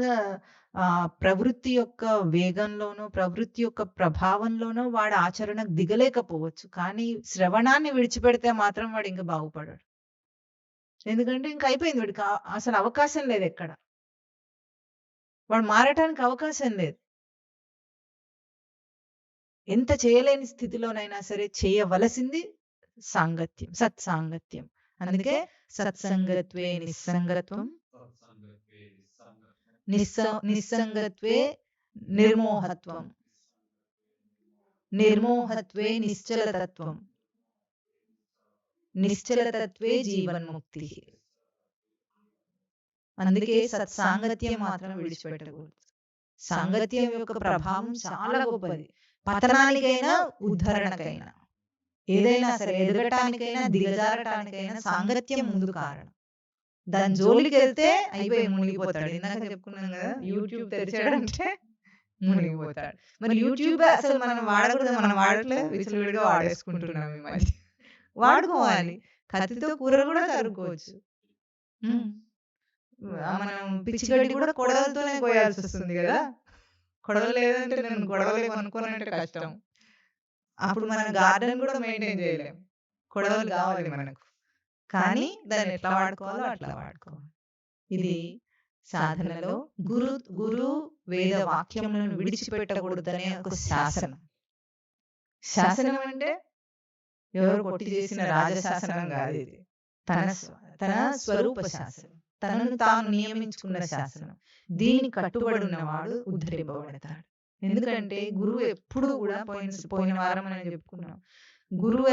ప్రవృత్తి యొక్క వేగంలోనో, ప్రవృత్తి యొక్క ప్రభావంలోనో వాడు ఆచరణకు దిగలేకపోవచ్చు. కానీ శ్రవణాన్ని విడిచిపెడితే మాత్రం వాడు ఇంకా బాగుపడాడు. ఎందుకంటే ఇంక అయిపోయింది, వాడికి అసలు అవకాశం లేదు, ఎక్కడ వాడు మారటానికి అవకాశం లేదు. ఎంత చేయలేని స్థితిలోనైనా సరే చేయవలసింది సాంగత్యం, సత్సాంగత్యం. అందుకే సత్సంగత్వే నిస్సంగత్వం, నిస్సంగత్వే నిర్మోహత్వం, నిర్మోహత్వే నిశ్చలతత్వం, నిశ్చలతత్వే జీవన్ముక్తి. అందుకే సత్సాంగత్యం మాత్రం విడిచిపెట్టకూడదు. సాంగత్యం యొక్క ప్రభావం చాలా గొప్పది. పతనానికైనా ఉద్ధరణకైనా, ఏదైనా సరే ఎదగటానికైనా దిగజారటానికైనా సాంగత్యం ముందు కారణం. దాని జోలికి వెళ్తే అయిపోయి మునిగిపోతాడు. ఇందాక చెప్పుకున్నాం కదా, యూట్యూబ్ తెరిచాడంటే మునిగిపోతాడు. మరి యూట్యూబ్ అసలు మనం వాడకూడదు, మనం వాడట్లేదు, విచ్చలవిడిగా వాడేసుకుంటున్నాం. ఈ మధ్య వాడుకోవాలి, కత్తితో కూర కూడా తరుక్కోవచ్చు. మనం పిచ్చి గడ్డి కూడా కొడవలతోనే కోయాల్సి వస్తుంది కదా. కొడవలు లేదంటే నేను కొడవలే కొనుక్కోనంటే కష్టం. అప్పుడు మనం గార్డెన్ కూడా మెయింటైన్ చేయలేం. కొడవలు కావాలి మనకు. కానీ దాన్ని ఎట్లా వాడుకోవాలో అట్లా వాడుకోవాలి. ఇది సాధనలో గురు వేద వాక్యములను విడిచిపెట్టకూడదనే ఒక శాసనం. శాసనం అంటే ఎవరు కొట్టి చేసిన రాజశాసనం కాదు ఇది. తన స్వరూప శాసనం, తనను తాను నియమించుకున్న శాసనం. దీనికి కట్టుబడి ఉన్నవాడు ఉద్ధరింపబడతాడు. ఎందుకంటే గురువు ఎప్పుడు కూడా పోయిన వారం మనం చెప్పుకున్నాం, గురువు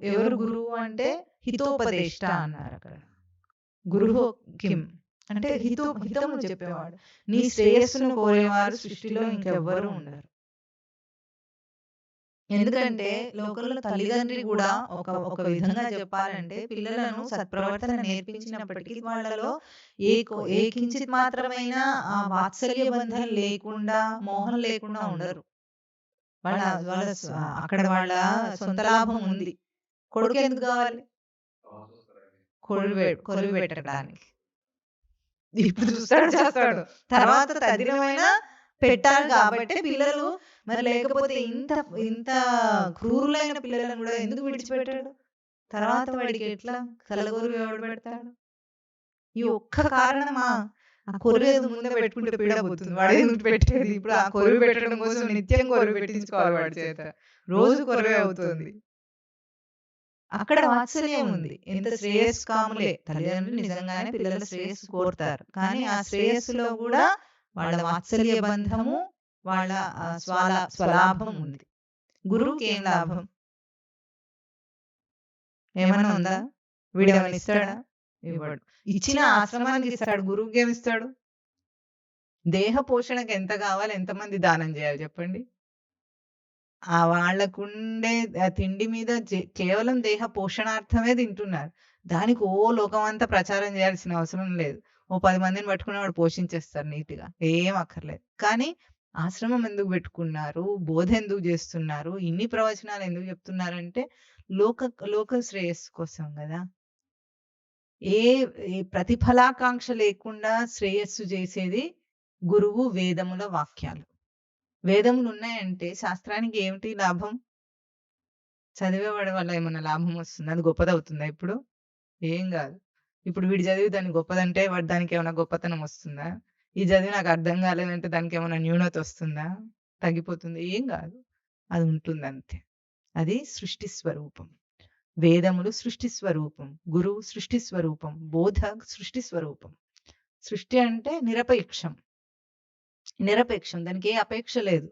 ఎవరు గురువు అంటే హితోపదేష్ట అన్నారు అక్కడ. గురువు కిం అంటే హితము చెప్పేవాడు. నీ శ్రేయస్సును కోరేవారు సృష్టిలో ఇంకెవ్వరూ ఉండరు. ఎందుకంటే లోకంలో తల్లిదండ్రి కూడా ఒక విధంగా చెప్పాలంటే పిల్లలను సత్ప్రవర్తన నేర్పించినప్పటికీ వాళ్ళలో ఏ కించిత్ మాత్రమైన ఆ వాత్సల్య బంధం లేకుండా, మోహం లేకుండా ఉండరు. వాళ్ళ అక్కడ వాళ్ళ సొంత లాభం ఉంది. కొడుకు ఎందుకు కావాలి? కొలువు పెట్టడానికి. ఇప్పుడు చూస్తాడు చేస్తాడు, తర్వాత తదినమైనా పెట్టాలి. కాబట్టి పిల్లలు మరి లేకపోతే ఇంత క్రూరులైన పిల్లలను కూడా ఎందుకు విడిచిపెట్టాడు? తర్వాత వాడికి ఎట్లా కలగొరువు ఎవడు పెడతాడు? ఈ ఒక్క కారణమా? ఆ కొరువేది ముందే పెట్టుకుంటే పీడబోతుంది. వాడు ఎందుకు పెట్టేది? ఇప్పుడు ఆ కొరువు పెట్టడం కోసం నిత్యం కొరువు పెట్టించుకోవాలి వాడి చేత. రోజు కొరువే అవుతుంది. అక్కడ వాత్సల్యం ఉంది. ఎంత శ్రేయస్కాములే తల్లిదండ్రులు నిజంగానే పిల్లల శ్రేయస్సు కోరుతారు. కానీ ఆ శ్రేయస్సులో కూడా వాళ్ళ వాత్సల్య బంధము, వాళ్ళ స్వలాభం ఉంది. గురువుకి ఏం లాభం? ఏమన్నా ఉందా? వీడేమన్నా ఇస్తాడా? ఇవ్వడు. ఇచ్చిన ఆశ్రమానికి ఇస్తాడు. గురువుకి ఏమి ఇస్తాడు? దేహ పోషణకు ఎంత కావాలి, ఎంతమంది దానం చేయాలి చెప్పండి? ఆ వాళ్ళకుండే తిండి మీద కేవలం దేహ పోషణార్థమే తింటున్నారు. దానికి లోకమంతా ప్రచారం చేయాల్సిన అవసరం లేదు. 10 మందిని పట్టుకుని వాడు పోషించేస్తారు నీట్‌గా. ఏం అక్కర్లేదు. కానీ ఆశ్రమం ఎందుకు పెట్టుకున్నారు? బోధ ఎందుకు చేస్తున్నారు? ఇన్ని ప్రవచనాలు ఎందుకు చెప్తున్నారంటే లోక శ్రేయస్సు కోసం కదా. ఏ ప్రతిఫలాకాంక్ష లేకుండా శ్రేయస్సు చేసేది గురువు, వేదముల వాక్యాలు. వేదములు ఉన్నాయంటే శాస్త్రానికి ఏమిటి లాభం? చదివేవాడి వల్ల ఏమన్నా లాభం వస్తుందా? అది గొప్పదవుతుందా ఇప్పుడు? ఏం కాదు. ఇప్పుడు వీడు చదివి దాన్ని గొప్పదంటే వాడు దానికి ఏమైనా గొప్పతనం వస్తుందా? ఈ చదివి నాకు అర్థం కాలేదంటే దానికి ఏమైనా న్యూనత వస్తుందా? తగ్గిపోతుంది? ఏం కాదు. అది ఉంటుంది అంతే. అది సృష్టి స్వరూపం. వేదములు సృష్టి స్వరూపం, గురువు సృష్టి స్వరూపం, బోధ సృష్టి స్వరూపం. సృష్టి అంటే నిరపేక్షం. దానికి ఏ అపేక్ష లేదు.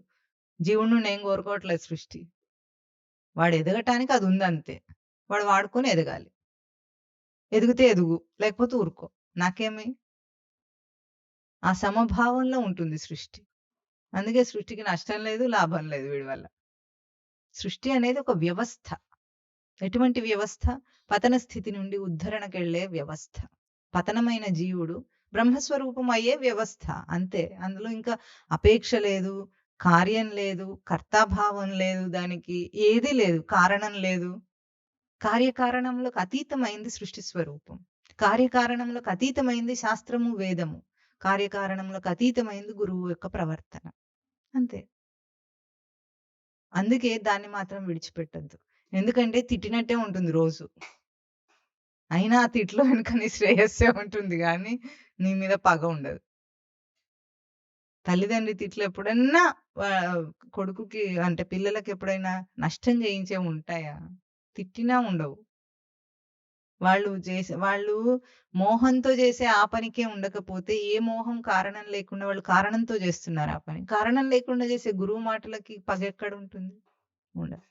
జీవుడు నుండి ఏం కోరుకోవట్లేదు సృష్టి. వాడు ఎదగటానికి అది ఉందంతే. వాడు వాడుకొని ఎదగాలి. ఎదిగితే ఎదుగు, లేకపోతే ఊరుకో, నాకేమి. ఆ సమభావంలో ఉంటుంది సృష్టి. అందుకే సృష్టికి నష్టం లేదు, లాభం లేదు వీడి వల్ల. సృష్టి అనేది ఒక వ్యవస్థ. ఎటువంటి వ్యవస్థ? పతన స్థితి నుండి ఉద్ధరణకెళ్లే వ్యవస్థ. పతనమైన జీవుడు బ్రహ్మస్వరూపం అయ్యే వ్యవస్థ అంతే. అందులో ఇంకా అపేక్ష లేదు, కార్యం లేదు, కర్తాభావం లేదు, దానికి ఏది లేదు, కారణం లేదు. కార్యకారణంలోకి అతీతమైంది సృష్టి స్వరూపం. కార్యకారణంలోకి అతీతమైంది శాస్త్రము, వేదము. కార్యకారణంలోకి అతీతమైంది గురువు యొక్క ప్రవర్తన. అంతే. అందుకే దాన్ని మాత్రం విడిచిపెట్టద్దు. ఎందుకంటే తిట్టినట్టే ఉంటుంది రోజు. అయినా ఆ తిట్లో వెనుక నీ శ్రేయస్సే ఉంటుంది కానీ నీ మీద పగ ఉండదు. తల్లిదండ్రి తిట్లు ఎప్పుడన్నా కొడుకుకి అంటే పిల్లలకి ఎప్పుడైనా నష్టం చేయించే ఉంటాయా? తిట్టినా ఉండవు. వాళ్ళు మోహంతో చేసే ఆ పనికే ఉండకపోతే ఏ మోహం కారణం లేకుండా వాళ్ళు కారణంతో చేస్తున్నారు ఆ పని. కారణం లేకుండా చేసే గురువు మాటలకి పగ ఎక్కడ ఉంటుంది? ఉండదు.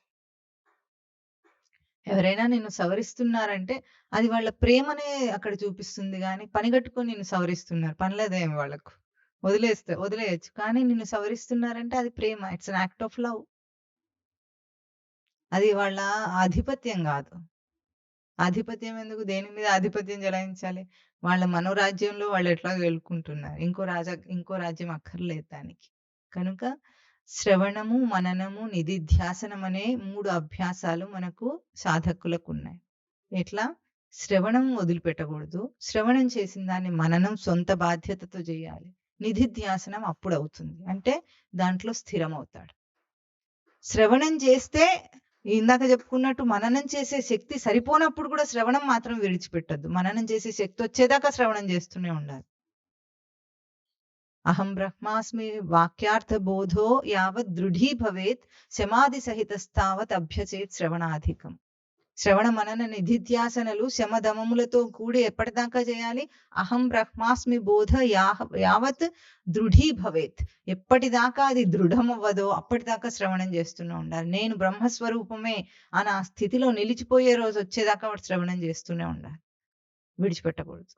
ఎవరైనా నిన్ను సవరిస్తున్నారంటే అది వాళ్ళ ప్రేమనే అక్కడ చూపిస్తుంది గానీ పనిగట్టుకొని నిన్ను సవరిస్తున్నారు. పనిలేదేమి వాళ్ళకు. వదిలేయొచ్చు. కానీ నిన్ను సవరిస్తున్నారంటే అది ప్రేమ. It's an act of love. అది వాళ్ళ ఆధిపత్యం కాదు. ఆధిపత్యం ఎందుకు? దేని మీద ఆధిపత్యం చెలాయించాలి? వాళ్ళ మనోరాజ్యంలో వాళ్ళు ఎట్లాగో గెలుకుంటున్నారు. ఇంకో రాజ్యం అక్కర్లేదు దానికి. కనుక శ్రవణము, మననము, నిధిధ్యాసనం అనే 3 అభ్యాసాలు మనకు సాధకులకు ఉన్నాయి. ఎట్లా? శ్రవణం వదిలిపెట్టకూడదు. శ్రవణం చేసిన దాన్ని మననం సొంత బాధ్యతతో చేయాలి. నిధిధ్యాసనం అప్పుడు అవుతుంది. అంటే దాంట్లో స్థిరమవుతాడు. శ్రవణం చేస్తే ఇందాక చెప్పుకున్నట్టు మననం చేసే శక్తి సరిపోనప్పుడు కూడా శ్రవణం మాత్రం విడిచిపెట్టద్దు. మననం చేసే శక్తి వచ్చేదాకా శ్రవణం చేస్తూనే ఉండాలి. అహం బ్రహ్మాస్మి వాక్యార్థ బోధో యావత్ దృఢీ భవేత్ శమాది సహితస్తావత్ అభ్యచేత్ శ్రవణాధికం. శ్రవణ మనన నిధిధ్యాసనలు శమదమములతో కూడి ఎప్పటిదాకా చేయాలి? అహం బ్రహ్మాస్మి బోధ యావత్ దృఢీ భవేత్. ఎప్పటిదాకా అది దృఢమవ్వదో అప్పటిదాకా శ్రవణం చేస్తూనే ఉండాలి. నేను బ్రహ్మస్వరూపమే అని ఆ స్థితిలో నిలిచిపోయే రోజు వచ్చేదాకా వాడు శ్రవణం చేస్తూనే ఉండాలి, విడిచిపెట్టకూడదు.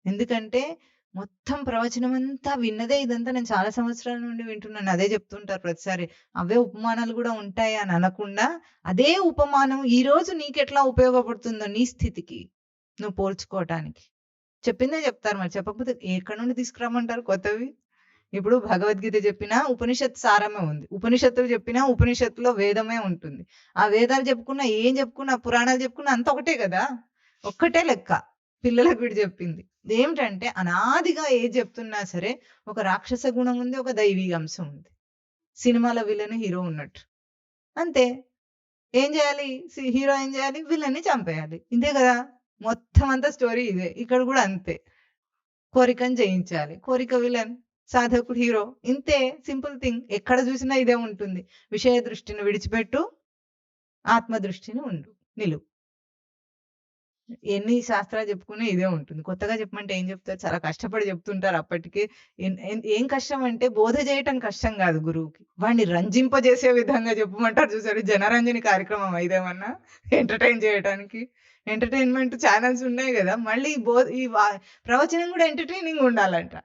ఎందుకంటే మొత్తం ప్రవచనం అంతా విన్నదే ఇదంతా నేను చాలా సంవత్సరాల నుండి వింటున్నాను. అదే చెప్తుంటారు ప్రతిసారి. అవే ఉపమానాలు కూడా ఉంటాయి అని అనకుండా అదే ఉపమానం ఈ రోజు నీకెట్లా ఉపయోగపడుతుందో నీ స్థితికి నువ్వు పోల్చుకోవటానికి చెప్పిందే చెప్తారు. మరి చెప్పకపోతే ఎక్కడి నుండి తీసుకురామంటారు కొత్తవి? ఇప్పుడు భగవద్గీత చెప్పినా ఉపనిషత్ సారమే ఉంది, ఉపనిషత్తులు చెప్పినా ఉపనిషత్తులో వేదమే ఉంటుంది. ఆ వేదాలు చెప్పుకున్నా ఏం చెప్పుకున్నా పురాణాలు చెప్పుకున్నా అంత ఒకటే కదా, ఒక్కటే లెక్క. పిల్లలకు వీడు చెప్పింది ఏమిటంటే అనాదిగా ఏది చెప్తున్నా సరే ఒక రాక్షస గుణం ఉంది, ఒక దైవీ అంశం ఉంది. సినిమాల విలన్ హీరో ఉన్నట్టు అంతే. ఏం చేయాలి? హీరో ఏం చేయాలి? విలన్ని చంపేయాలి. ఇంతే కదా మొత్తం అంతా స్టోరీ ఇదే. ఇక్కడ కూడా అంతే. కోరికను జయించాలి, కోరిక విలన్, సాధకుడు హీరో. ఇంతే, సింపుల్ థింగ్. ఎక్కడ చూసినా ఇదే ఉంటుంది. విషయ దృష్టిని విడిచిపెట్టు, ఆత్మ దృష్టిని ఉండు, నిలువు. ఎన్ని శాస్త్రాలు చెప్పుకునే ఇదే ఉంటుంది. కొత్తగా చెప్పమంటే ఏం చెప్తారు? చాలా కష్టపడి చెప్తుంటారు. అప్పటికే ఏం కష్టం అంటే బోధ చేయటం కష్టం కాదు గురువుకి, వాడిని రంజింపజేసే విధంగా చెప్పమంటారు. చూసారు జనరంజని కార్యక్రమం ఇదేమన్నా ఎంటర్టైన్ చేయడానికి? ఎంటర్టైన్మెంట్ ఛానల్స్ ఉన్నాయి కదా, మళ్ళీ ఈ ప్రవచనం కూడా ఎంటర్టైనింగ్ ఉండాలంట.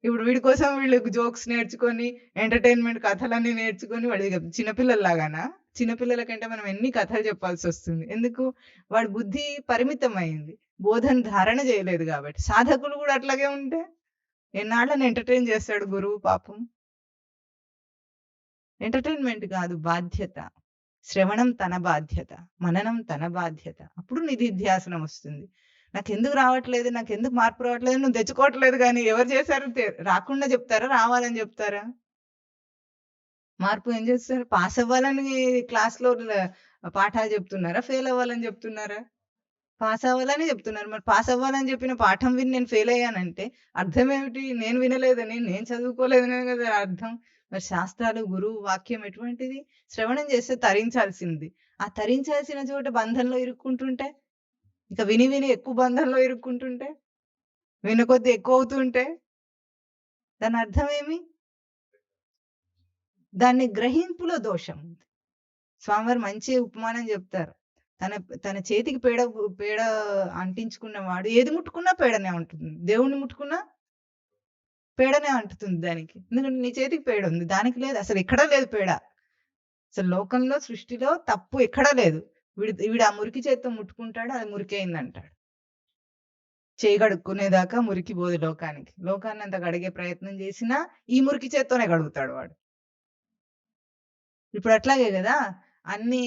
ఇప్పుడు వీడి కోసం వీళ్ళు జోక్స్ నేర్చుకొని ఎంటర్టైన్మెంట్ కథలన్నీ నేర్చుకొని వాడి చిన్నపిల్లల్లాగానా? చిన్నపిల్లల కంటే మనం ఎన్ని కథలు చెప్పాల్సి వస్తుంది. ఎందుకు? వాడి బుద్ధి పరిమితమైంది, బోధన ధారణ చేయలేదు కాబట్టి. సాధకులు కూడా అట్లాగే ఉంటే ఎన్నాళ్ళని ఎంటర్టైన్ చేస్తాడు గురువు పాపం. ఎంటర్టైన్మెంట్ కాదు, బాధ్యత. శ్రవణం తన బాధ్యత, మననం తన బాధ్యత. అప్పుడు నిధిధ్యాసనం వస్తుంది. నాకెందుకు రావట్లేదు, నాకెందుకు మార్పు రావట్లేదు, నువ్వు తెచ్చుకోవట్లేదు. కానీ ఎవరు చేశారు? రాకుండా చెప్తారా, రావాలని చెప్తారా? మార్పు ఏం చేస్తారు? పాస్ అవ్వాలని క్లాస్‌లో పాఠాలు చెప్తున్నారా? ఫెయిల్ అవ్వాలని చెప్తున్నారా? పాస్ అవ్వాలని చెప్తున్నారు. మరి పాస్ అవ్వాలని చెప్పిన పాఠం విని నేను ఫెయిల్ అయ్యానంటే అర్థం ఏమిటి? నేను వినలేదని, నేను చదువుకోలేదనే కదా అర్థం. మరి శాస్త్రాలు, గురువు వాక్యం ఎటువంటిది? శ్రవణం చేస్తే తరించాల్సింది. ఆ తరించాల్సిన చోట బంధంలో ఇరుక్కుంటుంటే, ఇక విని విని ఎక్కువ బంధంలో ఇరుక్కుంటుంటే, వినకొద్దీ ఎక్కువ అవుతుంటే దాని అర్థం ఏమి? దాన్ని గ్రహింపులో దోషం ఉంది. స్వామివారు మంచి ఉపమానం చెప్తారు. తన చేతికి పేడ అంటించుకున్నవాడు ఏది ముట్టుకున్నా పేడనే ఉంటుంది. దేవుణ్ణి ముట్టుకున్నా పేడనే అంటుతుంది దానికి. ఎందుకంటే నీ చేతికి పేడ ఉంది, దానికి లేదు. అసలు ఎక్కడా లేదు పేడ. అసలు లోకంలో, సృష్టిలో తప్పు ఎక్కడా లేదు. వీడు ఆ మురికి చేత్తో ముట్టుకుంటాడు, అది మురికి అయిందంటాడు. చేయి కడుక్కునేదాకా మురికి పోదు లోకానికి. లోకాన్ని అంత కడిగే ప్రయత్నం చేసినా ఈ మురికి చేత్తోనే కడుగుతాడు వాడు. ఇప్పుడు అట్లాగే కదా అన్ని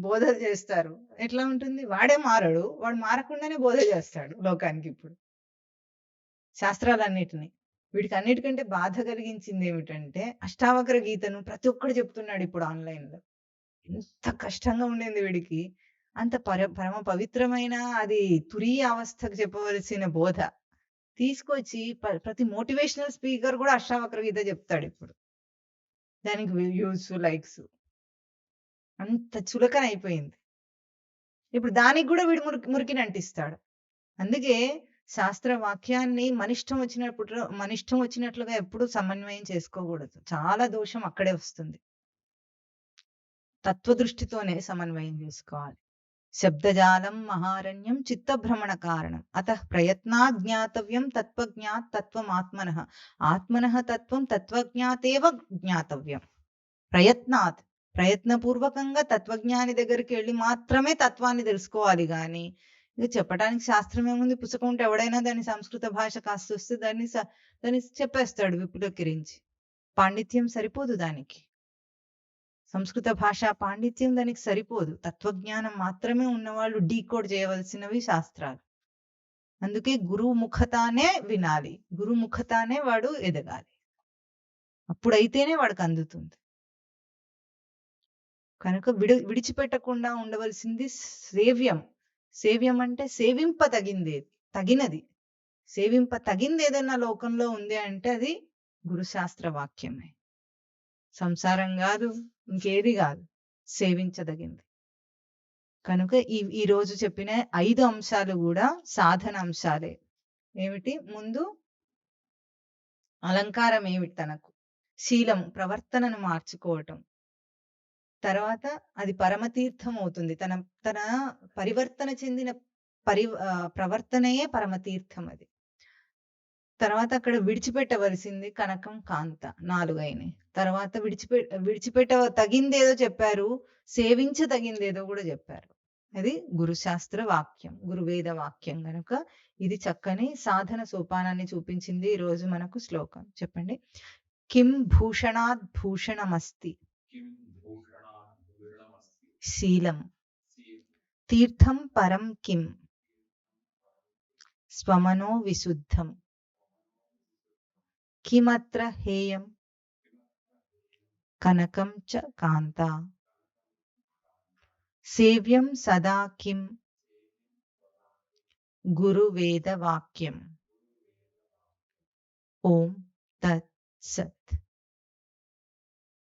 బోధలు చేస్తారు. ఎట్లా ఉంటుంది? వాడే మారడు, వాడు మారకుండానే బోధ చేస్తాడు లోకానికి. ఇప్పుడు శాస్త్రాలన్నిటిని, వీడికి అన్నిటికంటే బాధ కలిగించింది ఏమిటంటే అష్టావక్ర గీతను ప్రతి ఒక్కడు చెప్తున్నాడు ఇప్పుడు ఆన్లైన్లో. ఎంత కష్టంగా ఉండింది వీడికి. అంత పరమ పవిత్రమైన, అది తురీయ అవస్థకు చెప్పవలసిన బోధ తీసుకొచ్చి ప్రతి మోటివేషనల్ స్పీకర్ కూడా అష్టావక్ర గీత చెప్తాడు ఇప్పుడు. దానికి వ్యూస్, లైక్స్, అంత చులకన అయిపోయింది. ఇప్పుడు దానికి కూడా వీడు మురికిని అంటిస్తాడు. అందుకే శాస్త్ర వాక్యాన్ని మనిష్టం వచ్చినట్లుగా ఎప్పుడు సమన్వయం చేసుకోకూడదు. చాలా దోషం అక్కడే వస్తుంది. తత్వదృష్టితోనే సమన్వయం చేసుకోవాలి. శబ్దజాలం మహారణ్యం చిత్తభ్రమణ కారణం అతః ప్రయత్నాత్ జ్ఞాతవ్యం తత్వజ్ఞాత్ తత్వమాత్మనః ఆత్మనః తత్వం తత్వజ్ఞాతేవ జ్ఞాతవ్యం. ప్రయత్నపూర్వకంగా తత్వజ్ఞాని దగ్గరికి వెళ్ళి మాత్రమే తత్వాన్ని తెలుసుకోవాలి. కానీ ఇది చెప్పడానికి శాస్త్రం ఏముంది? పుస్తకం ఉంటే ఎవడైనా దాన్ని సంస్కృత భాష కాస్త వస్తే దాన్ని చెప్పేస్తాడు విపులీకరించి. పాండిత్యం సరిపోదు దానికి. సంస్కృత భాషా పాండిత్యం దానికి సరిపోదు. తత్వజ్ఞానం మాత్రమే ఉన్నవాళ్ళు డీకోడ్ చేయవలసినవి శాస్త్రాలు. అందుకే గురువు ముఖతానే వినాలి, గురు ముఖతానే వాడు ఎదగాలి, అప్పుడైతేనే వాడికి అందుతుంది. కనుక విడిచిపెట్టకుండా ఉండవలసింది సేవ్యం. సేవ్యం అంటే తగినది. తగింది ఏదైనా లోకంలో ఉంది అంటే అది గురుశాస్త్ర వాక్యమే. సంసారం కాదు, ఇంకేది కాదు, సేవించదగింది. కనుక ఈ రోజు చెప్పిన 5 అంశాలు కూడా సాధన అంశాలే. ఏమిటి? ముందు అలంకారం ఏమిటి? తనకు శీలం, ప్రవర్తనను మార్చుకోవటం. తర్వాత అది పరమతీర్థం అవుతుంది. తన పరివర్తన చెందిన ప్రవర్తనయే పరమతీర్థం అది. తర్వాత అక్కడ విడిచిపెట్టవలసింది కనకం, కాంత, 4 అయినాయి. తర్వాత విడిచిపెట్ట తగిందేదో చెప్పారు, సేవించదగిందేదో కూడా చెప్పారు. అది గురుశాస్త్ర వాక్యం, గురువేద వాక్యం. గనుక ఇది చక్కని సాధన సోపానాన్ని చూపించింది ఈ రోజు మనకు శ్లోకం. చెప్పండి. కిం భూషణాద్ భూషణమస్తి శీలం తీర్థం పరం కిం స్వమనో విశుద్ధం కిమత్ర హేయం కనకం చ కాంత సేవ్యం సదా కిం గురువేద వాక్యం. ఓం తత్ సత్.